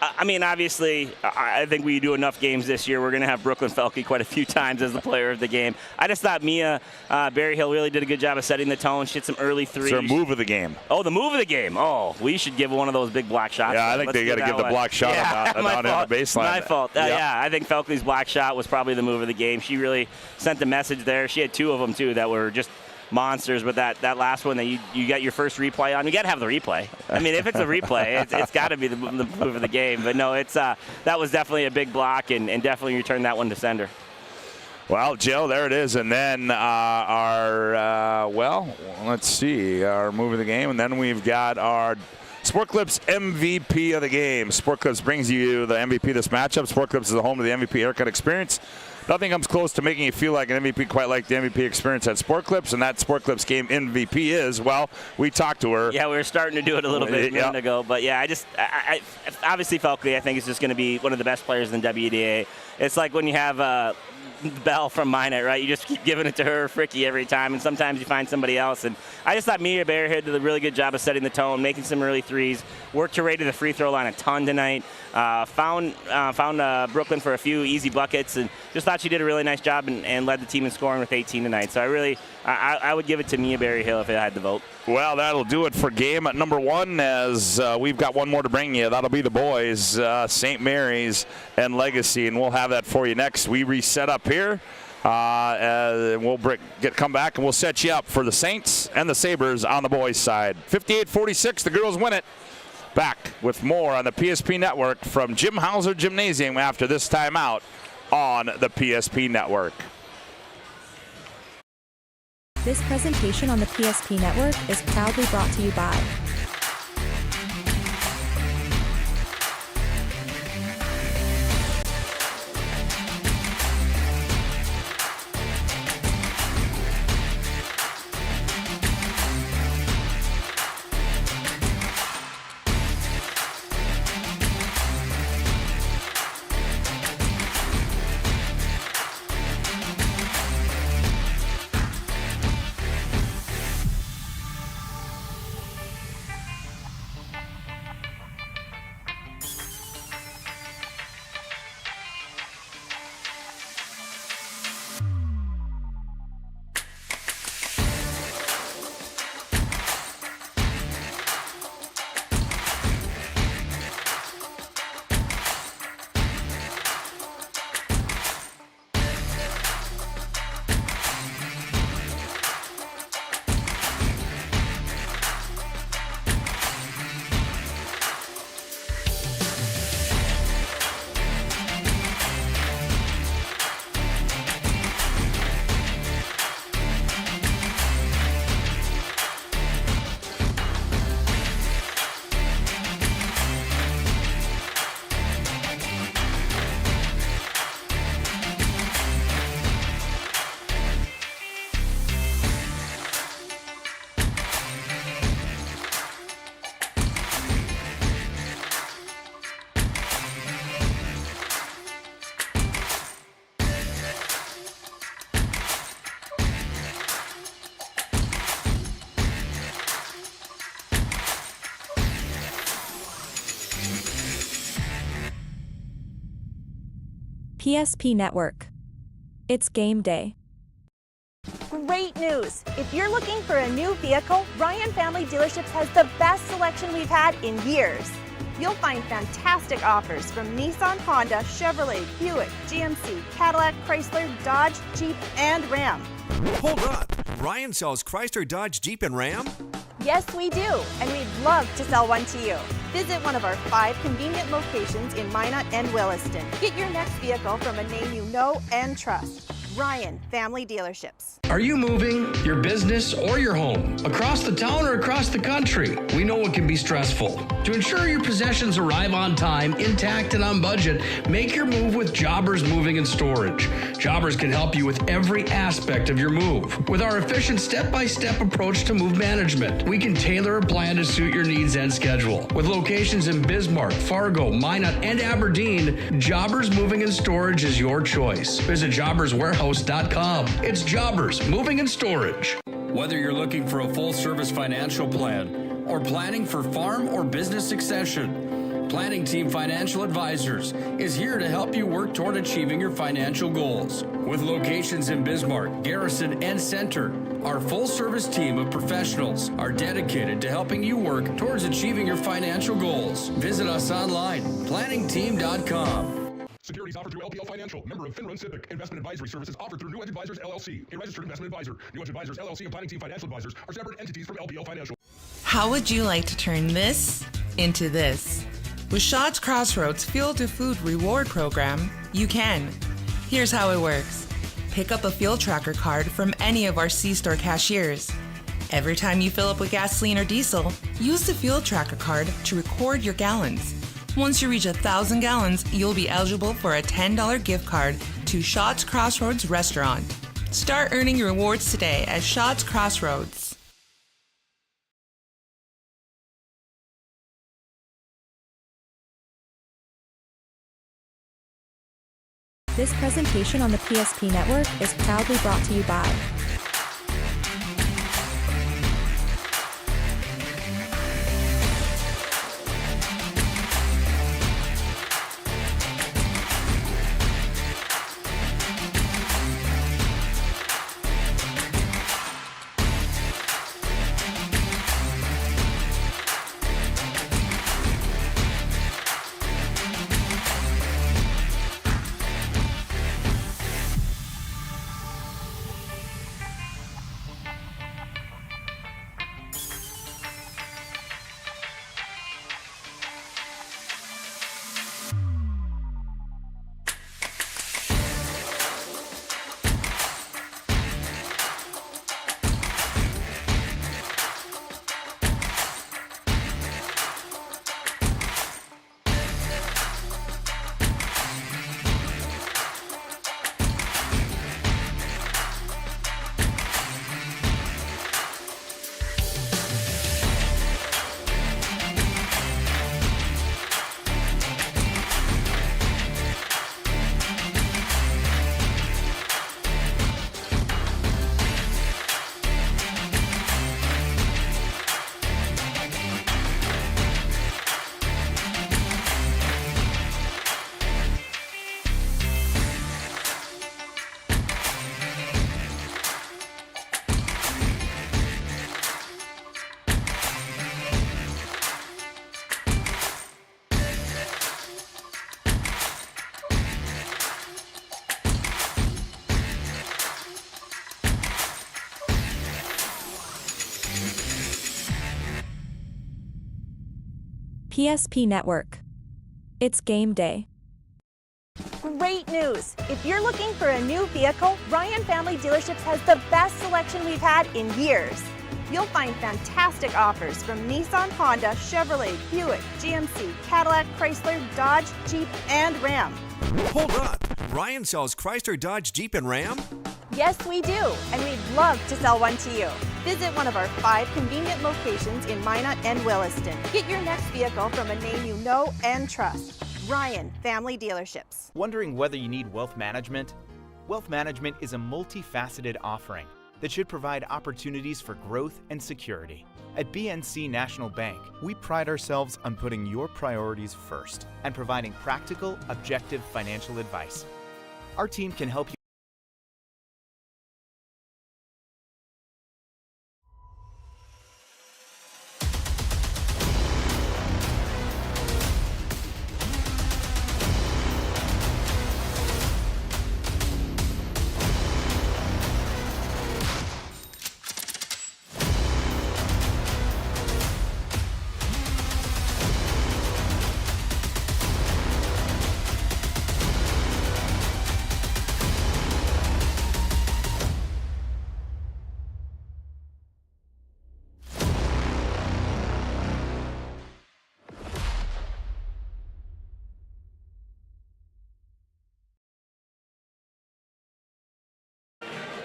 I mean, obviously, I think we do enough games this year. We're going to have Brooklyn Felke quite a few times as the player of the game. I just thought Mia Berryhill really did a good job of setting the tone. She hit some early threes. It's their move of the game. Oh, the move of the game. Oh, we should give one of those big block shots. Yeah, I think they got to give the block shot on the baseline. My fault. Yeah, I think Felke's block shot was probably the move of the game. She really sent the message there. She had 2 of them, too, that were just monsters, but that last one that you got your first replay on, you got to have the replay. I mean, if it's a replay, it's got to be the move of the game. But no, it's that was definitely a big block, and definitely returned that one to sender. Well, Joe, there it is. And then let's see, our move of the game. And then we've got our Sport Clips MVP of the game. Sport Clips brings you the MVP of this matchup. Sport Clips is the home of the MVP haircut experience. Nothing comes close to making you feel like an MVP quite like the MVP experience at Sport Clips, and that Sport Clips game MVP is, well, we talked to her. Yeah, we were starting to do it a little bit a minute ago, but yeah, I obviously Felke, I think, is just going to be one of the best players in WDA. It's like when you have Bell from Minot, right? You just keep giving it to her, Fricky, every time, and sometimes you find somebody else. And I just thought Mia Bearhead did a really good job of setting the tone, making some early threes, worked her way to the free throw line a ton tonight, found Brooklyn for a few easy buckets, and just thought she did a really nice job and led the team in scoring with 18 tonight. So I would give it to Mia Berryhill if I had the vote. Well, that'll do it for game at number 1, as we've got one more to bring you. That'll be the boys, St. Mary's and Legacy, and we'll have that for you next. We reset up here, and we'll come back, and we'll set you up for the Saints and the Sabers on the boys' side. 58-46, the girls win it. Back with more on the PSP Network from Jim Hauser Gymnasium after this timeout on the PSP Network. This presentation on the PSP Network is proudly brought to you by PSP Network. It's game day. Great news! If you're looking for a new vehicle, Ryan Family Dealerships has the best selection we've had in years. You'll find fantastic offers from Nissan, Honda, Chevrolet, Buick, GMC, Cadillac, Chrysler, Dodge, Jeep, and Ram. Hold up! Ryan sells Chrysler, Dodge, Jeep, and Ram? Yes, we do, and we'd love to sell one to you. Visit one of our 5 convenient locations in Minot and Williston. Get your next vehicle from a name you know and trust. Ryan Family Dealerships. Are you moving your business or your home across the town or across the country? We know it can be stressful. To ensure your possessions arrive on time, intact, and on budget, make your move with Jobbers Moving and Storage. Jobbers can help you with every aspect of your move. With our efficient step-by-step approach to move management, we can tailor a plan to suit your needs and schedule. With locations in Bismarck, Fargo, Minot, and Aberdeen, Jobbers Moving and Storage is your choice. Visit jobberswarehouse.com. It's Jobbers Moving and Storage. Whether you're looking for a full-service financial plan or planning for farm or business succession, Planning Team Financial Advisors is here to help you work toward achieving your financial goals. With locations in Bismarck, Garrison, and Center, our full-service team of professionals are dedicated to helping you work towards achieving your financial goals. Visit us online, planningteam.com. Securities offered through LPL Financial, member of FinRun SIPC. Investment advisory services offered through New Edge Advisors LLC, a registered investment advisor. New Edge Advisors LLC and Planning Team Financial Advisors are separate entities from LPL Financial. How would you like to turn this into this? With Shaw's Crossroads Fuel to Food Reward Program, you can. Here's how it works. Pick up a fuel tracker card from any of our C-store cashiers. Every time you fill up with gasoline or diesel, use the fuel tracker card to record your gallons. Once you reach 1,000 gallons, you'll be eligible for a $10 gift card to Shaw's Crossroads Restaurant. Start earning your rewards today at Shaw's Crossroads. This presentation on the PSP Network is proudly brought to you by PSP Network. It's game day. Great news! If you're looking for a new vehicle, Ryan Family Dealerships has the best selection we've had in years. You'll find fantastic offers from Nissan, Honda, Chevrolet, Buick, GMC, Cadillac, Chrysler, Dodge, Jeep, and Ram. Hold on. Ryan sells Chrysler, Dodge, Jeep, and Ram? Yes, we do, and we'd love to sell one to you. Visit one of our 5 convenient locations in Minot and Williston. Get your next vehicle from a name you know and trust. Ryan Family Dealerships. Wondering whether you need wealth management? Wealth management is a multifaceted offering that should provide opportunities for growth and security. At BNC National Bank, we pride ourselves on putting your priorities first and providing practical, objective financial advice. Our team can help you.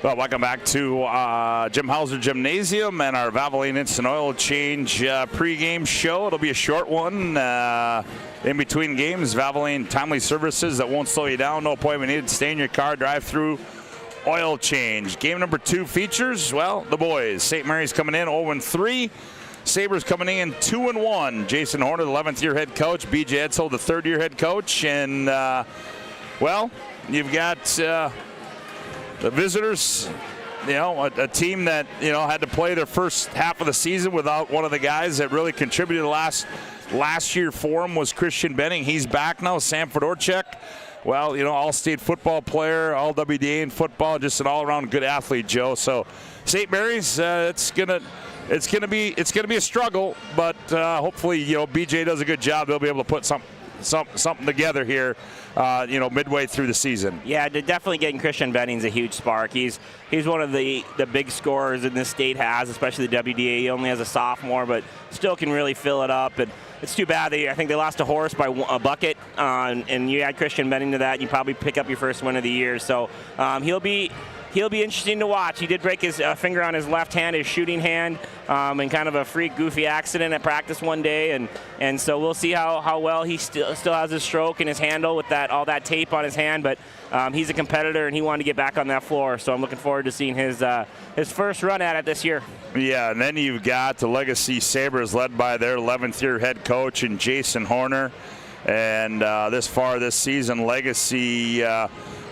Well, welcome back to Jim Hauser Gymnasium and our Valvoline Instant Oil Change pregame show. It'll be a short one in between games. Valvoline timely services that won't slow you down. No appointment needed. Stay in your car, drive through, oil change. Game number 2 features, well, the boys. St. Mary's coming in 0-3. Sabres coming in 2-1. Jason Horner, the 11th-year head coach. BJ Edsel, the 3rd-year head coach. And, well, you've got the visitors, a team that, had to play their first half of the season without one of the guys that really contributed last year for them was Christian Benning. He's back now. Sam Fedorchuk, well, all-state football player, all WDA in football, just an all-around good athlete, Joe. So St. Mary's, it's gonna be a struggle, but hopefully, BJ does a good job. They'll be able to put something together here, midway through the season. Yeah, definitely getting Christian Benning's a huge spark. He's one of the big scorers in this state especially the WDA. He only has a sophomore, but still can really fill it up. And it's too bad. I think they lost to Horace by a bucket, and you add Christian Benning to that, and you probably pick up your first win of the year. So he'll be interesting to watch. He did break his finger on his left hand, his shooting hand, in kind of a freak, goofy accident at practice one day, and so we'll see how well he still has his stroke and his handle with all that tape on his hand. But he's a competitor, and he wanted to get back on that floor. So I'm looking forward to seeing his first run at it this year. Yeah, and then you've got the Legacy Sabers led by their 11th-year head coach and Jason Horner. And this season, Legacy.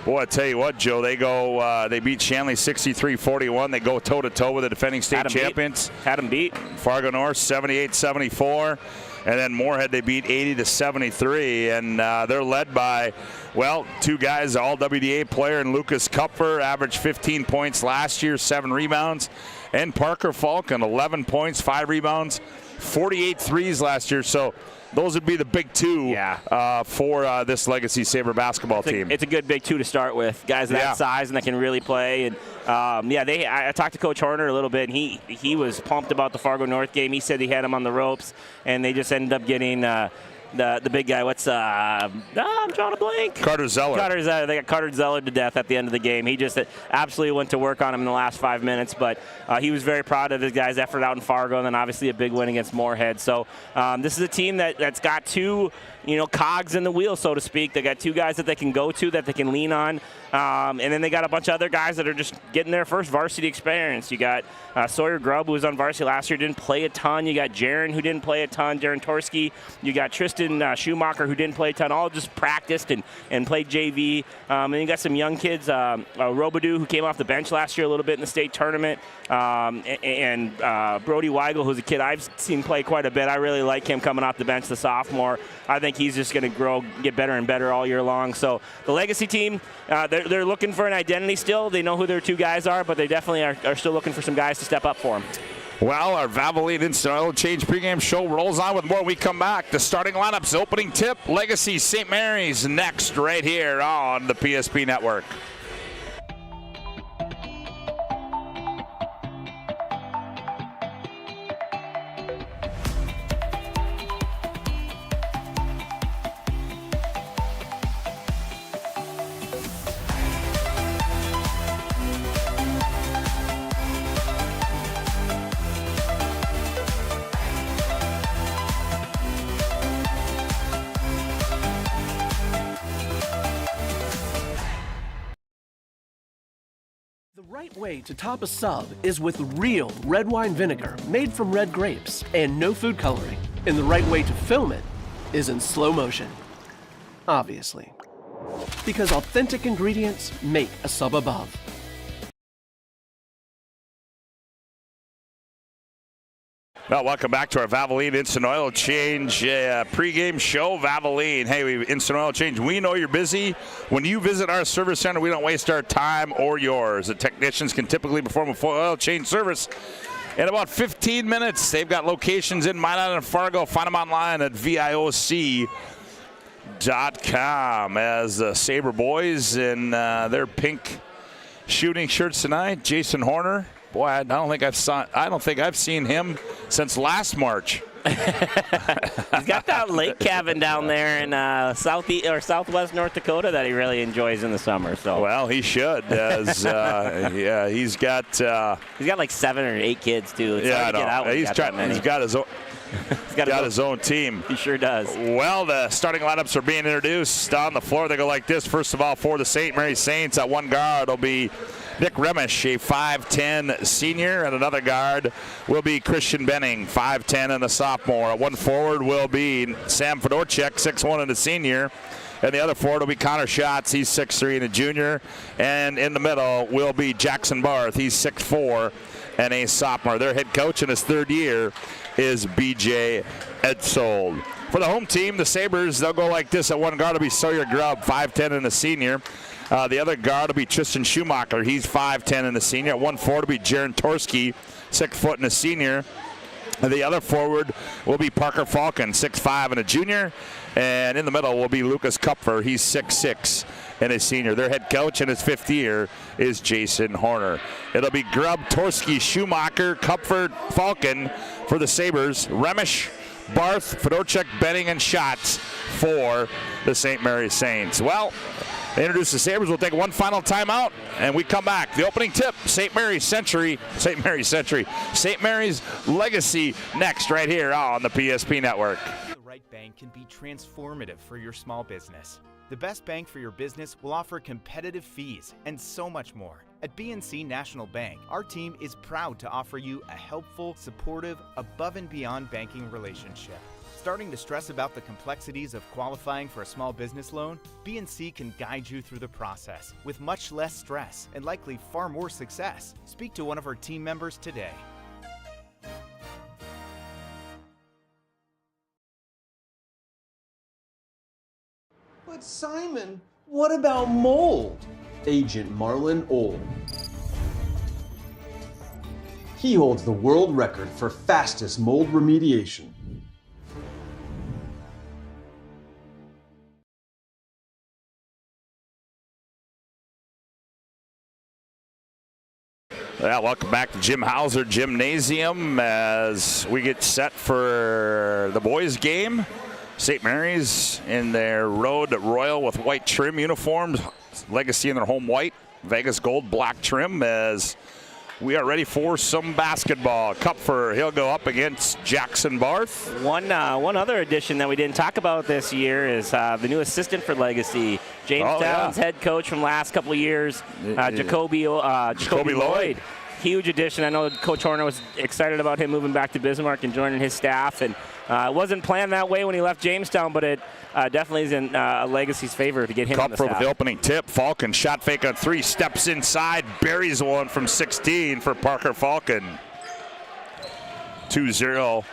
Boy, I tell you what, Joe, they beat Shanley 63-41. They go toe-to-toe with the defending state champions. Had them beat. Fargo North 78-74. And then Moorhead they beat 80-73. And they're led by, well, 2 guys, all WDA player and Lucas Kupfer, averaged 15 points last year, 7 rebounds. And Parker Falcon, 11 points, 5 rebounds, 48 threes last year. So those would be the big 2 for this Legacy Saber basketball team. It's a good big 2 to start with. Guys that size and that can really play. And I talked to Coach Horner a little bit, and he was pumped about the Fargo North game. He said he had him on the ropes, and they just ended up getting the big guy. I'm drawing a blank. Carter Zeller. They got Carter Zeller to death at the end of the game. He just absolutely went to work on him in the last 5 minutes, but he was very proud of his guys' effort out in Fargo, and then obviously a big win against Moorhead. So this is a team that's got 2 cogs in the wheel, so to speak. They got 2 guys that they can go to, that they can lean on. And then they got a bunch of other guys that are just getting their first varsity experience. You got Sawyer Grubb, who was on varsity last year, didn't play a ton. You got Jaron, who didn't play a ton, Jaron Torski. You got Tristan Schumacher, who didn't play a ton, all just practiced and played JV. And you got some young kids, Robidoux, who came off the bench last year a little bit in the state tournament, and Brody Weigel, who's a kid I've seen play quite a bit. I really like him coming off the bench, the sophomore. I think he's just going to grow, get better and better all year long. So the Legacy team, they're looking for an identity still. They know who their 2 guys are, but they definitely are still looking for some guys to step up for them. Well, our Valvoline Instant Oil Change pregame show rolls on with more. We come back. The starting lineups, opening tip, Legacy St. Mary's next right here on the PSP Network. The right way to top a sub is with real red wine vinegar made from red grapes and no food coloring. And the right way to film it is in slow motion. Obviously. Because authentic ingredients make a sub above. Well, welcome back to our Valvoline Instant Oil Change pregame show. Valvoline, hey, Instant Oil Change. We know you're busy. When you visit our service center, we don't waste our time or yours. The technicians can typically perform a full oil change service in about 15 minutes. They've got locations in Minot and Fargo. Find them online at VIOC.com. As the Sabre boys in their pink shooting shirts tonight. Jason Horner. Boy, I don't think I've seen him since last March. He's got that lake cabin down there in southwest North Dakota that he really enjoys in the summer. So well, he should. As yeah, he's got like 7 or 8 kids too. It's yeah, hard to get out when he's got his own. He's got his own team. He sure does. Well, the starting lineups are being introduced on the floor. They go like this. First of all, for the St. Mary Saints, at one guard will be Nick Remish, a 5'10 senior, and another guard will be Christian Benning, 5'10 and a sophomore. One forward will be Sam Fedorchuk, 6'1 and a senior. And the other forward will be Connor Schatz, he's 6'3 and a junior. And in the middle will be Jackson Barth, he's 6'4 and a sophomore. Their head coach in his third year is B.J. Edsold. For the home team, the Sabres, they'll go like this. At one guard will be Sawyer Grubb, 5'10 and a senior. The other guard will be Tristan Schumacher. He's 5'10 and a senior. At 1 forward will be Jaron Torski, 6 foot and a senior. And the other forward will be Parker Falcon, 6'5 and a junior. And in the middle will be Lucas Kupfer. He's 6'6 and a senior. Their head coach in his 5th year is Jason Horner. It'll be Grubb, Torski, Schumacher, Kupfer, Falcon for the Sabres. Remish, Barth, Fedorchuk, Benning, and Schatz for the St. Mary Saints. Well, they introduce the Sabres. We'll take one final timeout, and we come back. The opening tip, St. Mary's Legacy next right here on the PSP Network. The right bank can be transformative for your small business. The best bank for your business will offer competitive fees and so much more. At BNC National Bank, our team is proud to offer you a helpful, supportive, above and beyond banking relationship. Starting to stress about the complexities of qualifying for a small business loan? BNC can guide you through the process with much less stress and likely far more success. Speak to one of our team members today. But Simon, what about mold? Agent Marlon Old. He holds the world record for fastest mold remediation. Yeah, welcome back to Jim Hauser Gymnasium as we get set for the boys' game. St. Mary's in their road royal with white trim uniforms. Legacy in their home white, Vegas gold black trim as we are ready for some basketball. Kupfer, he'll go up against Jackson Barth. One other addition that we didn't talk about this year is the new assistant for Legacy, Jamestown's head coach from last couple of years, Jacoby Lloyd. Huge addition. I know Coach Horner was excited about him moving back to Bismarck and joining his staff. And it wasn't planned that way when he left Jamestown, but it definitely is in Legacy's favor to get him on the staff. With the opening tip. Falcon shot fake on 3, steps inside, buries one from 16 for Parker Falcon. 2-0.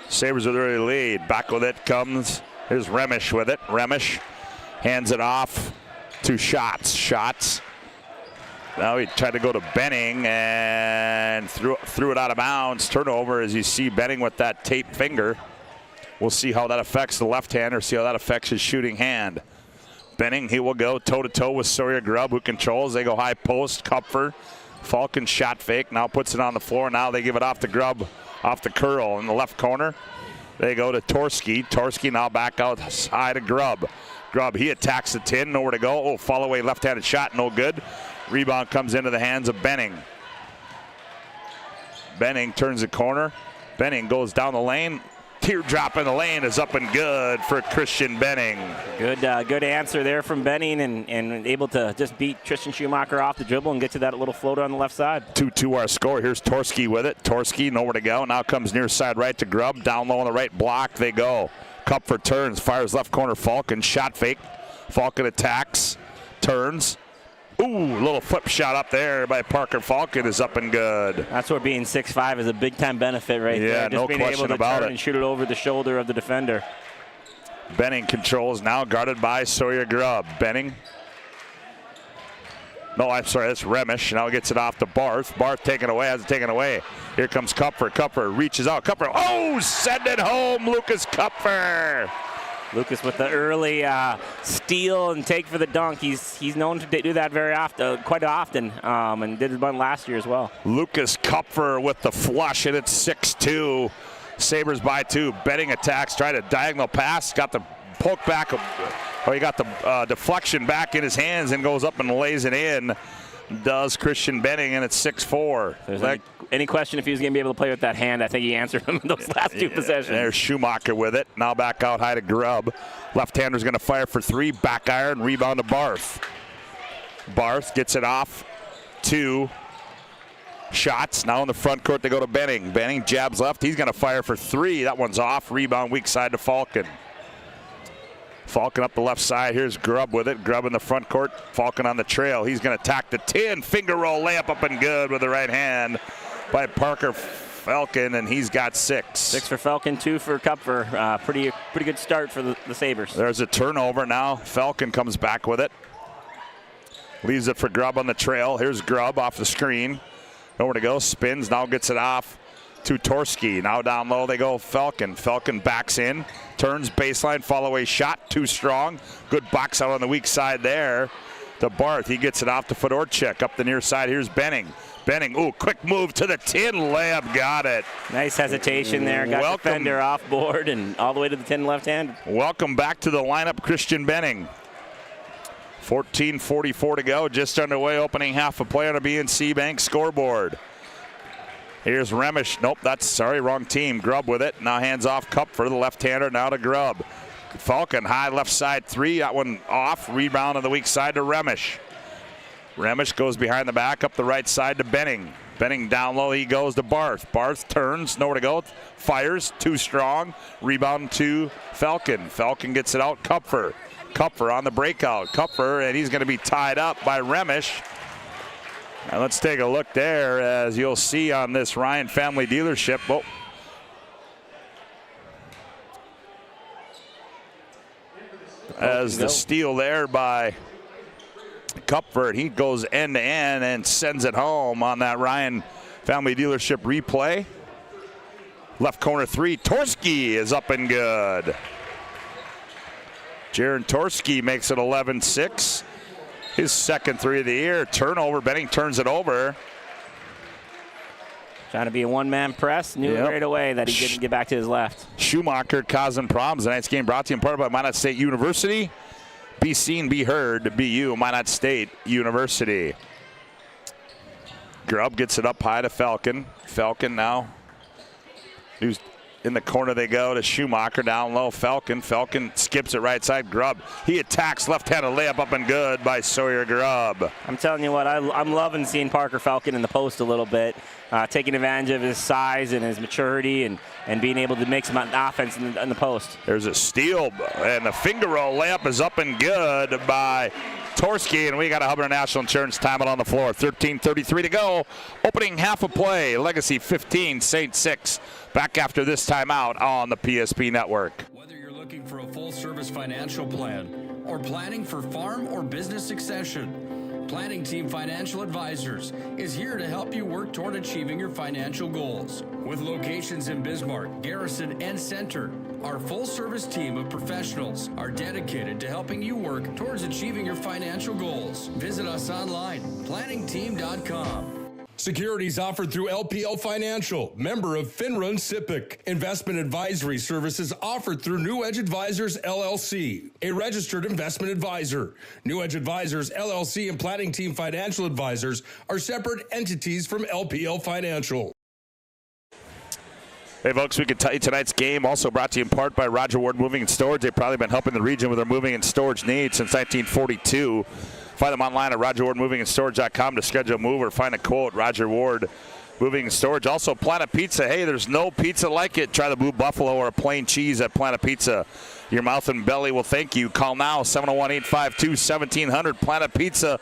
Sabres with the early lead. Back with it comes. Here's Remish with it. Remish hands it off to Schatz. Now he tried to go to Benning and threw it out of bounds. Turnover as you see Benning with that taped finger. We'll see how that affects the left-hander, see how that affects his shooting hand. Benning, he will go toe-to-toe with Sawyer Grubb, who controls. They go high post, Kupfer. Falcon shot fake, now puts it on the floor. Now they give it off to Grubb, off the curl in the left corner. They go to Torski. Torski now back outside to Grubb. Grubb, he attacks the 10, nowhere to go. Oh, fall away left-handed shot, no good. Rebound comes into the hands of Benning. Benning turns the corner. Benning goes down the lane. Teardrop in the lane is up and good for Christian Benning. Good answer there from Benning and able to just beat Tristan Schumacher off the dribble and get to that little floater on the left side. 2-2 our score. Here's Torski with it. Torski nowhere to go. Now comes near side right to Grubb. Down low on the right block they go. Kupfer turns, fires left corner. Falcon shot fake. Falcon attacks, turns. Ooh, little flip shot up there by Parker Falcon is up and good. That's where being 6'5" is a big-time benefit right there. Yeah, no question about it. And shoot it over the shoulder of the defender. Benning controls now, guarded by Sawyer Grubb. Benning. No, I'm sorry, that's Remish. Now gets it off to Barth. Barth taken away, has it taken away. Here comes Kupfer. Kupfer reaches out. Kupfer, oh, send it home, Lucas Kupfer. Lucas with the early steal and take for the dunk. He's known to do that very often, quite often, and did it last year as well. Lucas Kupfer with the flush, and it's 6-2. Sabers by 2. Benning attacks, tried a diagonal pass, got the poke back, or he got the deflection back in his hands and goes up and lays it in. Does Christian Benning, and it's 6-4. There's any question if he was going to be able to play with that hand, I think he answered him in those last 2 possessions. There's Schumacher with it. Now back out high to Grubb. Left-hander's going to fire for 3. Back iron, rebound to Barth. Barth gets it off. 2 shots. Now in the front court they go to Benning. Benning jabs left. He's going to fire for 3. That one's off. Rebound weak side to Falcon. Falcon up the left side. Here's Grubb with it. Grubb in the front court. Falcon on the trail. He's going to attack the 10. Finger roll layup up and good with the right hand by Parker Falcon, and he's got 6. 6 for Falcon, 2 for Kupfer. Pretty good start for the Sabers. There's a turnover now. Falcon comes back with it. Leaves it for Grubb on the trail. Here's Grubb off the screen. Nowhere to go. Spins. Now gets it off to Torski. Now down low they go Falcon. Falcon backs in. Turns baseline. Follow away shot. Too strong. Good box out on the weak side there to Barth. He gets it off to Fedorchik. Up the near side. Here's Benning. Benning, ooh, quick move to the 10 layup, got it. Nice hesitation there, got the defender off board and all the way to the 10 left-hand. Welcome back to the lineup, Christian Benning. 14:44 to go, just underway, opening half of play on a BNC Bank scoreboard. Here's Remish, nope, wrong team. Grubb with it, now hands off Cup for the left-hander, now to Grubb. Falcon, high left side 3, that one off, rebound on the weak side to Remish. Remish goes behind the back, up the right side to Benning. Benning down low, he goes to Barth. Barth turns, nowhere to go, fires, too strong. Rebound to Falcon. Falcon gets it out, Kupfer. Kupfer on the breakout. Kupfer, and he's going to be tied up by Remish. Now let's take a look there, as you'll see on this Ryan Family Dealership. Oh. As the steal there by Kupfer, he goes end to end and sends it home on that Ryan Family Dealership replay. Left corner 3, Torski is up and good. Jaron Torski makes it 11-6. His second 3 of the year. Turnover, Benning turns it over. Trying to be a one-man press, knew right away that he didn't get back to his left. Schumacher causing problems. Tonight's game brought to you in part by Minot State University. Be seen, be heard, be you, Minot State University. Grubb gets it up high to Falcon. Falcon now, who's in the corner they go to Schumacher, down low, Falcon. Falcon skips it right side, Grubb. He attacks, left-handed layup up and good by Sawyer Grubb. I'm telling you what, I'm loving seeing Parker Falcon in the post a little bit, taking advantage of his size and his maturity and being able to make some offense in the post. There's a steal, and the finger roll layup is up and good by Torski, and we got a Hubbard National Insurance timeout on the floor. 13:33 to go. Opening half of play. Legacy 15, St. 6. Back after this timeout on the PSP Network. Whether you're looking for a full-service financial plan or planning for farm or business succession, Planning Team Financial Advisors is here to help you work toward achieving your financial goals. With locations in Bismarck, Garrison, and Center, our full-service team of professionals are dedicated to helping you work towards achieving your financial goals. Visit us online, planningteam.com. Securities offered through LPL Financial, member of Finrun SIPC. Investment advisory services offered through New Edge Advisors LLC, a registered investment advisor. New Edge Advisors LLC and Planning Team Financial Advisors are separate entities from LPL Financial. Hey folks, we can tell you tonight's game also brought to you in part by Roger Ward Moving and Storage. They've probably been helping the region with their moving and storage needs since 1942. Find them online at RogerWardMovingandStorage.com to schedule a move or find a quote. Roger Ward Moving and Storage. Also, Planet Pizza. Hey, there's no pizza like it. Try the Blue Buffalo or a plain cheese at Planet Pizza. Your mouth and belly will thank you. Call now, 701-852-1700. Planet Pizza,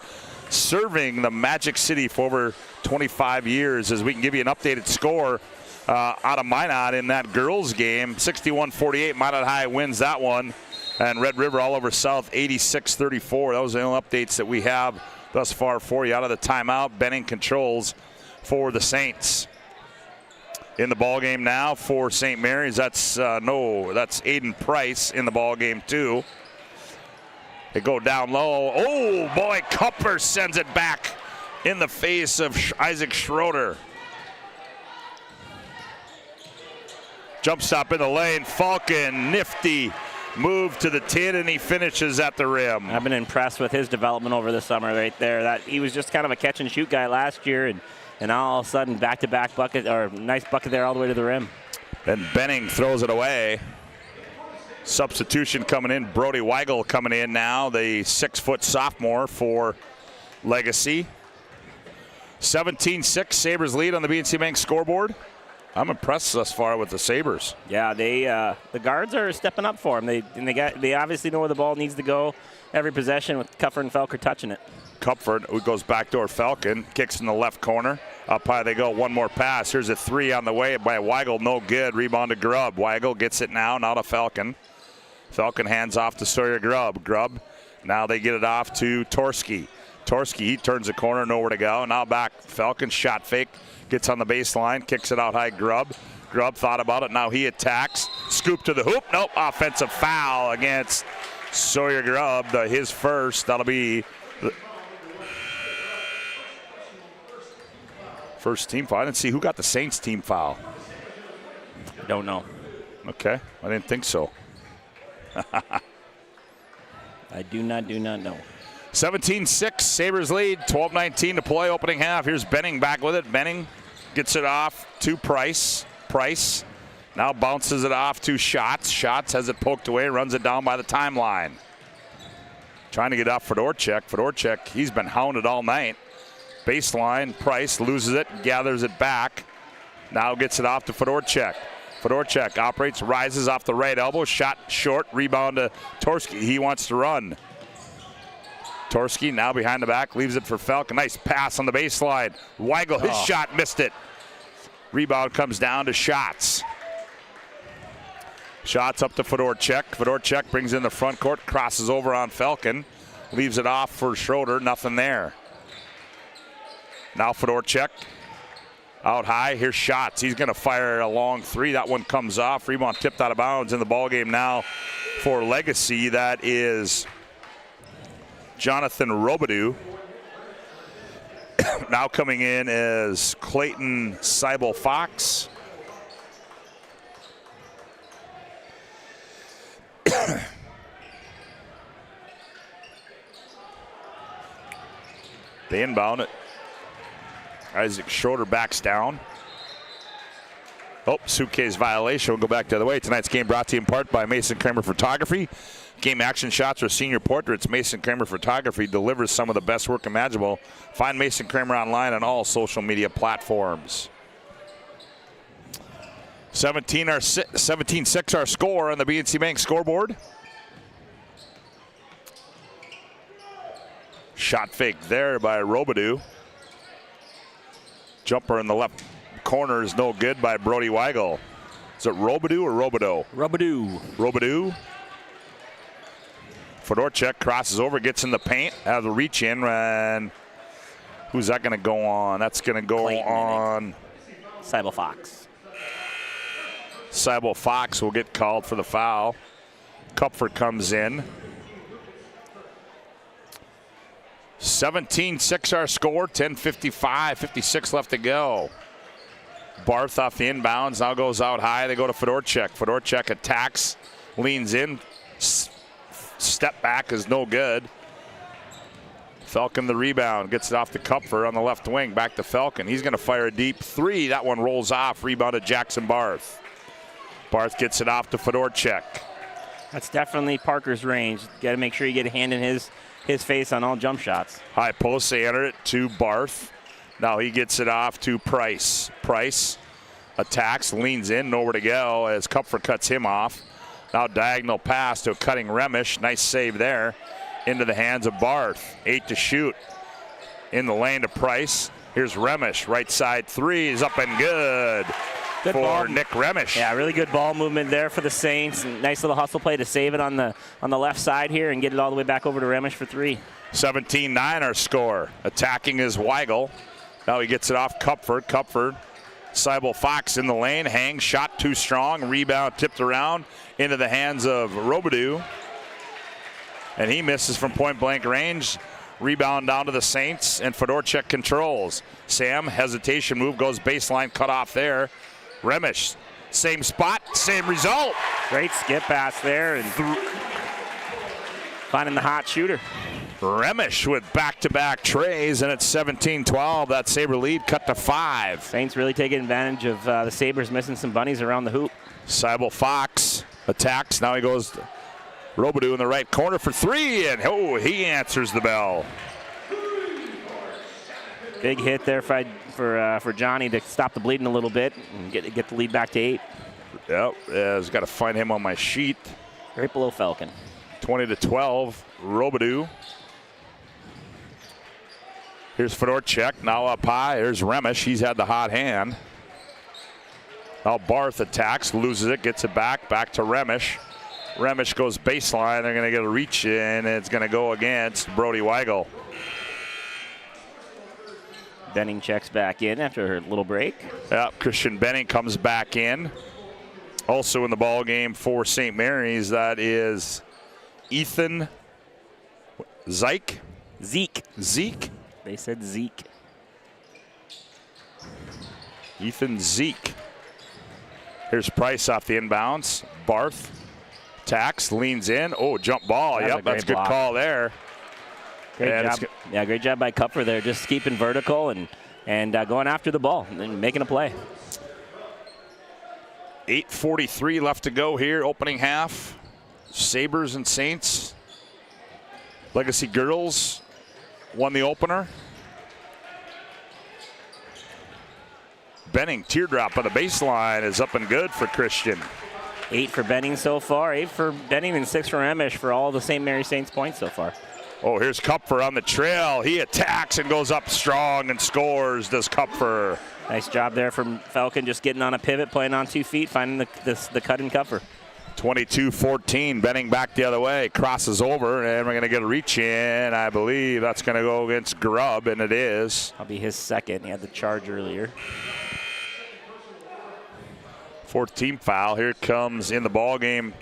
serving the Magic City for over 25 years. As we can give you an updated score out of Minot in that girls game. 61-48. Minot High wins that one. And Red River all over South, 86-34. Those are the only updates that we have thus far for you. Out of the timeout, Benning controls for the Saints. In the ball game now for St. Mary's, that's Aiden Price in the ball game too. They go down low. Oh boy, Kupfer sends it back in the face of Isaac Schroeder. Jump stop in the lane. Falcon, nifty move to the tin, and he finishes at the rim. I've been impressed with his development over the summer right there. That he was just kind of a catch and shoot guy last year, and now all of a sudden back-to-back bucket, or nice bucket there all the way to the rim. Then Benning throws it away. Substitution coming in. Brody Weigel coming in now, the 6-foot sophomore for Legacy. 17-6, Sabres lead on the BNC Bank scoreboard. I'm impressed thus far with the Sabres. Yeah, the guards are stepping up for them. They obviously know where the ball needs to go every possession with Kupfer and Felker touching it. Kupfer, who goes backdoor Falcon, kicks in the left corner. Up high they go, one more pass. Here's a three on the way by Weigel, no good. Rebound to Grubb. Weigel gets it now to Falcon. Falcon hands off to Sawyer Grubb. Grubb, now they get it off to Torski. Torski, he turns the corner, nowhere to go. Now back, Falcon, shot fake. Gets on the baseline, kicks it out high, Grubb. Grubb thought about it, now he attacks. Scoop to the hoop, nope, offensive foul against Sawyer Grubb, his first. That'll be the first team foul. I didn't see who got the Saints team foul. Don't know. Okay, I didn't think so. I do not know. 17-6, Sabres lead, 12-19 to play, opening half. Here's Benning back with it. Benning gets it off to Price. Price now bounces it off to Schatz. Schatz has it poked away, runs it down by the timeline. Trying to get off Fedorchak. Fedorchak, he's been hounded all night. Baseline, Price loses it, gathers it back. Now gets it off to Fedorchak. Fedorchak operates, rises off the right elbow, shot short, rebound to Torski. He wants to run. Torski now behind the back, leaves it for Falcon. Nice pass on the baseline. Weigel, his shot, missed it. Rebound comes down to Schatz. Shots up to Fedorchak. Fedorchak brings in the front court, crosses over on Falcon. Leaves it off for Schroeder, nothing there. Now Fedorchak out high, here's Schatz. He's gonna fire a long three. That one comes off. Rebound tipped out of bounds in the ballgame now for Legacy. That is Jonathan Robidoux. Now coming in as Clayton Seibel-Fox. They inbound it. Isaac Schroeder backs down. Oh, suitcase violation. We'll go back the other way. Tonight's game brought to you in part by Mason Kramer Photography. Game action shots or senior portraits. Mason Kramer Photography delivers some of the best work imaginable. Find Mason Kramer online on all social media platforms. 17-6 our score on the BNC Bank scoreboard. Shot fake there by Robidoux. Jumper in the left corner is no good by Brody Weigel. Is it Robidoux or Robidoux? Robidoux. Robidoux. Fedorchak crosses over, gets in the paint, has a reach in, and who's that going to go on? That's going to go Clayton, on Seibel-Fox. Seibel-Fox will get called for the foul. Kupfer comes in. 17-6 our score, 10:55, 56 left to go. Barth off the inbounds, now goes out high. They go to Fedorchak. Fedorchak attacks, leans in, step back is no good. Falcon the rebound, gets it off to Kupfer on the left wing, back to Falcon. He's going to fire a deep three. That one rolls off, rebounded Jackson Barth. Barth gets it off to Fedorchak. That's definitely Parker's range. Got to make sure you get a hand in his face on all jump shots. High post, they enter it to Barth. Now he gets it off to Price. Price attacks, leans in, nowhere to go as Kupfer cuts him off. Now diagonal pass to a cutting Remish. Nice save there into the hands of Barth. 8 to shoot. In the lane to Price. Here's Remish. Right side three is up and good. Good for ball. Nick Remish. Yeah, really good ball movement there for the Saints. Nice little hustle play to save it on the left side here and get it all the way back over to Remish for three. 17-9 our score. Attacking is Weigel. Now he gets it off Kupfer. Kupfer, Seibel-Fox in the lane. Hang, shot too strong. Rebound tipped around into the hands of Robidoux. And he misses from point blank range. Rebound down to the Saints, and Fedorchak controls. Sam, hesitation move, goes baseline, cut off there. Remish Same spot, same result. Great skip pass there and finding the hot shooter. Remish with back-to-back trays, and it's 17-12. That Sabre lead cut to 5. Saints really taking advantage of the Sabres missing some bunnies around the hoop. Seibel Fox attacks. Now he goes to Robidoux in the right corner for 3, and he answers the bell. Big hit there for Johnny to stop the bleeding a little bit and get the lead back to 8. Yep, he's got to find him on my sheet. Right below Falcon. 20-12, Robidoux. Here's Fedorchuk, now up high. Here's Remish, he's had the hot hand. Now Barth attacks, loses it, gets it back to Remish. Remish goes baseline, they're going to get a reach in, and it's going to go against Brody Weigel. Benning checks back in after a little break. Yep, Christian Benning comes back in. Also in the ball game for St. Mary's, that is Ethan Zeke. They said Zeke. Ethan Zeke. Here's Price off the inbounds. Barth attacks, leans in. Oh, jump ball. That's a good call there. Great job. Yeah, great job by Kupfer there, just keeping vertical and going after the ball and making a play. 8:43 left to go here, opening half. Sabres and Saints. Legacy girls won the opener. Benning, teardrop on the baseline is up and good for Christian. 8 for Benning so far. 8 for Benning and 6 for Emish for all the St. Mary Saints points so far. Oh, here's Kupfer on the trail. He attacks and goes up strong and scores, does Kupfer. Nice job there from Falcon, just getting on a pivot, playing on 2 feet, finding the cut and Kupfer. 22-14, Benning back the other way, crosses over, and we're going to get a reach in. I believe that's going to go against Grubb, and it is. That'll be his second. He had the charge earlier. 14th foul. Here comes in the ball game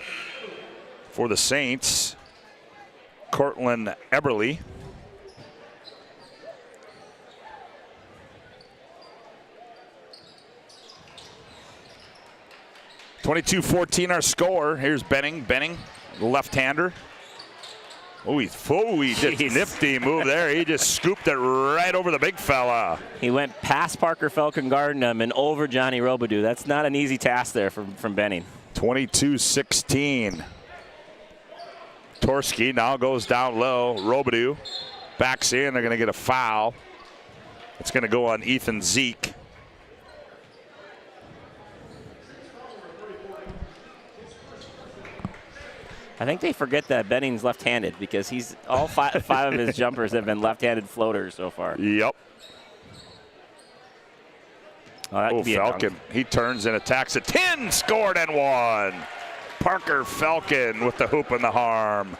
for the Saints, Cortland Eberle. (22-14) our score. Here's Benning, left-hander. Oh, he did a nifty move there. He just scooped it right over the big fella. He went past Parker Falcon Gardner and over Johnny Robidoux. That's not an easy task there from Benning. 22-16. Torski now goes down low. Robidoux backs in. They're going to get a foul. It's going to go on Ethan Zeke. I think they forget that Benning's left-handed because he's all five of his jumpers have been left-handed floaters so far. Yep. Oh, Falcon. He turns and attacks at 10. Scored and won. Parker Falcon with the hoop and the harm.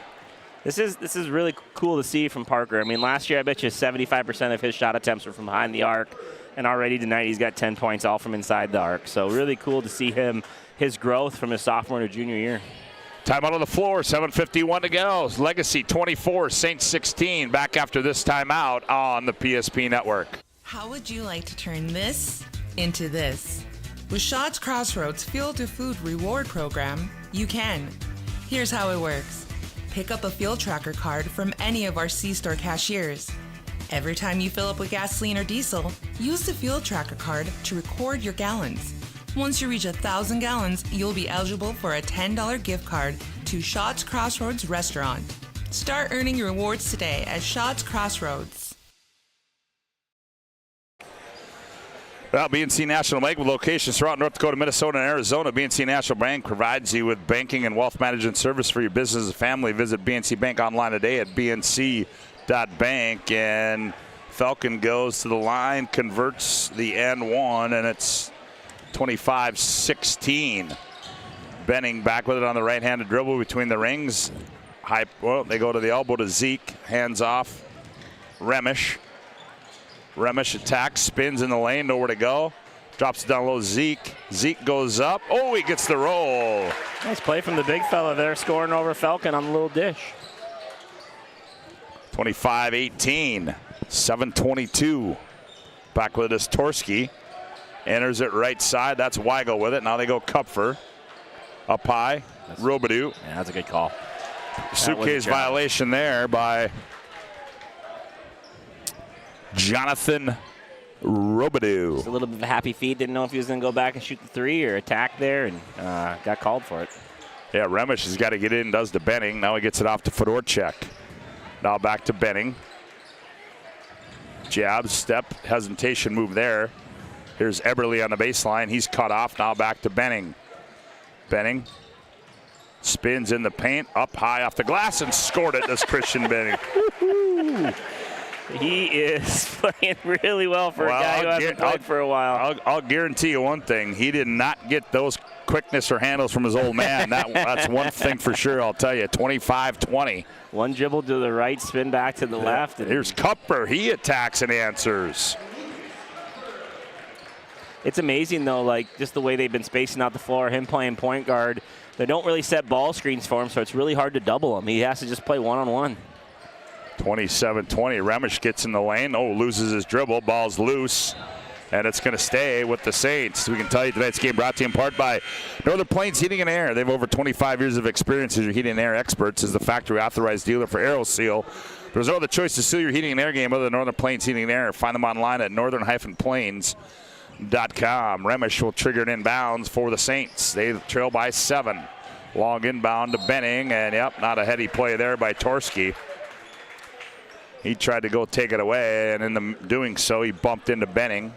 This is really cool to see from Parker. I mean, last year I bet you 75% of his shot attempts were from behind the arc, and already tonight he's got 10 points all from inside the arc. So really cool to see his growth from his sophomore to junior year. Timeout on the floor, 7:51 to go. Legacy 24, Saints 16. Back after this timeout on the PSP Network. How would you like to turn this into this? With Shaw's Crossroads Fuel to Food Reward Program, you can. Here's how it works. Pick up a fuel tracker card from any of our C-Store cashiers. Every time you fill up with gasoline or diesel, use the fuel tracker card to record your gallons. Once you reach 1,000 gallons, you'll be eligible for a $10 gift card to Shaw's Crossroads Restaurant. Start earning your rewards today at Shaw's Crossroads. Well, BNC National Bank with locations throughout North Dakota, Minnesota, and Arizona. BNC National Bank provides you with banking and wealth management service for your business and family. Visit BNC Bank online today at bnc.bank. And Falcon goes to the line, converts the N1, and it's 25-16. Benning back with it on the right-handed dribble between the rings. They go to the elbow to Zeke. Hands off. Remish attacks, spins in the lane, nowhere to go. Drops it down low, Zeke. Zeke goes up. Oh, he gets the roll. Nice play from the big fella there, scoring over Falcon on the little dish. 25-18. 7:22. Back with us, Torski. Enters it right side. That's Weigel with it. Now they go Kupfer. Up high. Robidoux. Yeah, that's a good call. Suitcase violation there by Jonathan Robidoux. Just a little bit of a happy feet. Didn't know if he was going to go back and shoot the three or attack there, and got called for it. Yeah, Remish has got to get in, does to Benning. Now he gets it off to Fedorchuk. Now back to Benning. Jab, step, hesitation move there. Here's Eberle on the baseline. He's cut off. Now back to Benning. Benning spins in the paint, up high off the glass, and scored it. This Christian Benning. He is playing really well for a guy who hasn't played for a while. I'll guarantee you one thing. He did not get those quickness or handles from his old man. That's one thing for sure, I'll tell you. 25-20. One dribble to the right, spin back to the left. And here's Kupfer. He attacks and answers. It's amazing, though, like just the way they've been spacing out the floor, him playing point guard. They don't really set ball screens for him, so it's really hard to double him. He has to just play one-on-one. 27-20. Remish gets in the lane. Oh, loses his dribble. Ball's loose. And it's going to stay with the Saints. We can tell you tonight's game brought to you in part by Northern Plains Heating and Air. They have over 25 years of experience as your heating and air experts, as the factory authorized dealer for AeroSeal. There's no other choice to seal your heating and air game other than Northern Plains Heating and Air. Find them online at northern-plains.com. Remish will trigger it inbounds for the Saints. They trail by 7. Long inbound to Benning, and yep, not a heady play there by Torski. He tried to go take it away, and in doing so, he bumped into Benning.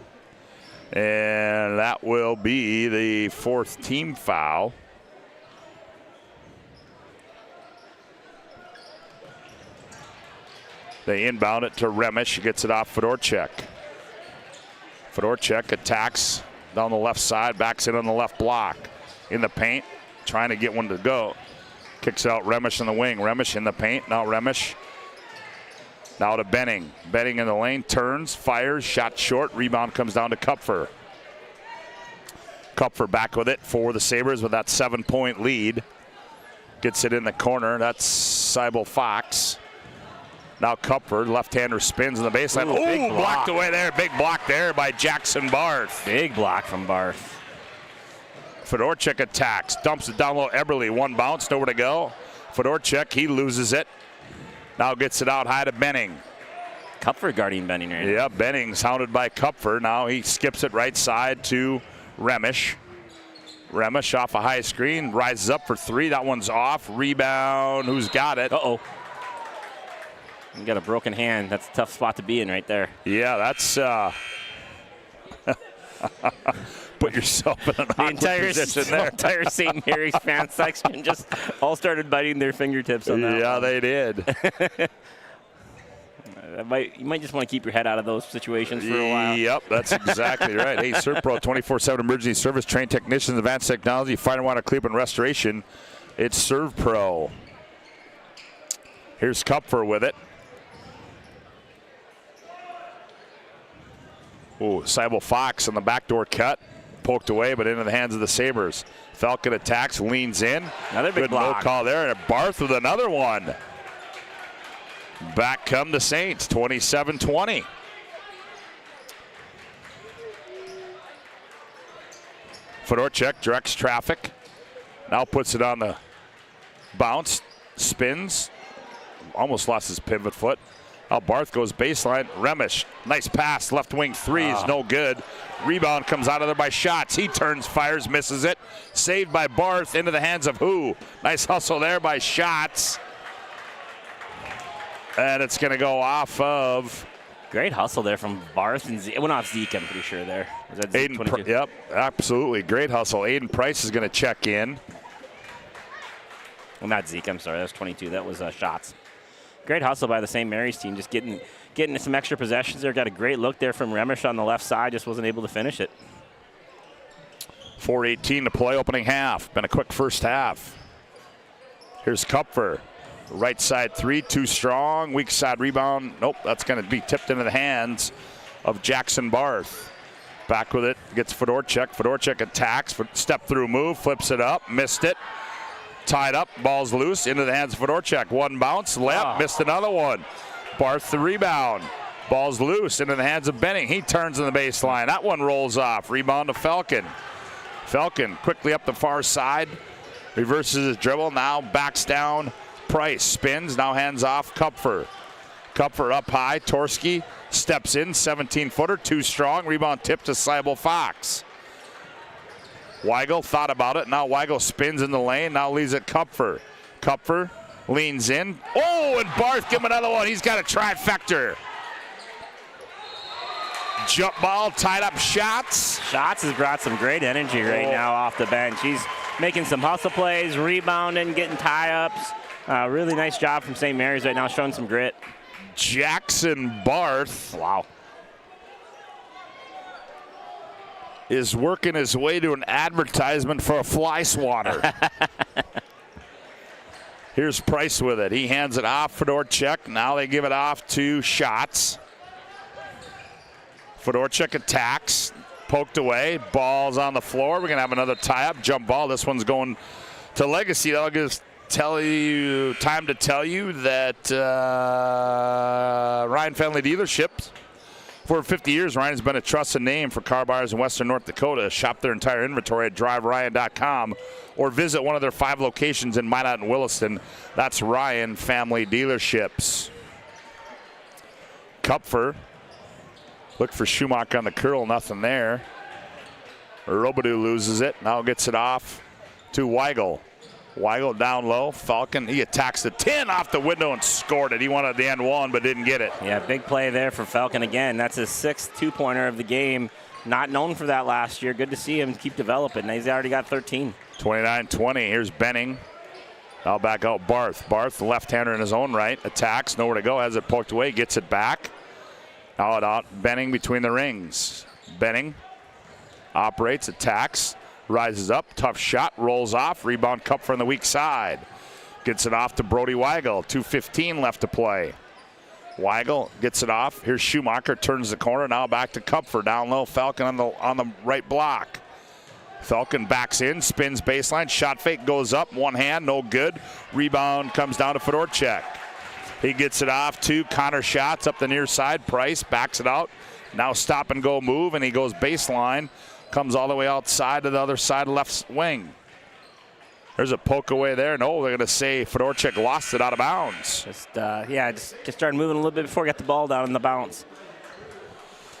And that will be the 4th team foul. They inbound it to Remish. He gets it off Fedorchuk. Fedorchuk attacks down the left side, backs it on the left block. In the paint, trying to get one to go. Kicks out Remish in the wing. Remish in the paint. Now Remish. Now to Benning. Benning in the lane, turns, fires, shot short. Rebound comes down to Kupfer. Kupfer back with it for the Sabres with that 7-point lead. Gets it in the corner. That's Seibel Fox. Now Kupfer, left-hander spins in the baseline. Oh, blocked away there. Big block there by Jackson Barth. Big block from Barth. Fedorchuk attacks, dumps it down low. Eberle, one bounce, nowhere to go. Fedorchuk, he loses it. Now gets it out high to Benning. Kupfer guarding Benning right now. Yeah, Benning's hounded by Kupfer. Now he skips it right side to Remish. Remish off a high screen, rises up for 3. That one's off. Rebound, who's got it? Uh-oh. You got a broken hand. That's a tough spot to be in right there. Yeah, that's put yourself in an awkward position there. The entire St. Mary's fan section just all started biting their fingertips on that. Yeah, they did. You might just want to keep your head out of those situations for a while. Yep, that's exactly right. Hey, ServPro 24/7 emergency service, trained technicians, advanced technology, fire and water cleanup and restoration. It's ServPro. Here's Kupfer with it. Ooh, Seibel Fox on the backdoor cut. Poked away, but into the hands of the Sabres. Falcon attacks, leans in. Another big block. No call there, and Barth with another one. Back come the Saints, 27-20. Fedorchuk directs traffic. Now puts it on the bounce, spins. Almost lost his pivot foot. Now Barth goes baseline. Remish, nice pass, left wing 3 is no good. Rebound comes out of there by Shots. He turns, fires, misses it. Saved by Barth into the hands of who? Nice hustle there by Shots. And it's going to go off of. Great hustle there from Barth and Zeke. Well, not Zeke, I'm pretty sure there. Was that Zeke, 22? Yep, absolutely. Great hustle. Aiden Price is going to check in. Well, not Zeke, I'm sorry. That was 22. That was Shots. Great hustle by the St. Mary's team. Just getting some extra possessions there. Got a great look there from Remish on the left side. Just wasn't able to finish it. 4:18 to play, opening half. Been a quick first half. Here's Kupfer. Right side 3, too strong. Weak side rebound. Nope, that's going to be tipped into the hands of Jackson Barth. Back with it, gets Fedorchuk. Fedorchuk attacks, step through move, flips it up, missed it. Tied up, ball's loose, into the hands of Fedorchuk. One bounce, left, missed another one. Barth the rebound. Ball's loose into the hands of Benning. He turns on the baseline. That one rolls off. Rebound to Falcon. Falcon quickly up the far side. Reverses his dribble. Now backs down. Price spins. Now hands off Kupfer. Kupfer up high. Torski steps in. 17-footer. Too strong. Rebound tip to Seibel Fox. Weigel thought about it. Now Weigel spins in the lane. Now leaves it Kupfer. Kupfer leans in. Oh, and Barth give him another one. He's got a trifecta. Jump ball, tied up shots. Shots has brought some great energy right now off the bench. He's making some hustle plays, rebounding, getting tie-ups. Really nice job from St. Mary's right now, showing some grit. Jackson Barth. Wow. Is working his way to an advertisement for a fly swatter. Here's Price with it. He hands it off. Fedorchuk. Now they give it off to Schatz. Fedorchuk attacks. Poked away. Ball's on the floor. We're going to have another tie-up. Jump ball. This one's going to Legacy. That'll give us time to tell you that Ryan Family Dealerships, for 50 years, Ryan has been a trusted name for car buyers in Western North Dakota. Shop their entire inventory at driveryan.com or visit one of their 5 locations in Minot and Williston. That's Ryan Family Dealerships. Kupfer. Look for Schumacher on the curl. Nothing there. Robidoux loses it. Now gets it off to Weigel. Weigel down low. Falcon, he attacks the 10 off the window and scored it. He wanted the end one, but didn't get it. Yeah, big play there for Falcon again. That's his 6th two-pointer of the game. Not known for that last year. Good to see him keep developing. He's already got 13. 29-20. Here's Benning. Now back out Barth. Barth, left-hander in his own right. Attacks, nowhere to go. Has it poked away. Gets it back. Now it out. Benning between the rings. Benning operates, attacks. Rises up, tough shot, rolls off, rebound Kupfer on the weak side. Gets it off to Brody Weigel, 2:15 left to play. Weigel gets it off, here's Schumacher, turns the corner, now back to Kupfer, down low, Falcon on the right block. Falcon backs in, spins baseline, shot fake goes up, one hand, no good. Rebound comes down to Fedorchuk. He gets it off to Connor Schatz up the near side, Price backs it out, now stop and go move, and he goes baseline. Comes all the way outside to the other side left wing. There's a poke away there. No, they're going to say Fedorchuk lost it out of bounds. Just started moving a little bit before he got the ball down in the bounce.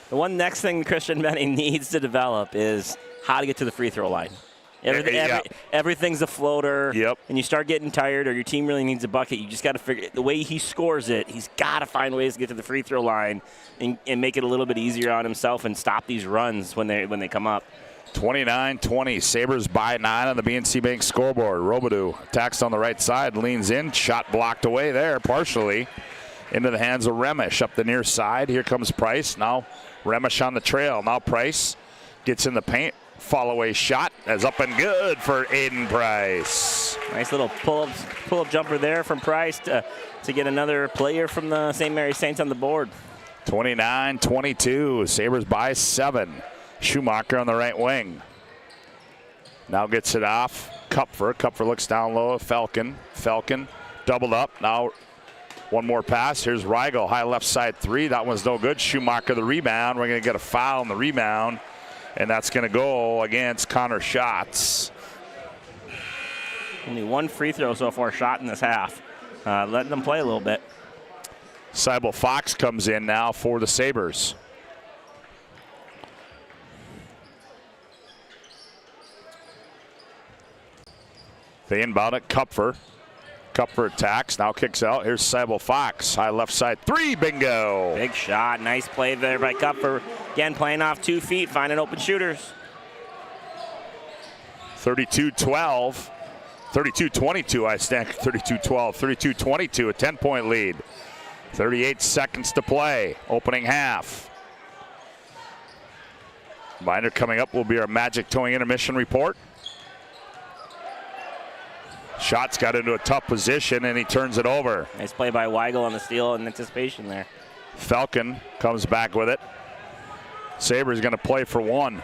The one next thing Christian Benning needs to develop is how to get to the free throw line. Everything's a floater. Yep. And you start getting tired or your team really needs a bucket, you just got to figure the way he scores it, he's got to find ways to get to the free throw line and make it a little bit easier on himself and stop these runs when they come up. 29-20. Sabres by 9 on the BNC Bank scoreboard. Robidoux attacks on the right side, leans in, shot blocked away there partially into the hands of Remish up the near side. Here comes Price. Now Remish on the trail. Now Price gets in the paint. Fall away shot is up and good for Aiden Price. Nice little pull-up jumper there from Price to get another player from the St. Mary's Saints on the board. 29-22. Sabres by 7. Schumacher on the right wing. Now gets it off. Kupfer. Kupfer looks down low. Falcon doubled up. Now one more pass. Here's Weigel. High left side 3. That one's no good. Schumacher the rebound. We're going to get a foul on the rebound. And that's going to go against Connor Schatz. Only one free throw so far shot in this half. Letting them play a little bit. Seibel Fox comes in now for the Sabres. They inbound it. Kupfer. Kupfer attacks. Now kicks out. Here's Seibel Fox. High left side 3. Bingo. Big shot. Nice play there by Kupfer. Again, playing off 2 feet, finding open shooters. 32-12. 32-22, I stand. 32-12. 32-22, a 10-point lead. 38 seconds to play. Opening half. Binder coming up will be our Magic Towing intermission report. Shots got into a tough position, and he turns it over. Nice play by Weigel on the steal in anticipation there. Falcon comes back with it. Sabres going to play for 1.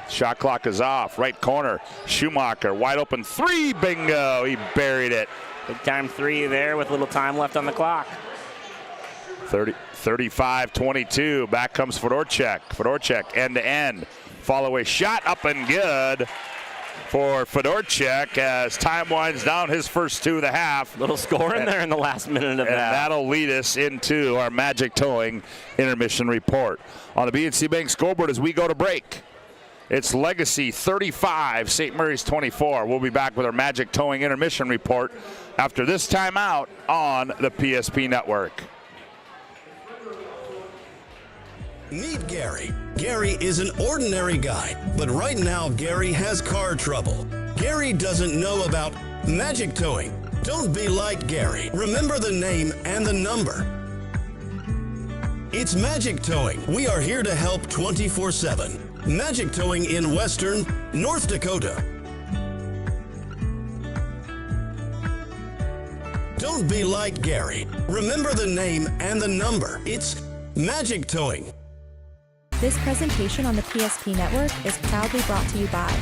Shot clock is off. Right corner. Schumacher, wide open 3. Bingo. He buried it. Big time 3 there with little time left on the clock. 35-22. Back comes Fedorchak. Fedorchak end-to-end. Follow-away shot up and good for Fedorchak as time winds down his first 2 of the half. Little score in there in the last minute of that. And that'll lead us into our Magic Towing intermission report. On the BNC Bank scoreboard as we go to break, it's Legacy 35, St. Mary's 24. We'll be back with our Magic Towing intermission report after this timeout on the PSP Network. Meet Gary. Gary is an ordinary guy, but right now Gary has car trouble. Gary doesn't know about Magic Towing. Don't be like Gary. Remember the name and the number. It's Magic Towing. We are here to help 24/7. Magic Towing in Western North Dakota. Don't be like Gary. Remember the name and the number. It's Magic Towing. This presentation on the PSP Network is proudly brought to you by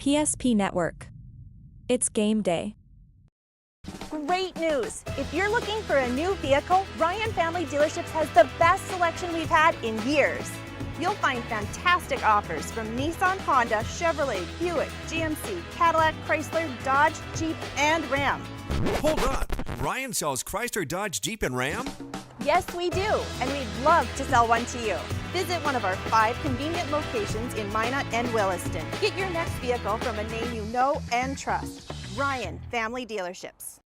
PSP Network. It's game day. Great news! If you're looking for a new vehicle, Ryan Family Dealerships has the best selection we've had in years. You'll find fantastic offers from Nissan, Honda, Chevrolet, Buick, GMC, Cadillac, Chrysler, Dodge, Jeep, and Ram. Hold on. Ryan sells Chrysler, Dodge, Jeep, and Ram? Yes, we do, and we'd love to sell one to you. Visit one of our 5 convenient locations in Minot and Williston. Get your next vehicle from a name you know and trust. Ryan Family Dealerships.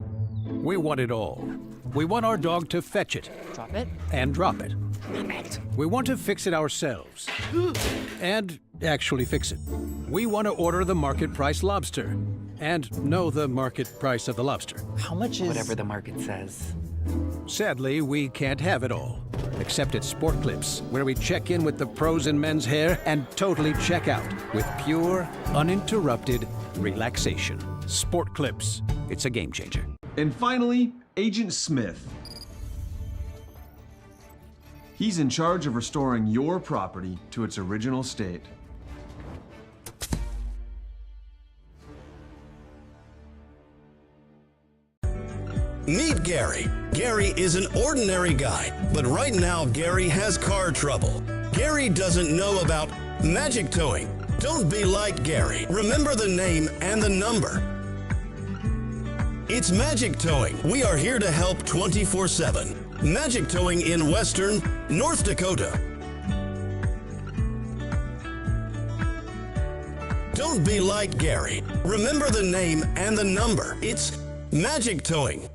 We want it all. We want our dog to fetch it. Drop it. And drop it. Drop it. We want to fix it ourselves. And actually fix it. We want to order the market price lobster. And know the market price of the lobster. How much is... Whatever the market says. Sadly, we can't have it all. Except at Sport Clips, where we check in with the pros in men's hair and totally check out with pure, uninterrupted relaxation. Sport Clips. It's a game changer. And finally, Agent Smith. He's in charge of restoring your property to its original state. Meet Gary. Gary is an ordinary guy, but right now Gary has car trouble. Gary doesn't know about Magic Towing. Don't be like Gary. Remember the name and the number. It's Magic Towing. We are here to help 24/7. Magic Towing in Western North Dakota. Don't be like Gary. Remember the name and the number. It's Magic Towing.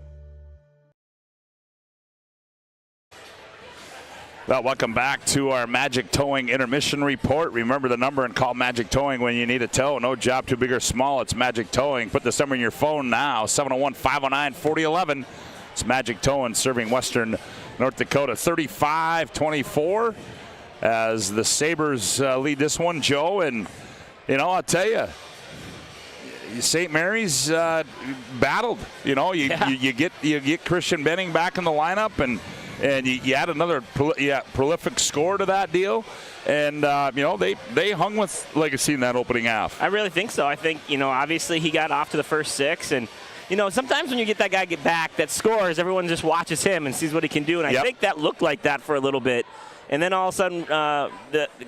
Well, welcome back to our Magic Towing intermission report. Remember the number and call Magic Towing when you need a tow. No job too big or small. It's Magic Towing. Put this number in your phone now, 701-509-4011. It's Magic Towing serving Western North Dakota 35-24 as the Sabres lead this one, Joe. And, you know, I'll tell you, St. Mary's battled. You know, you get Christian Benning back in the lineup, and you add another prolific score to that deal. And, you know, they hung with Legacy in that opening half. I really think so. I think, you know, obviously he got off to the first 6. And, you know, sometimes when you get that guy back that scores, everyone just watches him and sees what he can do. And I think that looked like that for a little bit. And then all of a sudden, a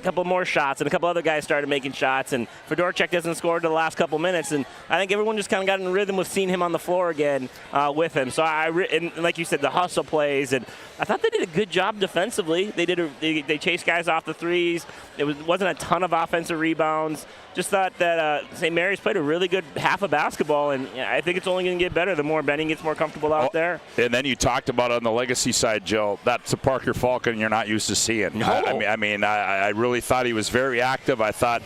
couple more shots, and a couple other guys started making shots, and Fedorchuk doesn't score to the last couple minutes. And I think everyone just kind of got in rhythm with seeing him on the floor again with him. So and like you said, the hustle plays, and I thought they did a good job defensively. They chased guys off the threes. Wasn't a ton of offensive rebounds. Just thought that St. Mary's played a really good half of basketball, and I think it's only going to get better the more Benning gets more comfortable out there. And then you talked about on the Legacy side, Joe, that's a Parker Falcon you're not used to seeing. No. I really thought he was very active. I thought,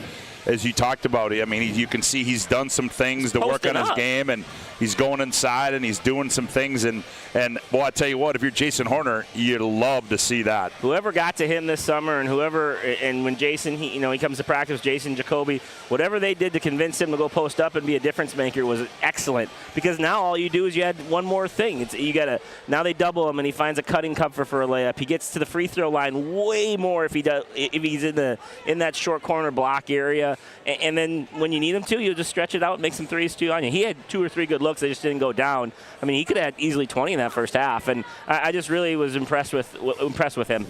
as you talked about it, I mean, you can see he's done some things to work on his game, and he's going inside and he's doing some things. And well, I tell you what, if you're Jason Horner, you'd love to see that. Whoever got to him this summer, and when Jason, he comes to practice, Jason Jacoby, whatever they did to convince him to go post up and be a difference maker was excellent. Because now all you do is you add one more thing. Now they double him and he finds a cutting cover for a layup. He gets to the free throw line way more if he's in that short corner block area. And then when you need him to, you'll just stretch it out and make some threes too on you. He had 2 or 3 good looks. They just didn't go down. I mean, he could have had easily 20 in that first half, and I just really was impressed with him.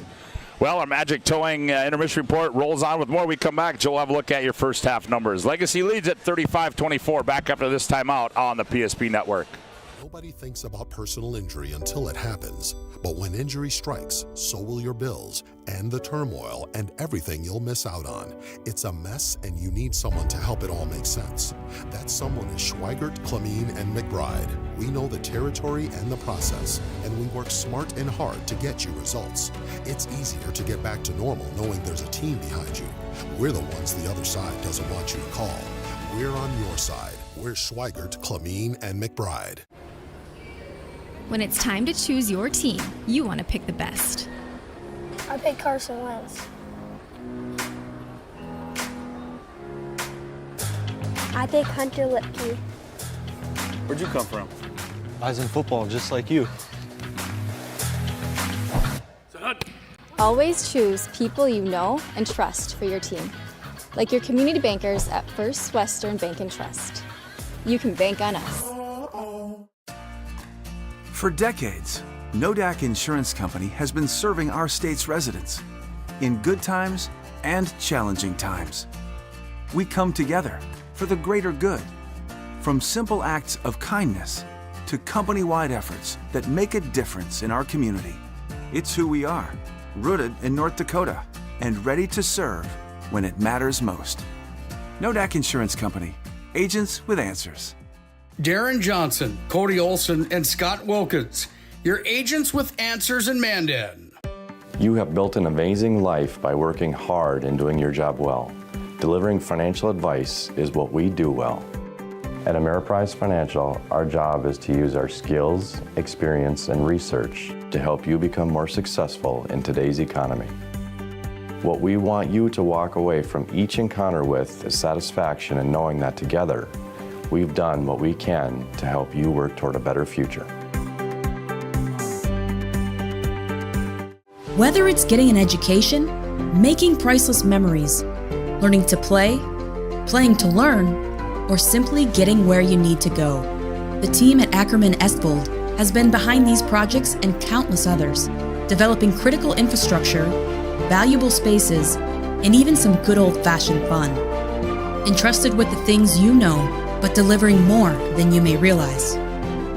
Well, our Magic Towing intermission report rolls on with more. We come back, Joe, have a look at your first half numbers. Legacy leads at 35-24. Back after this timeout on the PSP Network. Nobody thinks about personal injury until it happens. But when injury strikes, so will your bills and the turmoil and everything you'll miss out on. It's a mess, and you need someone to help it all make sense. That someone is Schweigert, Clamine, and McBride. We know the territory and the process, and we work smart and hard to get you results. It's easier to get back to normal knowing there's a team behind you. We're the ones the other side doesn't want you to call. We're on your side. We're Schweigert, Clamine, and McBride. When it's time to choose your team, you want to pick the best. I pick Carson Wentz. I pick Hunter Lipke. Where'd you come from? I was in football, just like you. Always choose people you know and trust for your team. Like your community bankers at First Western Bank and Trust. You can bank on us. For decades, Nodak Insurance Company has been serving our state's residents in good times and challenging times. We come together for the greater good, from simple acts of kindness to company-wide efforts that make a difference in our community. It's who we are, rooted in North Dakota and ready to serve when it matters most. Nodak Insurance Company, agents with answers. Darren Johnson, Cody Olson, and Scott Wilkins, your agents with answers in Mandan. You have built an amazing life by working hard and doing your job well. Delivering financial advice is what we do well. At Ameriprise Financial, our job is to use our skills, experience, and research to help you become more successful in today's economy. What we want you to walk away from each encounter with is satisfaction in knowing that together, we've done what we can to help you work toward a better future. Whether it's getting an education, making priceless memories, learning to play, playing to learn, or simply getting where you need to go, the team at Ackerman Estvold has been behind these projects and countless others, developing critical infrastructure, valuable spaces, and even some good old-fashioned fun. Entrusted with the things you know, but delivering more than you may realize.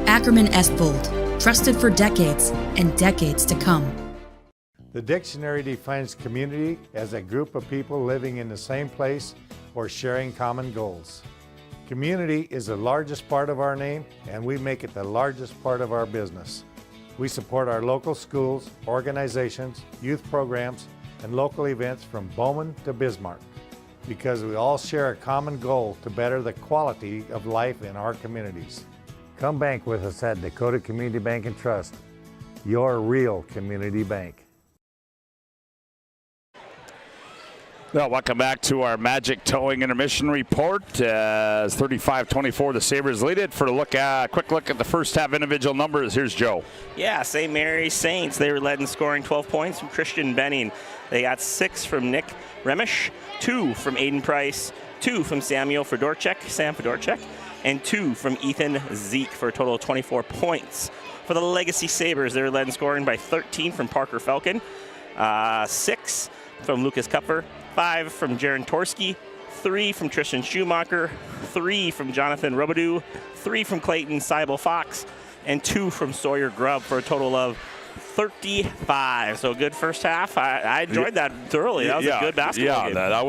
Ackerman Estvold, trusted for decades and decades to come. The dictionary defines community as a group of people living in the same place or sharing common goals. Community is the largest part of our name, and we make it the largest part of our business. We support our local schools, organizations, youth programs, and local events from Bowman to Bismarck because we all share a common goal to better the quality of life in our communities. Come bank with us at Dakota Community Bank and Trust, your real community bank. Well, welcome back to our Magic Towing Intermission Report. As 35-24, the Sabres lead it. For a quick look at the first half individual numbers, here's Joe. Yeah, St. Mary's Saints, they were led in scoring 12 points from Christian Benning. They got 6 from Nick Remish, 2 from Aiden Price, 2 from Sam Fedorchek, and 2 from Ethan Zeke for a total of 24 points. For the Legacy Sabres, they were led in scoring by 13 from Parker Falcon, 6 from Lucas Kupfer, 5 from Jaron Torski, 3 from Tristan Schumacher, 3 from Jonathan Robidoux, 3 from Clayton Seibel Fox, and 2 from Sawyer Grubb for a total of 35. So a good first half. I enjoyed that thoroughly. That was a good basketball game. That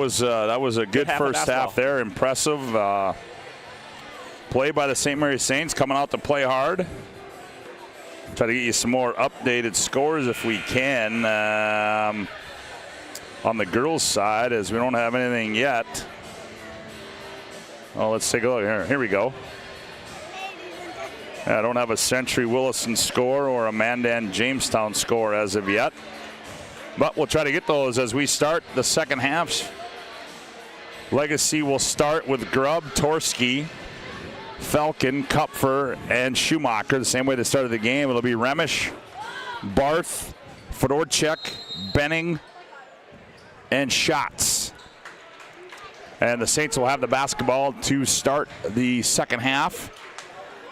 was a good first half there. Impressive play by the St. Mary's Saints, coming out to play hard. Try to get you some more updated scores if we can. On the girls' side, as we don't have anything yet. Oh, let's take a look here. Here we go. I don't have a Century Willison score or a Mandan Jamestown score as of yet. But we'll try to get those as we start the second half. Legacy will start with Grubb, Torski, Falcon, Kupfer, and Schumacher. The same way they started the game. It'll be Remish, Barth, Fedorchek, Benning, and Schatz. And the Saints will have the basketball to start the second half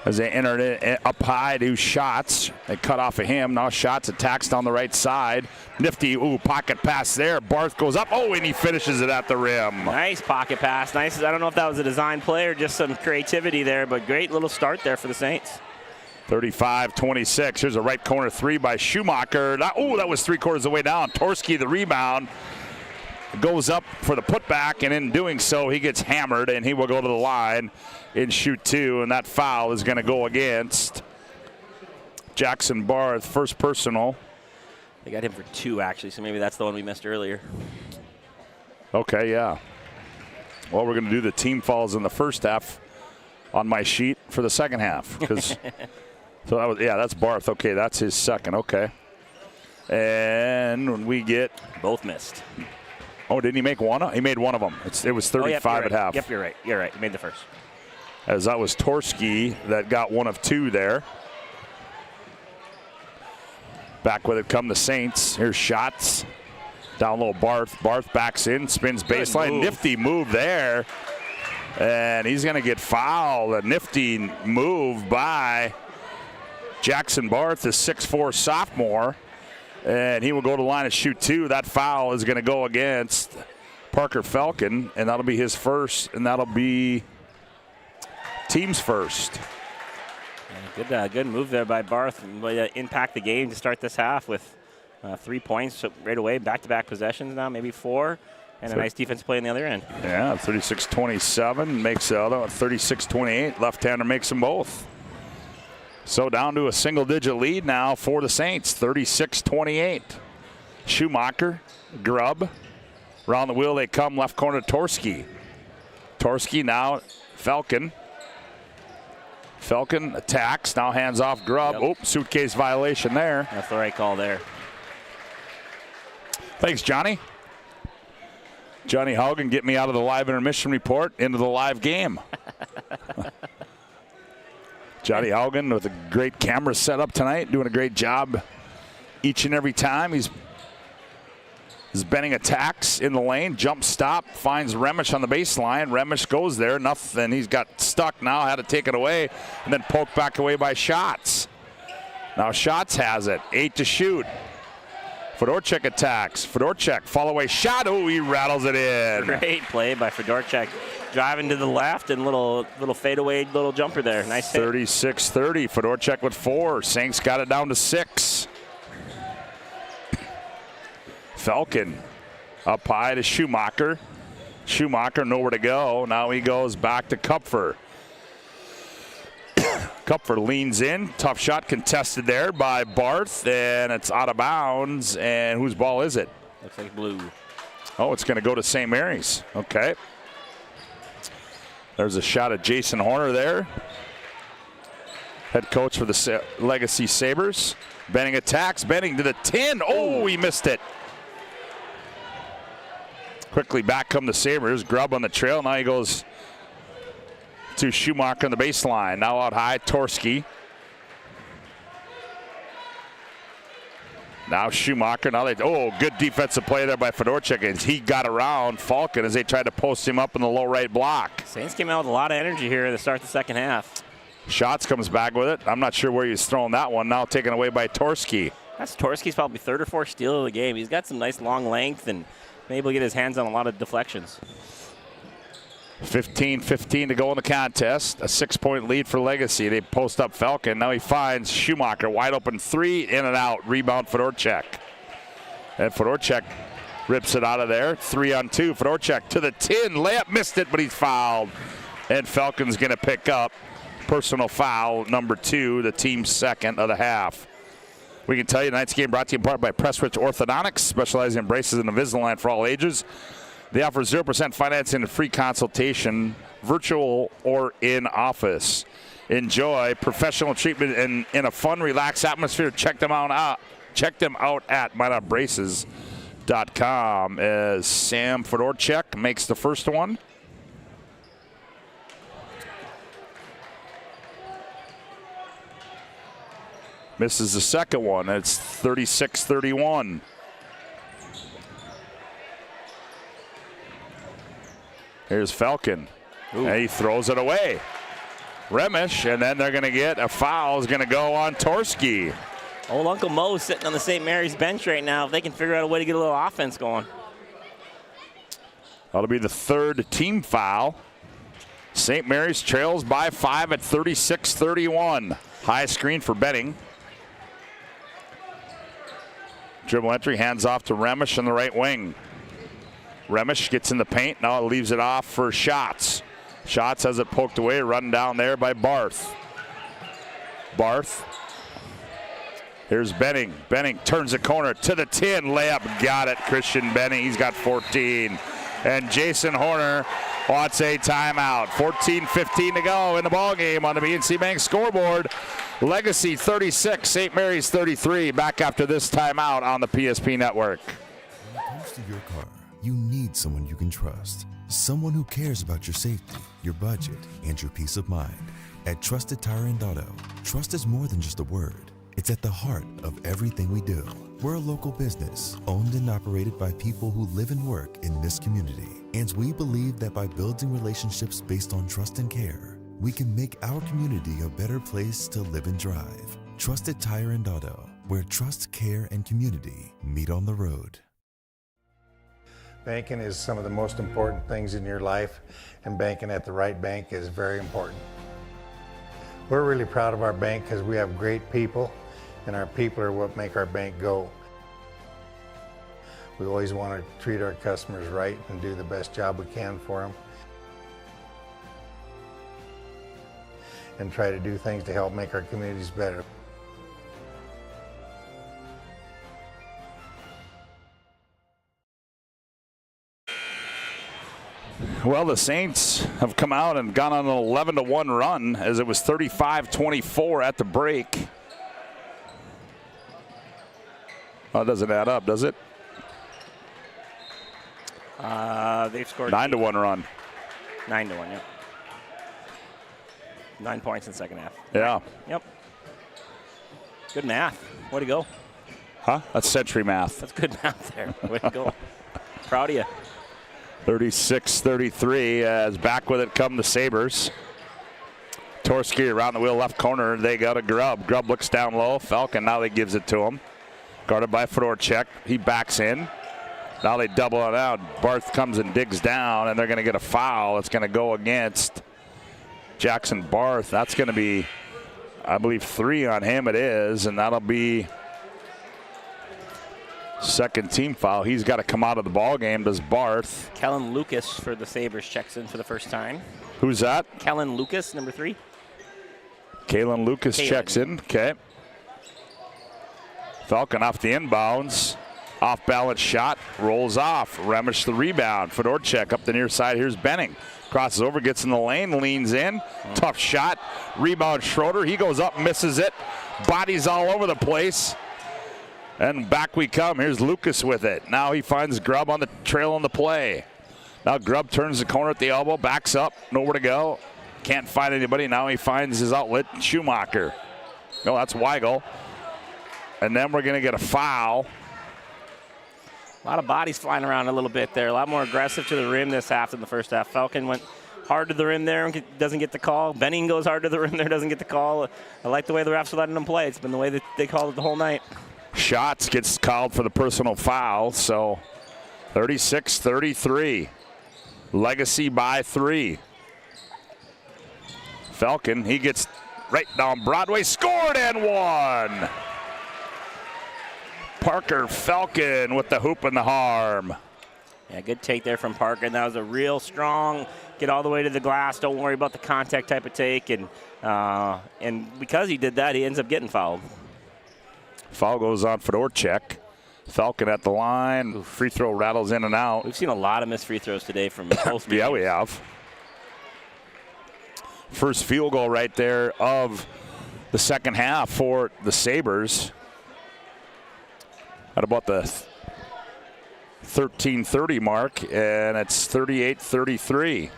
as they enter it up high to Schatz. They cut off of him. Now Schatz attacks down the right side. Nifty, pocket pass there. Barth goes up. Oh, and he finishes it at the rim. Nice pocket pass. Nice. I don't know if that was a design play or just some creativity there, but great little start there for the Saints. 35-26. Here's a right corner 3 by Schumacher. That was 3/4 of the way down. Torski, the rebound, goes up for the putback, and in doing so, he gets hammered, and he will go to the line and shoot 2, and that foul is going to go against Jackson Barth, first personal. They got him for 2, actually, so maybe that's the one we missed earlier. Okay, yeah. Well, we're going to do the team fouls in the first half on my sheet for the second half. So that's Barth. Okay, that's his second. Okay. And when we get... Both missed. Oh, didn't he make one? He made one of them. It was 35 at half. Yep, you're right. He made the first. As that was Torski that got 1 of 2 there. Back with it come the Saints. Here's Schatz. Down low, Barth. Barth backs in, spins baseline. Nifty move there. And he's going to get fouled. A nifty move by Jackson Barth, the 6'4" sophomore. And he will go to the line and shoot 2. That foul is going to go against Parker Falcon, and that'll be his first, and that'll be team's first. Good move there by Barth. Impact the game to start this half with 3 points right away. Back-to-back possessions now, maybe 4, and a nice defense play on the other end. Yeah, 36-27 makes the other 36-28. Left-hander makes them both. So down to a single-digit lead now for the Saints, 36-28. Schumacher, Grubb. Around the wheel they come, left corner Torski. Torski now, Falcon. Falcon attacks, now hands off Grubb. Yep. Suitcase violation there. That's the right call there. Thanks, Johnny. Johnny Haugen, get me out of the live intermission report into the live game. Johnny Haugen with a great camera setup tonight, doing a great job each and every time. He's Benning attacks in the lane, jump stop, finds Remish on the baseline. Remish goes there, nothing. He's got stuck now, had to take it away, and then poked back away by Schatz. Now Schatz has it, 8 to shoot. Fedorchek attacks. Fedorchek, fall away shot. Oh, he rattles it in. Great play by Fedorchek. Driving to the left and little fadeaway little jumper there. Nice hit. 36-30. Fedorchek with 4. Saints got it down to 6. Falcon up high to Schumacher. Schumacher nowhere to go. Now he goes back to Kupfer. Kupfer leans in. Tough shot contested there by Barth, and it's out of bounds. And whose ball is it? Looks like blue. Oh, it's going to go to St. Mary's. Okay. There's a shot at Jason Horner there. Head coach for the Legacy Sabers. Benning attacks. Benning to the 10. Oh, he missed it. Quickly back come the Sabers. Grubb on the trail. Now he goes to Schumacher on the baseline. Now out high, Torski. Now Schumacher. Now good defensive play there by Fedorchuk as he got around Falcon as they tried to post him up in the low right block. Saints came out with a lot of energy here to start the second half. Shots comes back with it. I'm not sure where he's throwing that one. Now taken away by Torski. That's Torski's probably third or fourth steal of the game. He's got some nice long length and able to get his hands on a lot of deflections. 15-15 to go in the contest. A 6-point lead for Legacy. They post up Falcon. Now he finds Schumacher. Wide open three. In and out. Rebound Fedorchuk. And Fedorchuk rips it out of there. 3-on-2. Fedorchuk to the 10. Layup missed it, but he's fouled. And Falcon's going to pick up personal foul number 2, the team's second of the half. We can tell you tonight's game brought to you in part by Pressrich Orthodontics, specializing in braces and Invisalign for all ages. They offer 0% financing and free consultation, virtual or in office. Enjoy professional treatment in a fun, relaxed atmosphere. Check them out at mynotbraces.com as Sam Fedorchuk makes the first one. Misses the second one. It's 36-31. Here's Falcon. And he throws it away. Remish, and then they're going to get a foul. Is going to go on Torski. Old Uncle Mo sitting on the St. Mary's bench right now. If they can figure out a way to get a little offense going. That'll be the third team foul. St. Mary's trails by 5 at 36-31. High screen for Benning. Dribble entry, hands off to Remish on the right wing. Remish gets in the paint, now leaves it off for Schatz. Schatz has it poked away, run down there by Barth. Barth. Here's Benning. Benning turns the corner to the 10, layup, got it. Christian Benning, he's got 14. And Jason Horner wants a timeout. 14-15 to go in the ballgame on the BNC Bank scoreboard. Legacy 36, St. Mary's 33. Back after this timeout on the PSP Network. When it comes to your car, you need someone you can trust. Someone who cares about your safety, your budget, and your peace of mind. At Trusted Tire and Auto, trust is more than just a word. It's at the heart of everything we do. We're a local business, owned and operated by people who live and work in this community. And we believe that by building relationships based on trust and care, we can make our community a better place to live and drive. Trusted Tire and Auto, where trust, care, and community meet on the road. Banking is some of the most important things in your life, and banking at the right bank is very important. We're really proud of our bank because we have great people, and our people are what make our bank go. We always want to treat our customers right and do the best job we can for them, and try to do things to help make our communities better. Well, the Saints have come out and gone on an 11-1 run as it was 35-24 at the break. Oh, it doesn't add up, does it? They've scored 9-1 run. 9-1, yep. 9 points in the second half. Yeah. Yep. Good math. Way to go. Huh? That's century math. That's good math there. Way to go. Proud of you. 36-33 as back with it come the Sabers. Torski around the wheel left corner. They got a Grubb. Grubb looks down low. Falcon now they gives it to him. Guarded by Fedorchuk. He backs in. Now they double it out. Barth comes and digs down, and they're going to get a foul. It's going to go against Jackson Barth. That's going to be, I believe, 3 on him it is, and that'll be second team foul. He's got to come out of the ball game. Does Barth? Kellen Lucas for the Sabres checks in for the first time. Who's that? Kellen Lucas, number 3. Kalen Lucas checks in. Okay. Falcon off the inbounds. Off balance shot. Rolls off. Remish the rebound. Fedorchuk up the near side. Here's Benning. Crosses over. Gets in the lane. Leans in. Tough shot. Rebound Schroeder. He goes up. Misses it. Bodies all over the place. And back we come. Here's Lucas with it. Now he finds Grubb on the trail on the play. Now Grubb turns the corner at the elbow. Backs up. Nowhere to go. Can't find anybody. Now he finds his outlet. Schumacher. No, that's Weigel. And then we're going to get a foul. A lot of bodies flying around a little bit there. A lot more aggressive to the rim this half than the first half. Falcon went hard to the rim there and doesn't get the call. Benning goes hard to the rim there, doesn't get the call. I like the way the refs are letting them play. It's been the way that they called it the whole night. Shots gets called for the personal foul. So 36-33. Legacy by 3. Falcon, he gets right down Broadway. Scored and won. Parker Falcon with the hoop and the harm. Yeah, good take there from Parker. And that was a real strong get all the way to the glass. Don't worry about the contact type of take. And because he did that, he ends up getting fouled. Foul goes on Fedorchuk. Falcon at the line. Free throw rattles in and out. We've seen a lot of missed free throws today from both teams. Yeah, we have. First field goal right there of the second half for the Sabres. At about the 13:30 mark, and it's 38-33.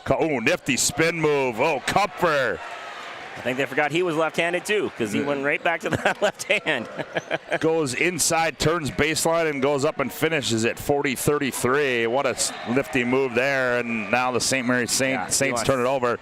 Oh, nifty spin move. Oh, Kupfer. I think they forgot he was left-handed too, because he went right back to that left hand. Goes inside, turns baseline, and goes up and finishes it 40-33. What a nifty move there, and now the St. Mary's Saints turn it over.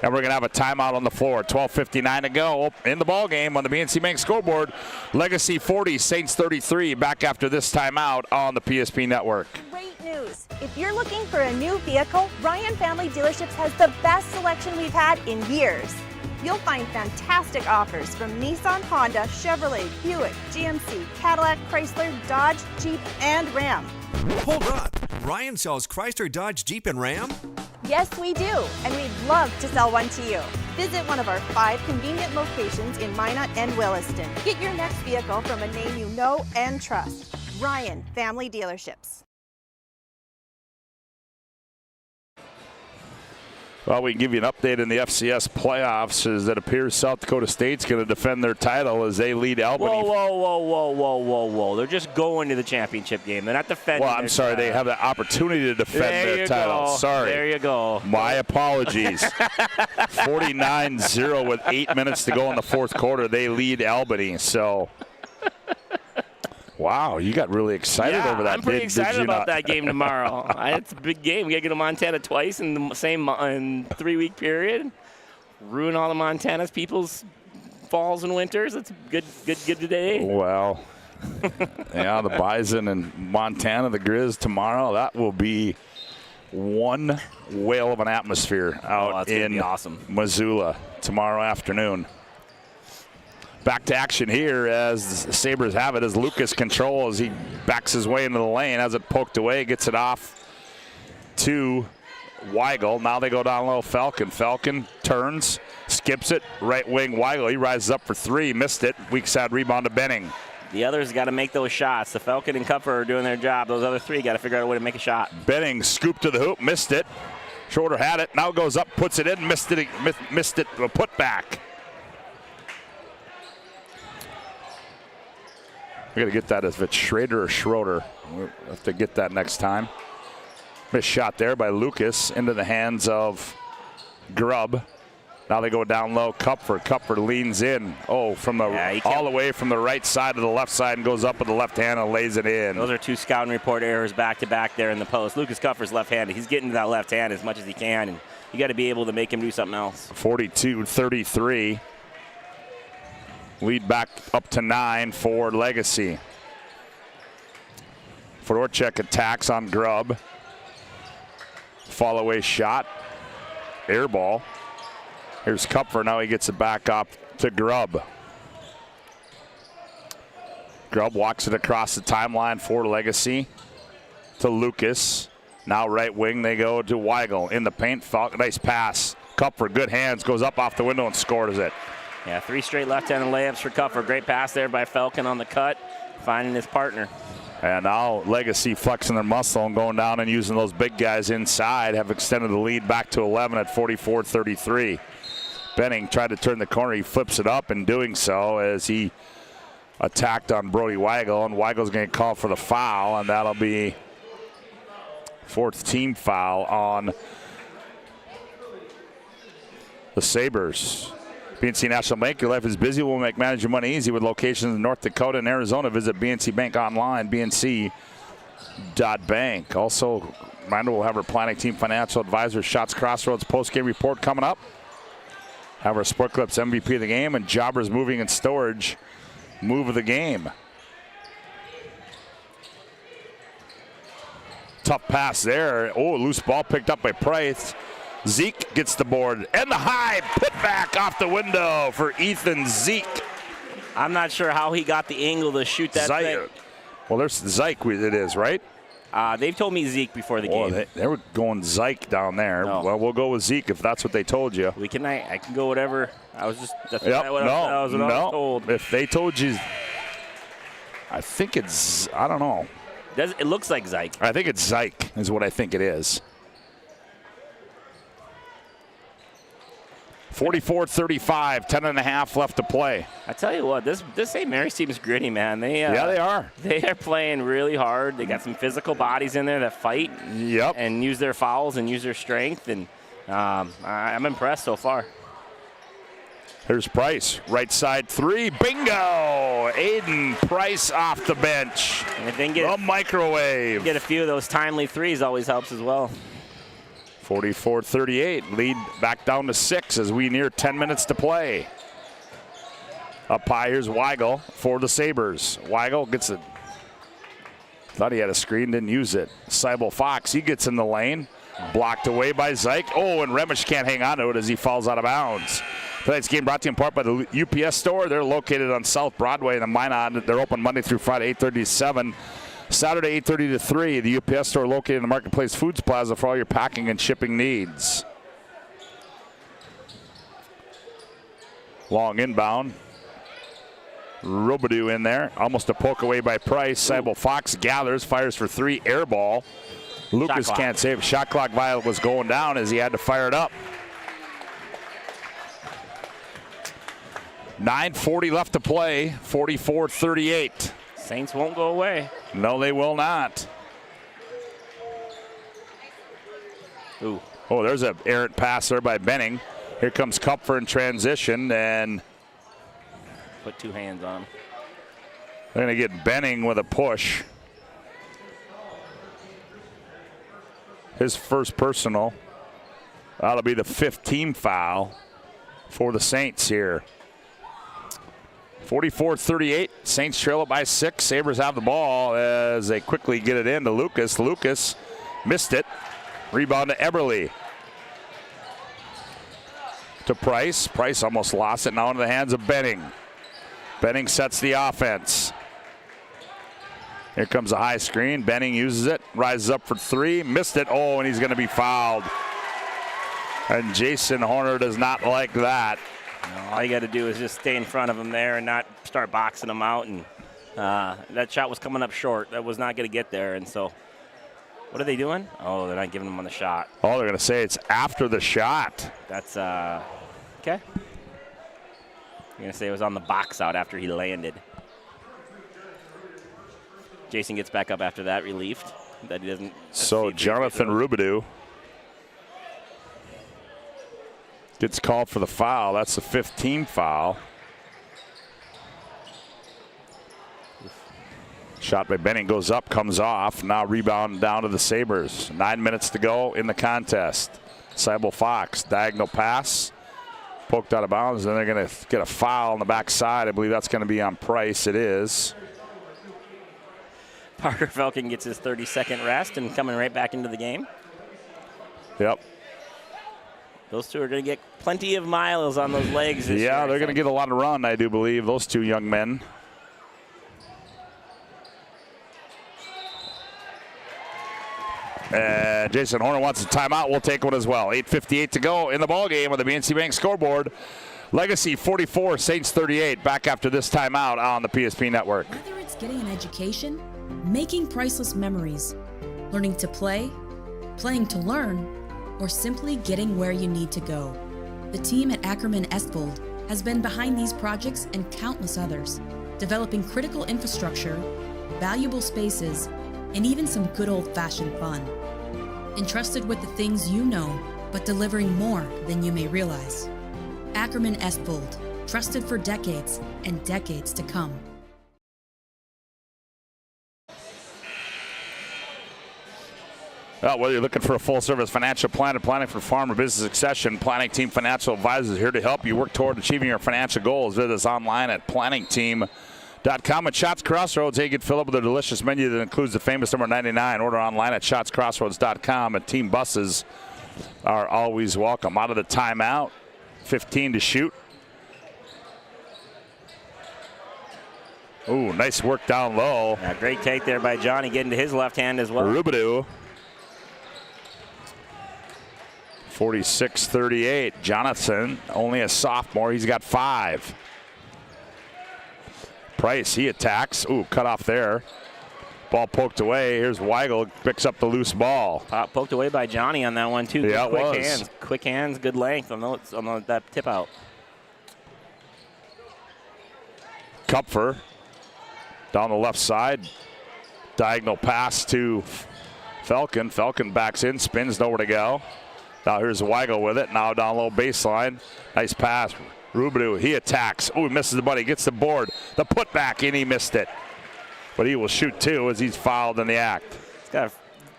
And we're going to have a timeout on the floor. 12:59 to go in the ball game on the BNC Bank scoreboard. Legacy 40, Saints 33. Back after this timeout on the PSP Network. Great news. If you're looking for a new vehicle, Ryan Family Dealerships has the best selection we've had in years. You'll find fantastic offers from Nissan, Honda, Chevrolet, Buick, GMC, Cadillac, Chrysler, Dodge, Jeep, and Ram. Hold up. Ryan sells Chrysler, Dodge, Jeep, and Ram? Yes, we do, and we'd love to sell one to you. Visit one of our 5 convenient locations in Minot and Williston. Get your next vehicle from a name you know and trust. Ryan Family Dealerships. Well, we can give you an update in the FCS playoffs as it appears South Dakota State's going to defend their title as they lead Albany. Whoa. They're just going to the championship game. They're not defending. Well, I'm sorry. They have the opportunity to defend their title. Sorry. There you go. My apologies. 49-0 with 8 minutes to go in the fourth quarter. They lead Albany. So, wow, you got really excited over that. I'm pretty excited about that game tomorrow. It's a big game. We got to go to Montana twice in the same 3-week period. Ruin all the Montana's people's falls and winters. It's good today. Well, yeah, the Bison and Montana, the Grizz tomorrow. That will be one whale of an atmosphere out in Missoula tomorrow afternoon. Back to action here as the Sabres have it as Lucas controls. He backs his way into the lane, has it poked away, gets it off to Weigel. Now they go down low. Falcon turns, skips it. Right wing Weigel. He rises up for 3, missed it. Weak side rebound to Benning. The others got to make those shots. The Falcon and Kupfer are doing their job. Those other 3 got to figure out a way to make a shot. Benning scooped to the hoop, missed it. Schroeder had it. Now goes up, puts it in, missed it. Put back. We got to get that if it's Schrader or Schroeder. We'll have to get that next time. Missed shot there by Lucas into the hands of Grubb. Now they go down low. Kupfer leans in. Oh, from the all the way from the right side to the left side and goes up with the left hand and lays it in. Those are 2 scouting report errors back to back there in the post. Lucas Kupfer's left-handed. He's getting to that left hand as much as he can, and you got to be able to make him do something else. 42-33. Lead back up to 9 for Legacy. Fedorchuk attacks on Grubb. Fall away shot. Air ball. Here's Kupfer. Now he gets it back up to Grubb. Grubb walks it across the timeline for Legacy to Lucas. Now right wing they go to Weigel in the paint. Nice pass. Kupfer, good hands, goes up off the window and scores it. Yeah, 3 straight left-handed layups for Kupfer. Great pass there by Falcon on the cut, finding his partner. And now Legacy flexing their muscle and going down and using those big guys inside have extended the lead back to 11 at 44-33. Benning tried to turn the corner. He flips it up in doing so as he attacked on Brody Weigel, and Weigel's going to call for the foul, and that'll be 4th team foul on the Sabres. BNC National Bank, your life is busy. We'll make managing money easy with locations in North Dakota and Arizona. Visit BNC Bank online, bnc.bank. Also, reminder, we'll have our planning team financial advisor, Shots Crossroads post-game report coming up. Have our Sport Clips MVP of the game and Jobbers Moving and Storage move of the game. Tough pass there. Oh, loose ball picked up by Price. Zeke gets the board and the high put back off the window for Ethan Zeke. I'm not sure how he got the angle to shoot that thing. Well, there's Zeke, it is, right? They've told me Zeke before the game. They were going Zeke down there. No. Well, we'll go with Zeke if that's what they told you. I can go whatever. That's what I was told. If they told you, I think it's, I don't know. It looks like Zeke. I think it's Zeke is what I think it is. 44-35, 10.5 left to play. I tell you what, this St. Mary's team is gritty, man. Yeah, they are. They are playing really hard. They got some physical bodies in there that fight. Yep. And use their fouls and use their strength. And I'm impressed so far. Here's Price, right side 3, bingo! Aiden Price off the bench. And if they can get a microwave. Get a few of those timely threes always helps as well. 44-38, lead back down to 6 as we near 10 minutes to play. Up high, here's Weigel for the Sabres. Weigel gets it. Thought he had a screen, didn't use it. Seibel Fox, he gets in the lane. Blocked away by Zike. Oh, and Remish can't hang on to it as he falls out of bounds. Tonight's game brought to you in part by the UPS store. They're located on South Broadway in the Minot. They're open Monday through Friday, 8:30 to 7. Saturday, 8:30 to 3. The UPS store located in the Marketplace Foods Plaza for all your packing and shipping needs. Long inbound. Robidoux in there. Almost a poke away by Price. Seibel Fox gathers, fires for 3, air ball. Lucas can't save. Shot clock violation was going down as he had to fire it up. 9:40 left to play. 44-38. Saints won't go away. No, they will not. Ooh. Oh, there's an errant pass there by Benning. Here comes Kupfer in transition, and put 2 hands on him. They're going to get Benning with a push. His first personal. That'll be the 5th team foul for the Saints here. 44-38, Saints trail it by 6. Sabres have the ball as they quickly get it into Lucas. Lucas missed it. Rebound to Eberle. To Price. Price almost lost it, now into the hands of Benning. Benning sets the offense. Here comes a high screen. Benning uses it, rises up for 3, missed it. Oh, and he's going to be fouled. And Jason Horner does not like that. No, all you got to do is just stay in front of him there and not start boxing him out. And that shot was coming up short. That was not going to get there. And so, what are they doing? Oh, they're not giving him on the shot. Oh, they're going to say it's after the shot. That's okay. You're going to say it was on the box out after he landed. Jason gets back up after that, relieved that he doesn't. So Jonathan Robidoux gets called for the foul. That's the 5th team foul. Shot by Benning goes up, comes off. Now rebound down to the Sabres. 9 minutes to go in the contest. Seibel Fox, diagonal pass. Poked out of bounds, and they're going to get a foul on the backside. I believe that's going to be on Price. It is. Parker Falcon gets his 30-second rest and coming right back into the game. Yep. Those two are going to get plenty of miles on those legs this year, they're going to get a lot of run, I do believe, those two young men. And Jason Horner wants a timeout. We'll take one as well. 8:58 to go in the ballgame on the BNC Bank scoreboard. Legacy 44, Saints 38. Back after this timeout on the PSP Network. Whether it's getting an education, making priceless memories, learning to play, playing to learn, or simply getting where you need to go, the team at Ackerman Estvold has been behind these projects and countless others, developing critical infrastructure, valuable spaces, and even some good old-fashioned fun. Entrusted with the things you know, but delivering more than you may realize. Ackerman Estvold, trusted for decades and decades to come. Well, whether you're looking for a full-service financial plan or planning for farm or business succession, Planning Team Financial Advisors is here to help you work toward achieving your financial goals. Visit us online at planningteam.com. At Shots Crossroads, hey, get filled up with a delicious menu that includes the famous number 99. Order online at shotscrossroads.com. And team buses are always welcome. Out of the timeout, 15 to shoot. Ooh, nice work down low. Yeah, great take there by Johnny, getting to his left hand as well. Rubidoux. 46-38. Jonathan, only a sophomore. He's got 5. Price, he attacks. Ooh, cut off there. Ball poked away. Here's Weigel, picks up the loose ball. Poked away by Johnny on that one, too. Yeah, it was. Hands. Quick hands, good length on that tip out. Kupfer down the left side. Diagonal pass to Falcon. Falcon backs in, spins, nowhere to go. Now here's Weigel with it. Now down low baseline. Nice pass. Rubidoux, he attacks. Oh, he misses the buddy. Gets the board. The putback in, he missed it. But he will shoot 2 as he's fouled in the act.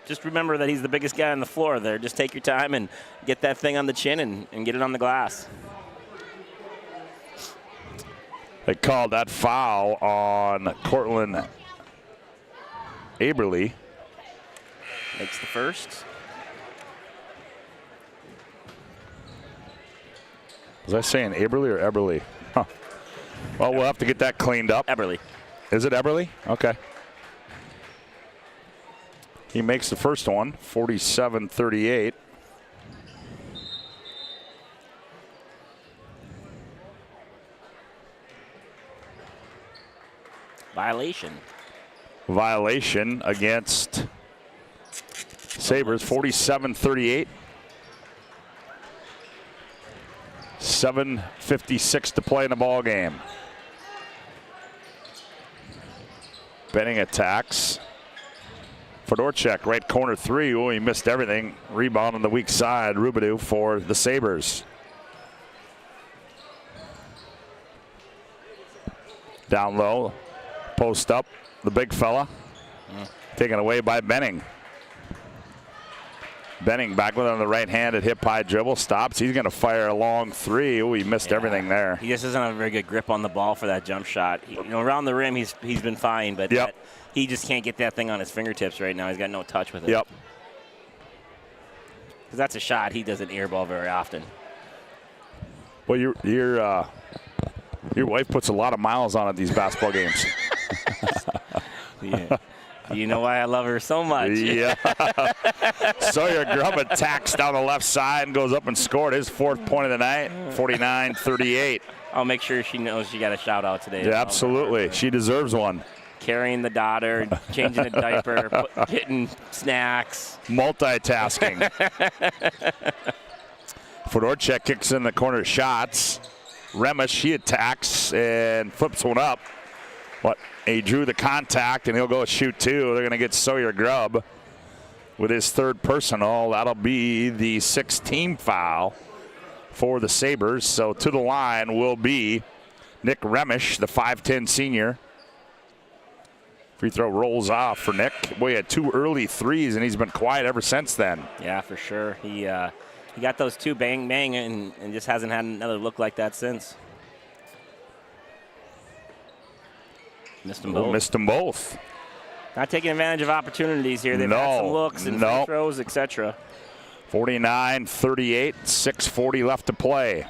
Just remember that he's the biggest guy on the floor there. Just take your time and get that thing on the chin and get it on the glass. They called that foul on Cortland Aberly. Makes the first. Was I saying Aberly or Eberly? Huh. Well, we'll have to get that cleaned up. Eberly. Is it Eberly? Okay. He makes the first one, 47-38. Violation against Sabers, 47-38. 7:56 to play in the ball game. Benning attacks. Fedorchak, right corner 3. Oh, he missed everything. Rebound on the weak side. Rubidoux for the Sabers. Down low. Post up. The big fella. Taken away by Benning. Benning back with it on the right-handed hip-high dribble. Stops. He's going to fire a long 3. Oh, he missed everything there. He just doesn't have a very good grip on the ball for that jump shot. Around the rim, he's been fine, but he just can't get that thing on his fingertips right now. He's got no touch with it. Yep. Because that's a shot he doesn't airball very often. Well, your wife puts a lot of miles on at these basketball games. Yeah. You know why I love her so much. Yeah. Sawyer Grubb attacks down the left side and goes up and scored his 4th point of the night, 49-38. I'll make sure she knows she got a shout out today. Yeah, absolutely. She deserves one. Carrying the daughter, changing a diaper, getting snacks. Multitasking. Fedorchak kicks in the corner shots. Remish, he attacks and flips one up. But he drew the contact, and he'll go shoot 2. They're going to get Sawyer Grubb with his 3rd personal. That'll be the 6th team foul for the Sabres. So to the line will be Nick Remish, the 5'10 senior. Free throw rolls off for Nick. Boy, he had 2 early 3s, and he's been quiet ever since then. Yeah, for sure. He got those 2 bang, bang, and just hasn't had another look like that since. Missed them both. Missed them both. Not taking advantage of opportunities here. They've had some looks and free throws, etc. 49-38, 6:40 left to play.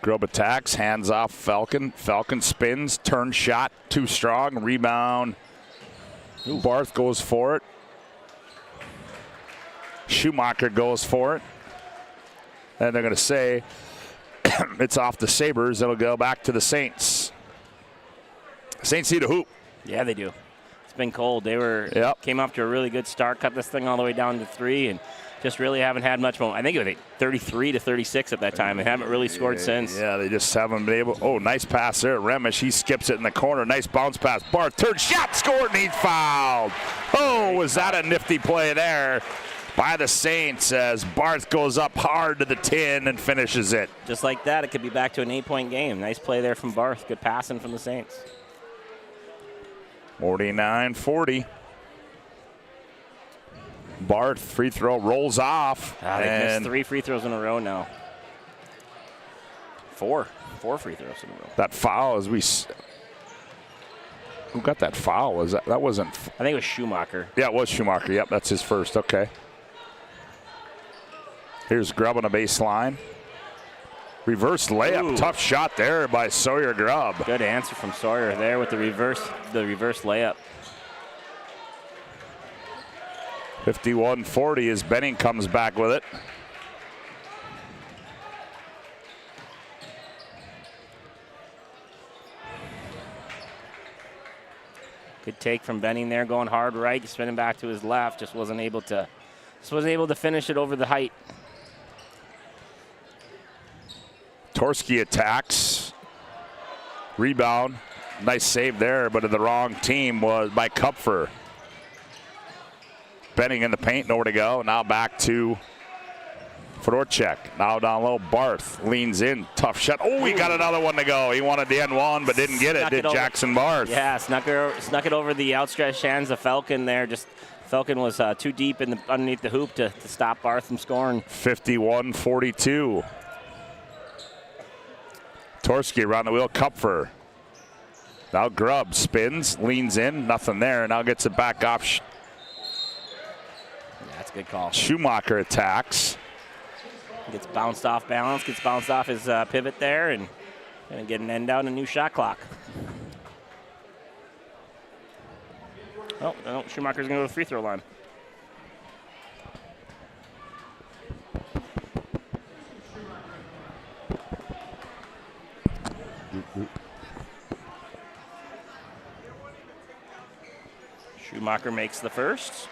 Grubb attacks, hands off Falcon. Falcon spins, turn shot, too strong, rebound. Barth goes for it. Schumacher goes for it. And they're going to say it's off the Sabers. It'll go back to the Saints. Saints need a hoop. Yeah, they do. It's been cold. They came up to a really good start, cut this thing all the way down to 3, and just really haven't had much momentum. I think it was 33-36 at that time. They haven't really scored since. Yeah, they just haven't been able. Oh, nice pass there. Remish, he skips it in the corner. Nice bounce pass. Barth, third shot, scored, and he's fouled. Oh, was that a nifty play there by the Saints as Barth goes up hard to the tin and finishes it. Just like that, it could be back to an 8-point game. Nice play there from Barth. Good passing from the Saints. 49-40. Barth, free throw, rolls off. They missed 3 free throws in a row now. 4 free throws in a row. That foul as we... Who got that foul? Was that wasn't... I think it was Schumacher. Yeah, it was Schumacher. Yep, that's his first. Okay. Here's Grubb on a baseline. Reverse layup. Ooh. Tough shot there by Sawyer Grubb. Good answer from Sawyer there with the reverse layup. 51-40 as Benning comes back with it. Good take from Benning there, going hard right, spinning back to his left. Just wasn't able to finish it over the height. Torski attacks. Rebound. Nice save there, but the wrong team was by Kupfer. Benning in the paint, nowhere to go. Now back to Fedorchak. Now down low, Barth leans in. Tough shot. Oh, he got another one to go. He wanted the N1, but didn't get it, did Jackson Barth. Yeah, snuck it over the outstretched hands of Falcon there. Falcon was too deep underneath the hoop to stop Barth from scoring. 51-42. Torski around the wheel, Kupfer. Now Grubb spins, leans in, nothing there. Now gets it back off. That's a good call. Schumacher attacks. Gets bounced off balance, gets bounced off his pivot there, and gonna get an end out and a new shot clock. Oh, no, Schumacher's gonna go to the free throw line. Schumacher makes the first.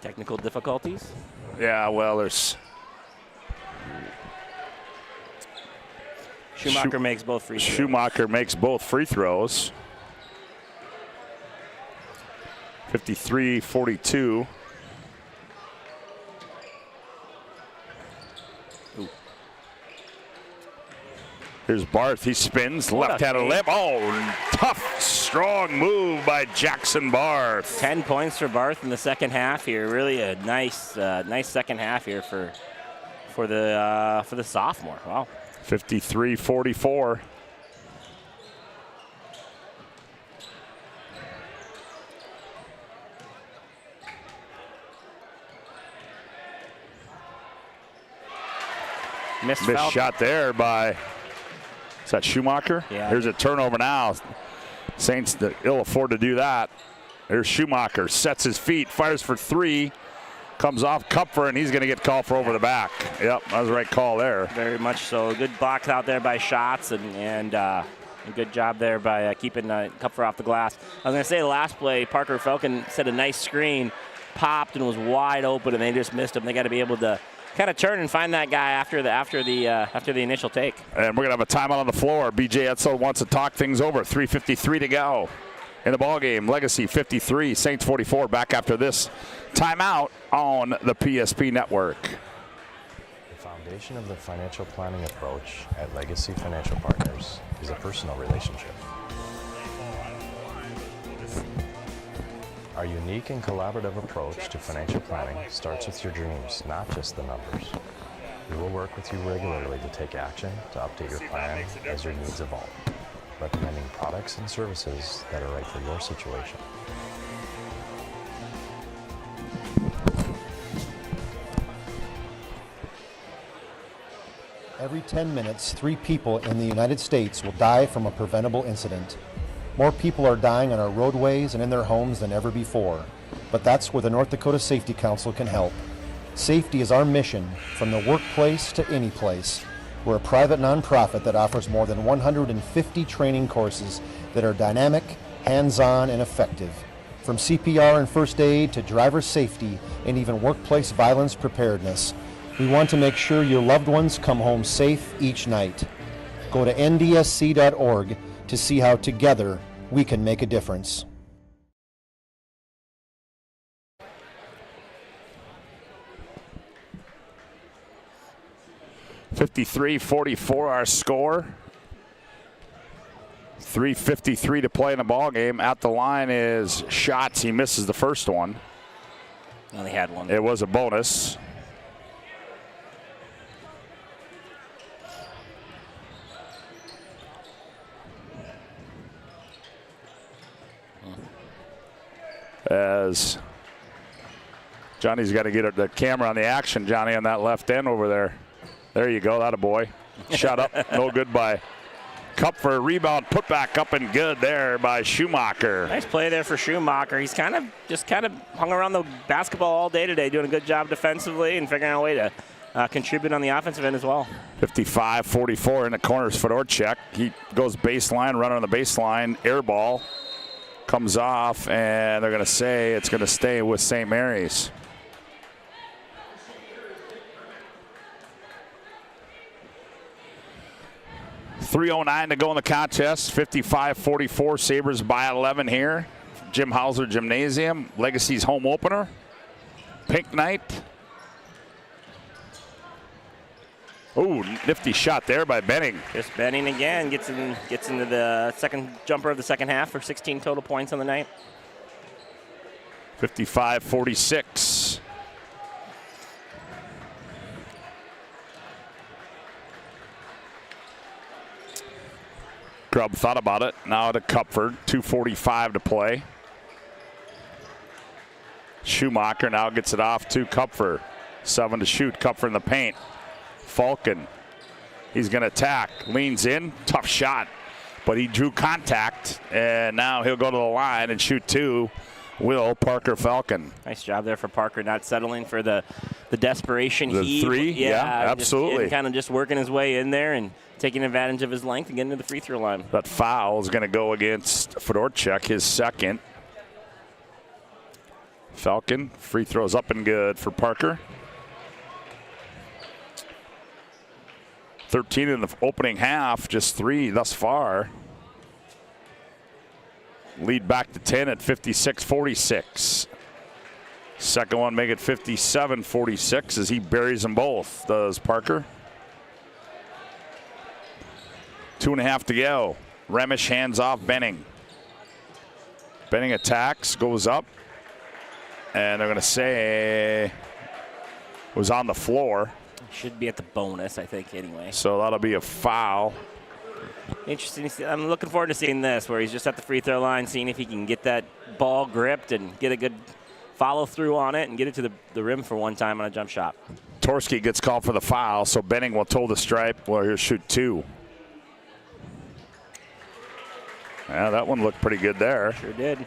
Technical difficulties? Yeah, well, there's... Schumacher makes both free throws. Schumacher makes both free throws. 53-42. Here's Barth. He spins, left-handed lip. Oh, tough, strong move by Jackson Barth. 10 points for Barth in the second half here. Really a nice second half here for the sophomore. Wow. 53-44. Missed shot there by... Is that Schumacher? Yeah. Here's a turnover now. Saints ill afford to do that. There's Schumacher, sets his feet, fires for 3, comes off Kupfer, and he's going to get called for over the back. Yep, that was the right call there. Very much so. Good box out there by Schatz, and a good job there by keeping Kupfer off the glass. I was going to say the last play, Parker Falcon set a nice screen, popped, and was wide open, and they just missed him. They got to be able to kind of turn and find that guy after the initial take. And we're gonna have a timeout on the floor. BJ Etzel wants to talk things over. 3:53 to go in the ball game. Legacy 53, Saints 44. Back after this timeout on the PSP Network. The foundation of the financial planning approach at Legacy Financial Partners is a personal relationship. Our unique and collaborative approach to financial planning starts with your dreams, not just the numbers. We will work with you regularly to take action to update your plan as your needs evolve, recommending products and services that are right for your situation. Every 10 minutes, 3 people in the United States will die from a preventable incident. More people are dying on our roadways and in their homes than ever before. But that's where the North Dakota Safety Council can help. Safety is our mission, from the workplace to any place. We're a private nonprofit that offers more than 150 training courses that are dynamic, hands-on, and effective. From CPR and first aid to driver safety and even workplace violence preparedness, we want to make sure your loved ones come home safe each night. Go to ndsc.org to see how together we can make a difference. (53-44) our score. 3:53 to play in the ball game. At the line is Schatz. He misses the first one. Only had one. It was a bonus. As Johnny's got to get the camera on the action, Johnny, on that left end over there. There you go, that a boy. Shut up, no good by Cup for a rebound, put back up and good there by Schumacher. Nice play there for Schumacher. He's kind of hung around the basketball all day today, doing a good job defensively and figuring out a way to contribute on the offensive end as well. 55-44 in the corners, Fedorchuk. He goes baseline, running on the baseline, air ball. Comes off, and they're going to say it's going to stay with St. Mary's. .309 to go in the contest. 55-44, Sabres by 11 here. Jim Hauser Gymnasium, Legacy's home opener. Pink night. Ooh, nifty shot there by Benning. Just Benning again gets into the second jumper of the second half for 16 total points on the night. 55-46. Grubb thought about it. Now to Cupford, 2:45 to play. Schumacher now gets it off to Cupford. 7 to shoot. Cupford in the paint. Falcon, he's going to attack, leans in, tough shot, but he drew contact, and now he'll go to the line and shoot 2. Will Parker Falcon. Nice job there for Parker, not settling for the desperation the 3, yeah, absolutely. Kind of just working his way in there and taking advantage of his length and getting to the free throw line. That foul is going to go against Fedorchuk, his second. Falcon, free throws up and good for Parker. 13 in the opening half, just 3 thus far. Lead back to 10 at 56-46. Second one make it 57-46 as he buries them both, does Parker. 2.5 to go. Remish hands off Benning. Benning attacks, goes up, and they're going to say was on the floor. Should be at the bonus, I think, anyway. So that'll be a foul. Interesting. I'm looking forward to seeing this, where he's just at the free throw line, seeing if he can get that ball gripped and get a good follow through on it and get it to the rim for one time on a jump shot. Torski gets called for the foul, so Benning will toe the stripe. Well, he'll shoot 2. Yeah, that one looked pretty good there. Sure did.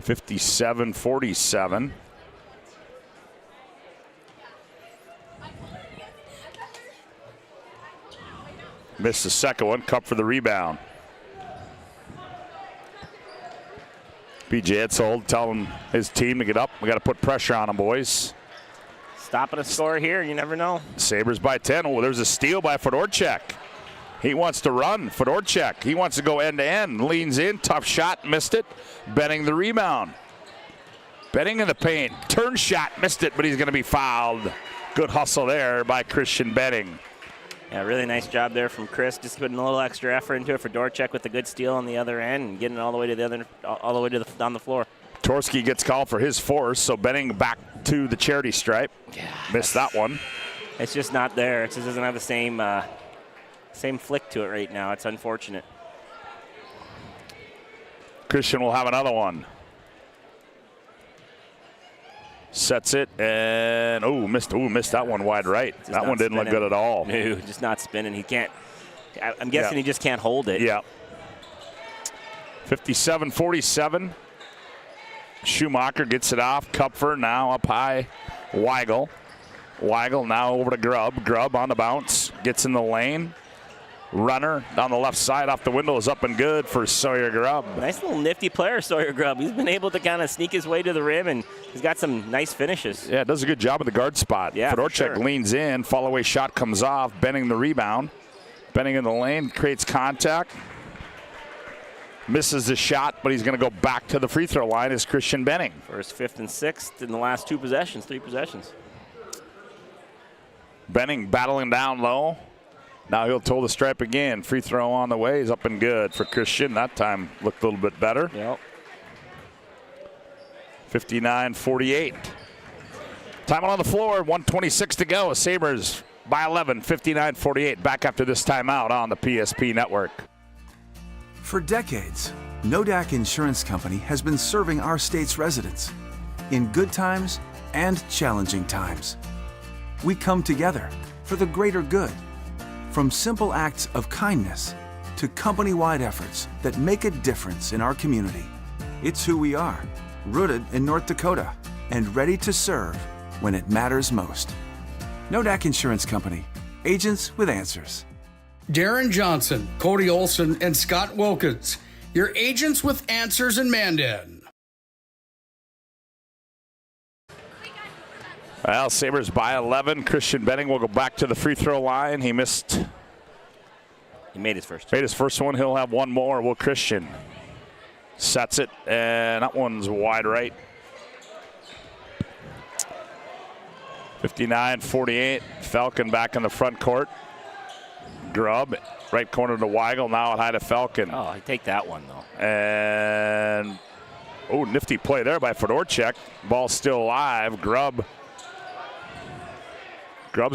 57-47. Missed the second one. Cup for the rebound. BJ Etzold telling his team to get up. We got to put pressure on them, boys. Stopping a score here, you never know. Sabres by 10. Oh, there's a steal by Fedorchuk. He wants to run. Fedorchuk, he wants to go end to end. Leans in, tough shot, missed it. Benning the rebound. Benning in the paint. Turn shot, missed it, but he's going to be fouled. Good hustle there by Christian Benning. Yeah, really nice job there from Chris, just putting a little extra effort into it for Fedorchuk with a good steal on the other end and getting it all the way to down the floor. Torski gets called for his force, so Benning back to the charity stripe. Yeah, missed that one. It's just not there. It just doesn't have the same flick to it right now. It's unfortunate. Christian will have another one. Sets it and missed that one wide right. That one didn't look good at all. No, just not spinning. He can't. I'm guessing he just can't hold it. Yeah. 57-47. Schumacher gets it off. Kupfer now up high. Weigel now over to Grubb. Grubb on the bounce. Gets in the lane. Runner down the left side off the window is up and good for Sawyer Grubb. Nice little nifty player, Sawyer Grubb. He's been able to kind of sneak his way to the rim, and he's got some nice finishes. Yeah, does a good job at the guard spot. Yeah, Fedorchak leans in. Fall-away shot comes off. Benning the rebound. Benning in the lane. Creates contact. Misses the shot, but he's going to go back to the free throw line as Christian Benning. First, 5th, and 6th in the last 3 possessions. Benning battling down low. Now he'll toe the stripe again. Free throw on the way is up and good for Christian. That time looked a little bit better. Yep. 59-48. Time on the floor, 1:26 to go. Sabres by 11, 59-48. Back after this timeout on the PSP Network. For decades, Nodak Insurance Company has been serving our state's residents in good times and challenging times. We come together for the greater good. From simple acts of kindness to company-wide efforts that make a difference in our community. It's who we are, rooted in North Dakota and ready to serve when it matters most. Nodak Insurance Company, agents with answers. Darren Johnson, Cody Olson, and Scott Wilkins, your agents with answers in Mandan. Well, Sabres by 11. Christian Benning will go back to the free throw line. He missed. He made his first. Made his first one. He'll have one more. Will Christian. Sets it, and that one's wide right. 59-48. Falcon back in the front court. Grubb, right corner to Weigel. Now at high to Falcon. Oh, I take that one, though. And, nifty play there by Fedorchak. Ball still alive. Grubb's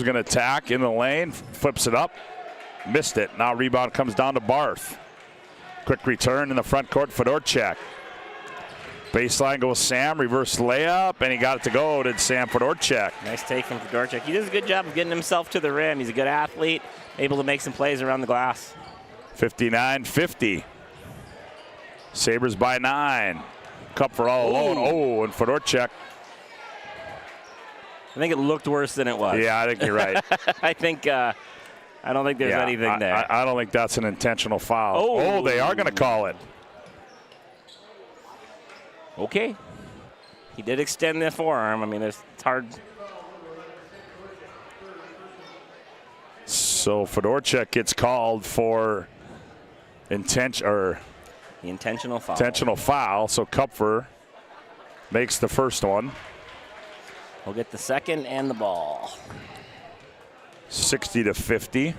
going to attack in the lane. Flips it up. Missed it. Now rebound comes down to Barth. Quick return in the front court. Fedorchak. Baseline goes Sam. Reverse layup. And he got it to go. Did Sam Fedorchak. Nice take from Fedorchak. He does a good job of getting himself to the rim. He's a good athlete. Able to make some plays around the glass. 59-50. Sabres by 9. Kupfer all alone. And Fedorchak. I think it looked worse than it was. Yeah, I think you're right. I don't think there's anything there. I don't think that's an intentional foul. They are going to call it. Okay. He did extend the forearm. I mean, it's hard. So Fedorchak gets called for the intentional foul. Intentional foul. So Kupfer makes the first one. We'll get the second and the ball. 60-50.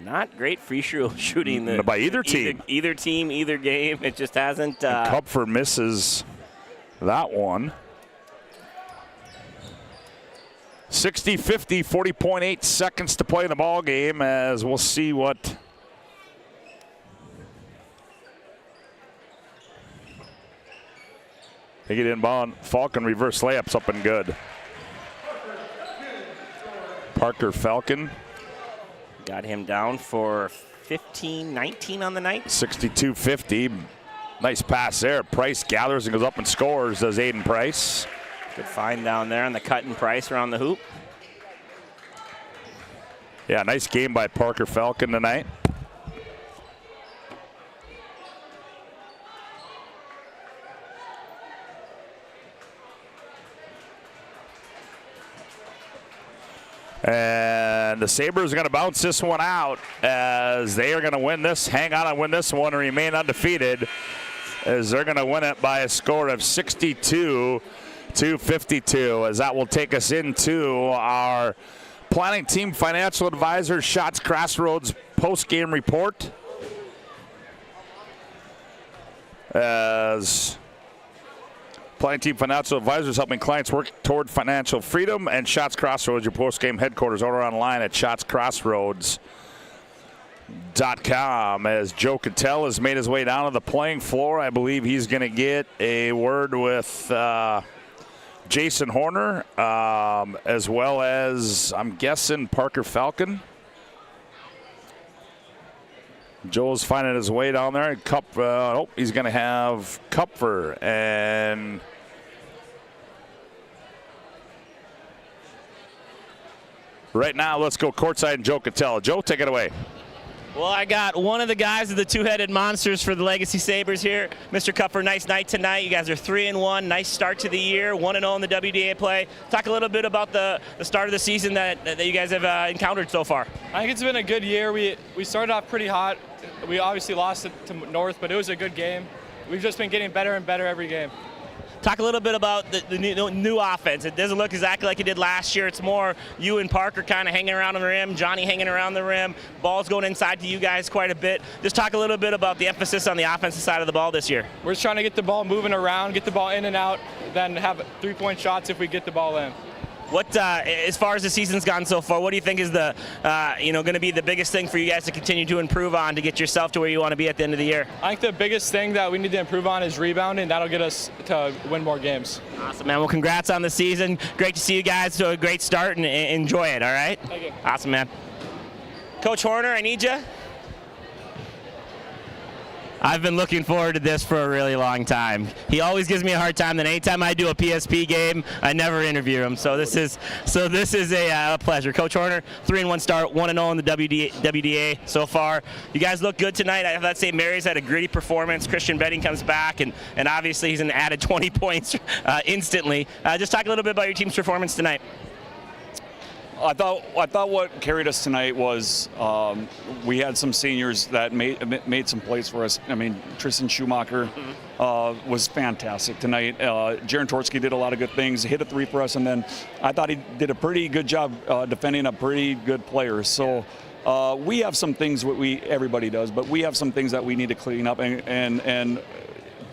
Not great free throw shooting by either team. Either team, either game. It just hasn't. Kupfer misses that one. 60-50, 40.8 seconds to play in the ball game, as we'll see what they get inbound. Falcon reverse layups up and good. Parker Falcon. Got him down for 15-19 on the night. 62-50. Nice pass there. Price gathers and goes up and scores, does Aiden Price. Good find down there on the cut and Price around the hoop. Yeah, nice game by Parker Falcon tonight. And the Sabres are going to bounce this one out as they are going to win this, hang on and win this one and remain undefeated, as they're going to win it by a score of 62-52, as that will take us into our Planning Team Financial Advisor Shots Crossroads post-game report. As Planning Team Financial Advisors helping clients work toward financial freedom, and Shots Crossroads, your post-game headquarters. Order online at shotscrossroads.com. as Joe Cattell has made his way down to the playing floor. I believe he's going to get a word with Jason Horner, as well as, I'm guessing, Parker Falcon. Joel's finding his way down there. He's going to have Kupfer and right now, let's go courtside and Joe Cattell. Joe, take it away. Well, I got one of the guys of the two-headed monsters for the Legacy Sabers here. Mr. Kupfer, nice night tonight. You guys are 3-1. Nice start to the year. 1-0 in the WDA play. Talk a little bit about the start of the season that you guys have encountered so far. I think it's been a good year. We started off pretty hot. We obviously lost it to North, but it was a good game. We've just been getting better and better every game. Talk a little bit about the new offense. It doesn't look exactly like it did last year. It's more you and Parker kind of hanging around on the rim, Johnny hanging around the rim, ball's going inside to you guys quite a bit. Just talk a little bit about the emphasis on the offensive side of the ball this year. We're just trying to get the ball moving around, get the ball in and out, then have three-point shots if we get the ball in. What, as far as the season's gone so far, what do you think is the, going to be the biggest thing for you guys to continue to improve on to get yourself to where you want to be at the end of the year? I think the biggest thing that we need to improve on is rebounding. That'll get us to win more games. Awesome, man. Well, congrats on the season. Great to see you guys. So a great start and enjoy it. All right. Thank you. Awesome, man. Coach Horner, I need you. I've been looking forward to this for a really long time. He always gives me a hard time. Then anytime I do a PSP game, I never interview him. So this is a pleasure. Coach Horner, 3-1 start, 1-0 in the WDA so far. You guys look good tonight. I thought St. Mary's had a gritty performance. Christian Betting comes back, and obviously he's an added 20 points instantly. Just talk a little bit about your team's performance tonight. I thought what carried us tonight was we had some seniors that made some plays for us. I mean, Tristan Schumacher was fantastic tonight. Jaron Tortsky did a lot of good things, hit a three for us, and then I thought he did a pretty good job defending a pretty good player. So we have some things everybody does, but we have some things that we need to clean up and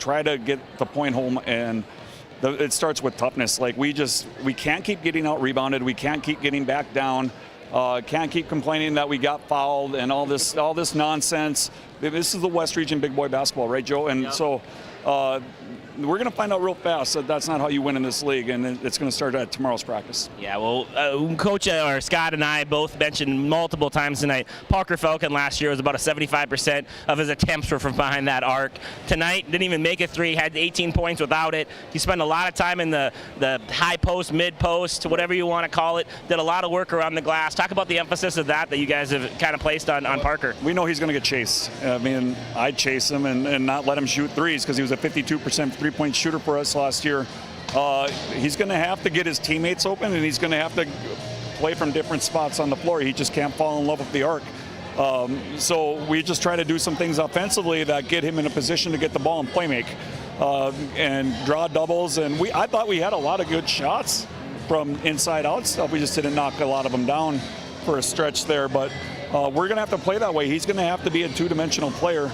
try to get the point home. And it starts with toughness. Like we can't keep getting out rebounded. We can't keep getting back down. Can't keep complaining that we got fouled and all this nonsense. This is the West Region big boy basketball, right, Joe? And so we're going to find out real fast that that's not how you win in this league, and it's going to start at tomorrow's practice. Yeah, well, Coach or Scott and I both mentioned multiple times tonight, Parker Falcon last year was about a 75% of his attempts were from behind that arc. Tonight, didn't even make a three, had 18 points without it. He spent a lot of time in the high post, mid post, whatever you want to call it, did a lot of work around the glass. Talk about the emphasis of that you guys have kind of placed on Parker. We know he's going to get chased. I mean, I'd chase him and not let him shoot threes because he was a 52% three-point shooter for us last year. He's going to have to get his teammates open, and he's going to have to play from different spots on the floor. He just can't fall in love with the arc. So we just try to do some things offensively that get him in a position to get the ball and play make and draw doubles. And I thought we had a lot of good shots from inside out stuff. We just didn't knock a lot of them down for a stretch there. But we're going to have to play that way. He's going to have to be a two-dimensional player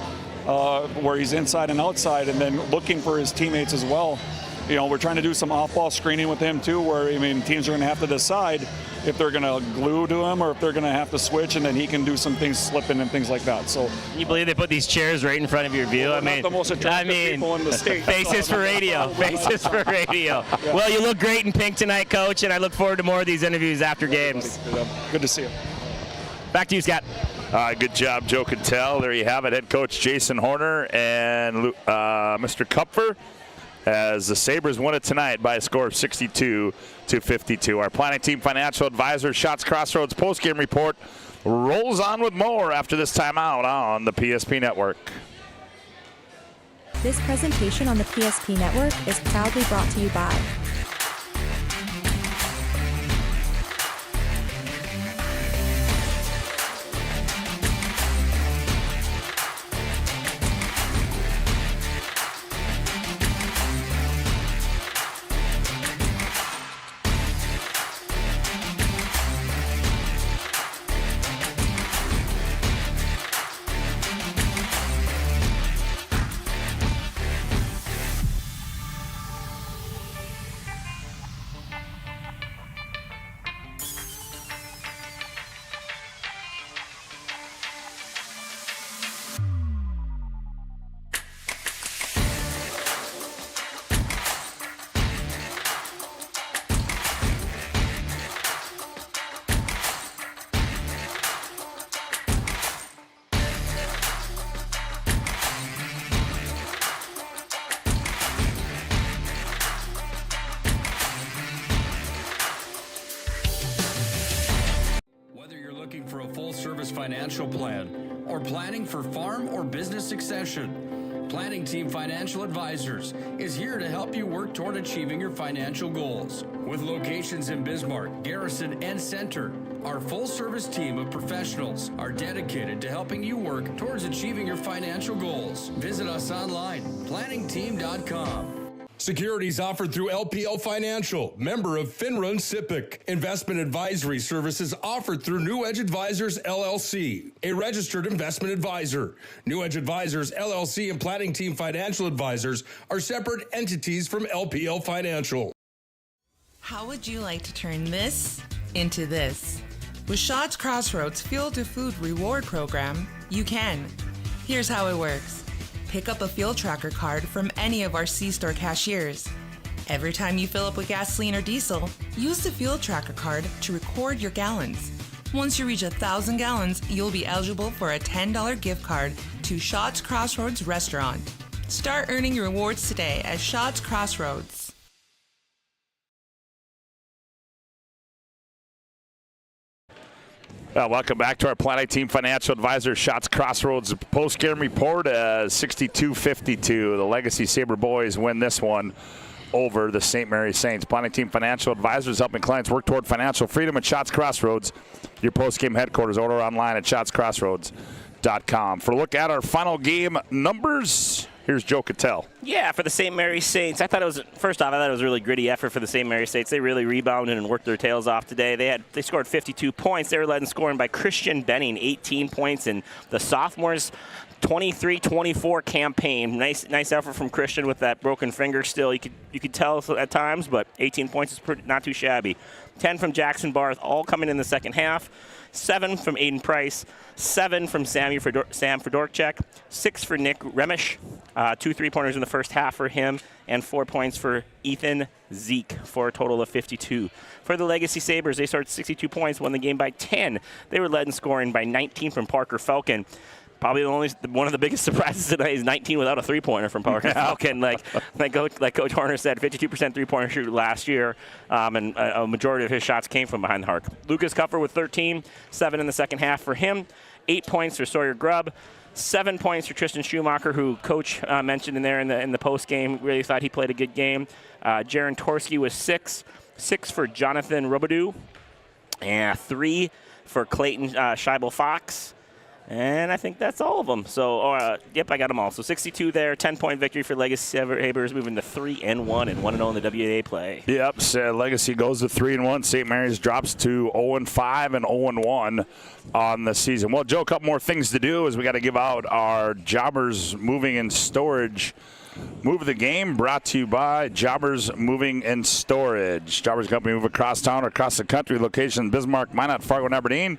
where he's inside and outside and then looking for his teammates as well. You know, we're trying to do some off-ball screening with him too, where, I mean, teams are going to have to decide if they're going to glue to him or if they're going to have to switch, and then he can do some things slipping and things like that. So, can you believe they put these chairs right in front of your view? Well, not the most attractive people in the state. Faces for radio. Faces for radio. Yeah. Well, you look great in pink tonight, Coach, and I look forward to more of these interviews after games. Good to see you. Back to you, Scott. Good job, Joe Cattell. There you have it, head coach Jason Horner and Mr. Kupfer, as the Sabres won it tonight by a score of 62-52. Our planning team financial advisor, Shots Crossroads postgame report rolls on with more after this timeout on the PSP Network. This presentation on the PSP Network is proudly brought to you by full-service financial plan or planning for farm or business succession, Planning Team Financial Advisors is here to help you work toward achieving your financial goals. With locations in Bismarck, Garrison, and Center, our full-service team of professionals are dedicated to helping you work towards achieving your financial goals. Visit us online, planningteam.com. Securities offered through LPL Financial, member of FINRA and SIPC. Investment advisory services offered through New Edge Advisors, LLC, a registered investment advisor. New Edge Advisors, LLC, and Planning Team Financial Advisors are separate entities from LPL Financial. How would you like to turn this into this? With Shots Crossroads Fuel to Food Reward Program, you can. Here's how it works. Pick up a fuel tracker card from any of our C-store cashiers. Every time you fill up with gasoline or diesel, use the fuel tracker card to record your gallons. Once you reach 1,000 gallons, you'll be eligible for a $10 gift card to Shots Crossroads Restaurant. Start earning your rewards today at Shots Crossroads. Welcome back to our Planning Team Financial Advisor Shots Crossroads post-game report. 62-52. The Legacy Saber boys win this one over the St. Mary Saints. Planning Team Financial Advisors helping clients work toward financial freedom at Shots Crossroads. Your post-game headquarters. Order online at shotscrossroads.com. For a look at our final game numbers, here's Joe Cattell. Yeah, for the St. Mary Saints, I thought it was a really gritty effort for the St. Mary Saints. They really rebounded and worked their tails off today. They scored 52 points. They were led in scoring by Christian Benning, 18 points, and the sophomores 23-24 campaign. Nice effort from Christian with that broken finger still. You could tell at times, but 18 points is not too shabby. 10 from Jackson Barth, all coming in the second half. 7 from Aiden Price, 7 from Sam Fedorchak, 6 for Nick Remish, 2 3-pointers in the first half for him, and 4 points for Ethan Zeke for a total of 52. For the Legacy Sabers, they scored 62 points, won the game by 10. They were led in scoring by 19 from Parker Falcon. Probably one of the biggest surprises tonight is 19 without a three-pointer from Parker Falcon. Like Coach Horner said, 52% three-pointer shoot last year, and a majority of his shots came from behind the arc. Lucas Kupfer with 13, 7 in the second half for him, 8 points for Sawyer Grubb, 7 points for Tristan Schumacher, who Coach mentioned in there in the post game. Really thought he played a good game. Jaron Torski was 6 for Jonathan Robidoux, and 3 for Clayton Scheibel-Fox. And I think that's all of them. So, yep, I got them all. So 62 there, 10-point victory for Legacy Sabers, moving to 3-1 and 1-0 in the WDA play. Yep, so Legacy goes to 3-1. St. Mary's drops to 0-5 and 0-1 on the season. Well, Joe, a couple more things to do is we got to give out our Jobbers Moving and Storage Move of the Game, brought to you by Jobbers Moving and Storage. Jobbers Company move across town or across the country. Location Bismarck, Minot, Fargo, and Aberdeen.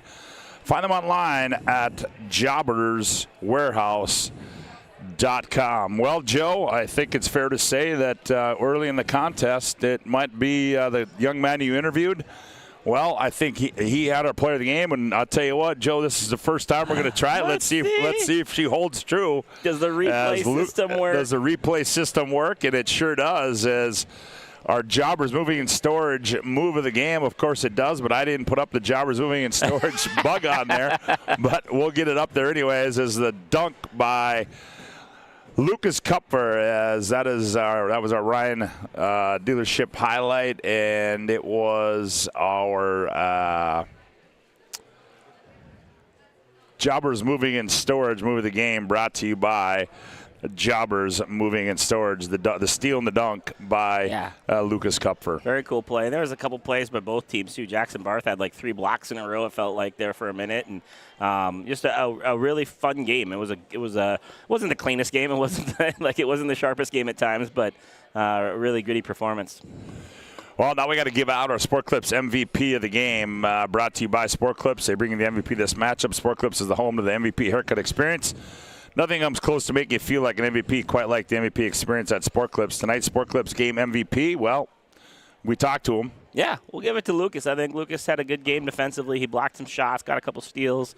Find them online at jobberswarehouse.com. Well, Joe, I think it's fair to say that early in the contest, it might be the young man you interviewed. Well, I think he had our player of the game, and I'll tell you what, Joe, this is the first time we're going to try it. Let's see if she holds true. Does the replay system work? Does the replay system work? And it sure does, as our Jobbers Moving and Storage move of the game. Of course it does, but I didn't put up the Jobbers Moving and Storage bug on there. But we'll get it up there anyways, as the dunk by Lucas Kupfer, as that was our Ryan dealership highlight, and it was our Jobbers Moving and Storage move of the game, brought to you by Jobbers Moving and Storage, the steal and the dunk by Lucas Kupfer. Very cool play. There was a couple plays by both teams too. Jackson Barth had like 3 blocks in a row, it felt like, there for a minute, and just a really fun game. It wasn't the cleanest game. It wasn't it wasn't the sharpest game at times, but a really gritty performance. Well, now we got to give out our Sport Clips MVP of the game, brought to you by Sport Clips. They bring you the MVP of this matchup. Sport Clips is the home to the MVP haircut experience. Nothing comes close to making you feel like an MVP, quite like the MVP experience at Sport Clips. Tonight's Sport Clips game MVP, well, we talked to him. Yeah, we'll give it to Lucas. I think Lucas had a good game defensively. He blocked some shots, got a couple steals.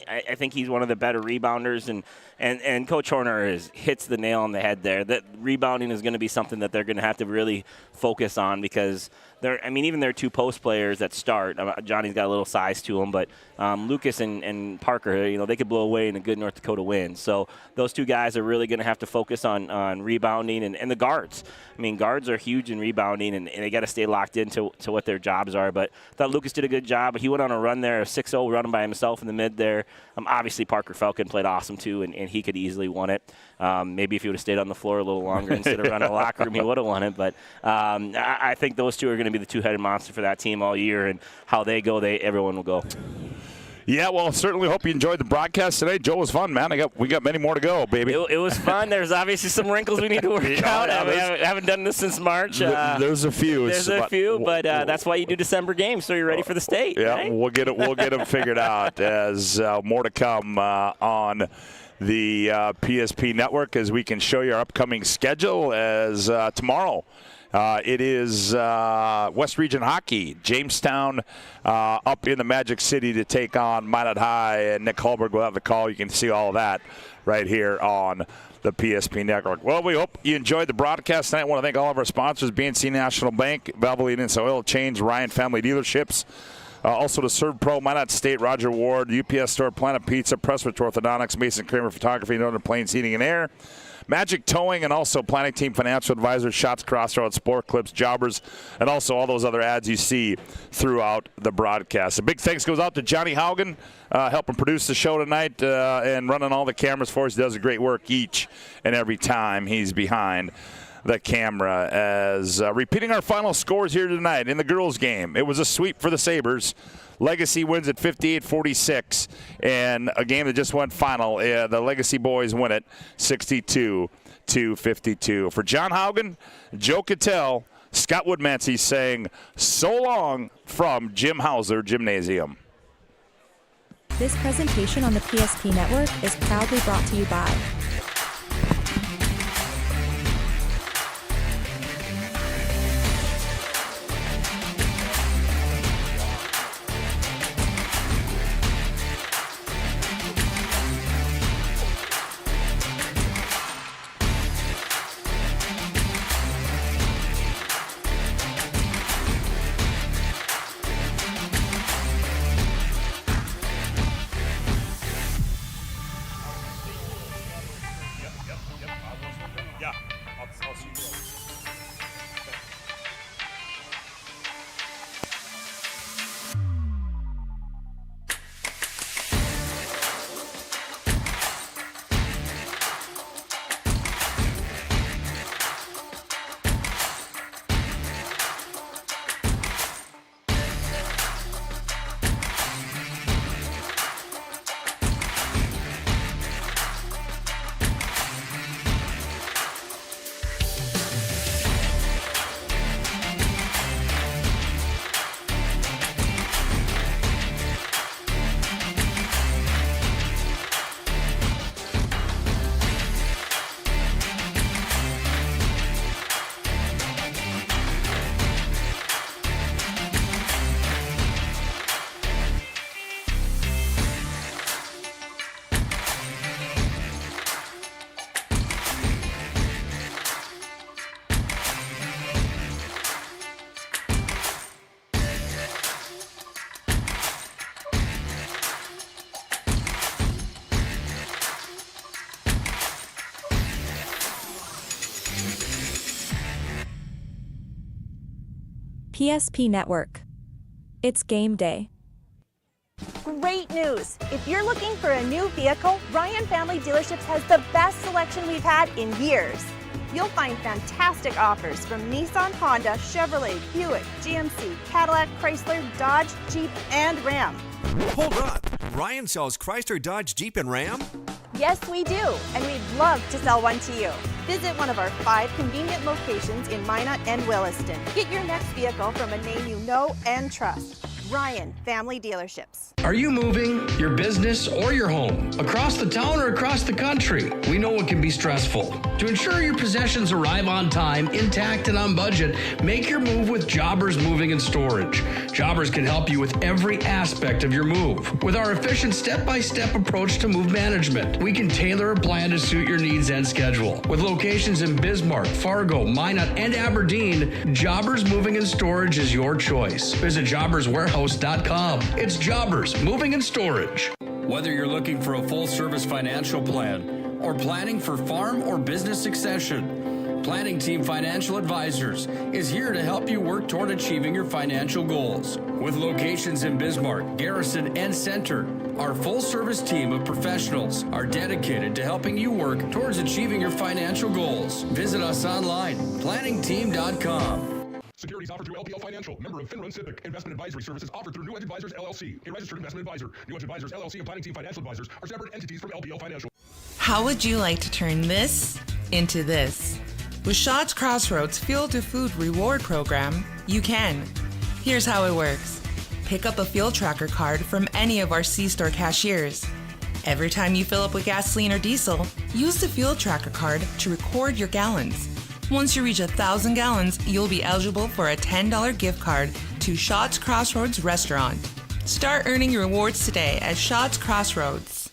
I think he's one of the better rebounders, and Coach Horner hits the nail on the head there. That rebounding is going to be something that they're going to have to really focus on, because even their two post players that start, Johnny's got a little size to him, but Lucas and Parker, they could blow away in a good North Dakota win. So those two guys are really going to have to focus on rebounding and the guards. Guards are huge in rebounding, and they got to stay locked into what their jobs are. But I thought Lucas did a good job. He went on a run there, a 6-0 running by himself in the mid there. Obviously, Parker Falcon played awesome too, and he could easily won it. Maybe if he would have stayed on the floor a little longer instead of running the locker room, he would have won it. But I think those two are going to be the two-headed monster for that team all year, and how they go, everyone will go. Yeah, well, certainly hope you enjoyed the broadcast today. Joe, was fun, man. We got many more to go, baby. It was fun. There's obviously some wrinkles we need to work out. We haven't done this since March. There's a few. But that's why you do December games, so you're ready for the state. Yeah, right? We'll get them figured out as more to come on the PSP network, as we can show you our upcoming schedule. As tomorrow, it is West Region Hockey, Jamestown up in the Magic City to take on Minot High, and Nick Holberg will have the call. You can see all of that right here on the PSP network. Well, we hope you enjoyed the broadcast tonight. I want to thank all of our sponsors, BNC National Bank, Valvoline Instant Oil Change, Ryan Family Dealerships, also to Serve Pro, Minot State, Roger Ward, UPS Store, Planet Pizza, Presswich Orthodontics, Mason Kramer Photography, Northern Plains Heating and Air, Magic Towing, and also Planning Team Financial Advisors, Shots Crossroads, Sport Clips, Jobbers, and also all those other ads you see throughout the broadcast. A big thanks goes out to Johnny Haugen, helping produce the show tonight and running all the cameras for us. He does a great work each and every time he's behind the camera. As repeating our final scores here tonight in the girls' game, it was a sweep for the Sabers. Legacy wins at 58-46, and a game that just went final. The Legacy boys win it 62-52. For John Haugen, Joe Cattell, Scott Woodmansee saying so long from Jim Hauser Gymnasium. This presentation on the PSP Network is proudly brought to you by PSP Network. It's game day. Great news! If you're looking for a new vehicle, Ryan Family Dealerships has the best selection we've had in years. You'll find fantastic offers from Nissan, Honda, Chevrolet, Buick, GMC, Cadillac, Chrysler, Dodge, Jeep, and Ram. Hold on. Ryan sells Chrysler, Dodge, Jeep, and Ram? Yes, we do, and we'd love to sell one to you. Visit one of our 5 convenient locations in Minot and Williston. Get your next vehicle from a name you know and trust. Ryan Family Dealerships. Are you moving your business or your home across the town or across the country? We know it can be stressful. To ensure your possessions arrive on time, intact, and on budget, make your move with Jobbers Moving and Storage. Jobbers can help you with every aspect of your move. With our efficient step-by-step approach to move management, we can tailor a plan to suit your needs and schedule. With locations in Bismarck, Fargo, Minot, and Aberdeen, Jobbers Moving and Storage is your choice. Visit jobberswarehouse.com. It's Jobbers Moving and Storage. Whether you're looking for a full-service financial plan or planning for farm or business succession, Planning Team Financial Advisors is here to help you work toward achieving your financial goals. With locations in Bismarck, Garrison, and Center, our full-service team of professionals are dedicated to helping you work towards achieving your financial goals. Visit us online, planningteam.com. Securities offered through LPL Financial, member of FINRA SIPC. Investment advisory services offered through New Edge Advisors, LLC, a registered investment advisor. New Edge Advisors, LLC, and Planning Team Financial Advisors are separate entities from LPL Financial. How would you like to turn this into this? With Shaw's Crossroads Fuel to Food Reward Program, you can. Here's how it works. Pick up a fuel tracker card from any of our C-store cashiers. Every time you fill up with gasoline or diesel, use the fuel tracker card to record your gallons. Once you reach 1,000 gallons, you'll be eligible for a $10 gift card to Shaw's Crossroads Restaurant. Start earning your rewards today at Shaw's Crossroads.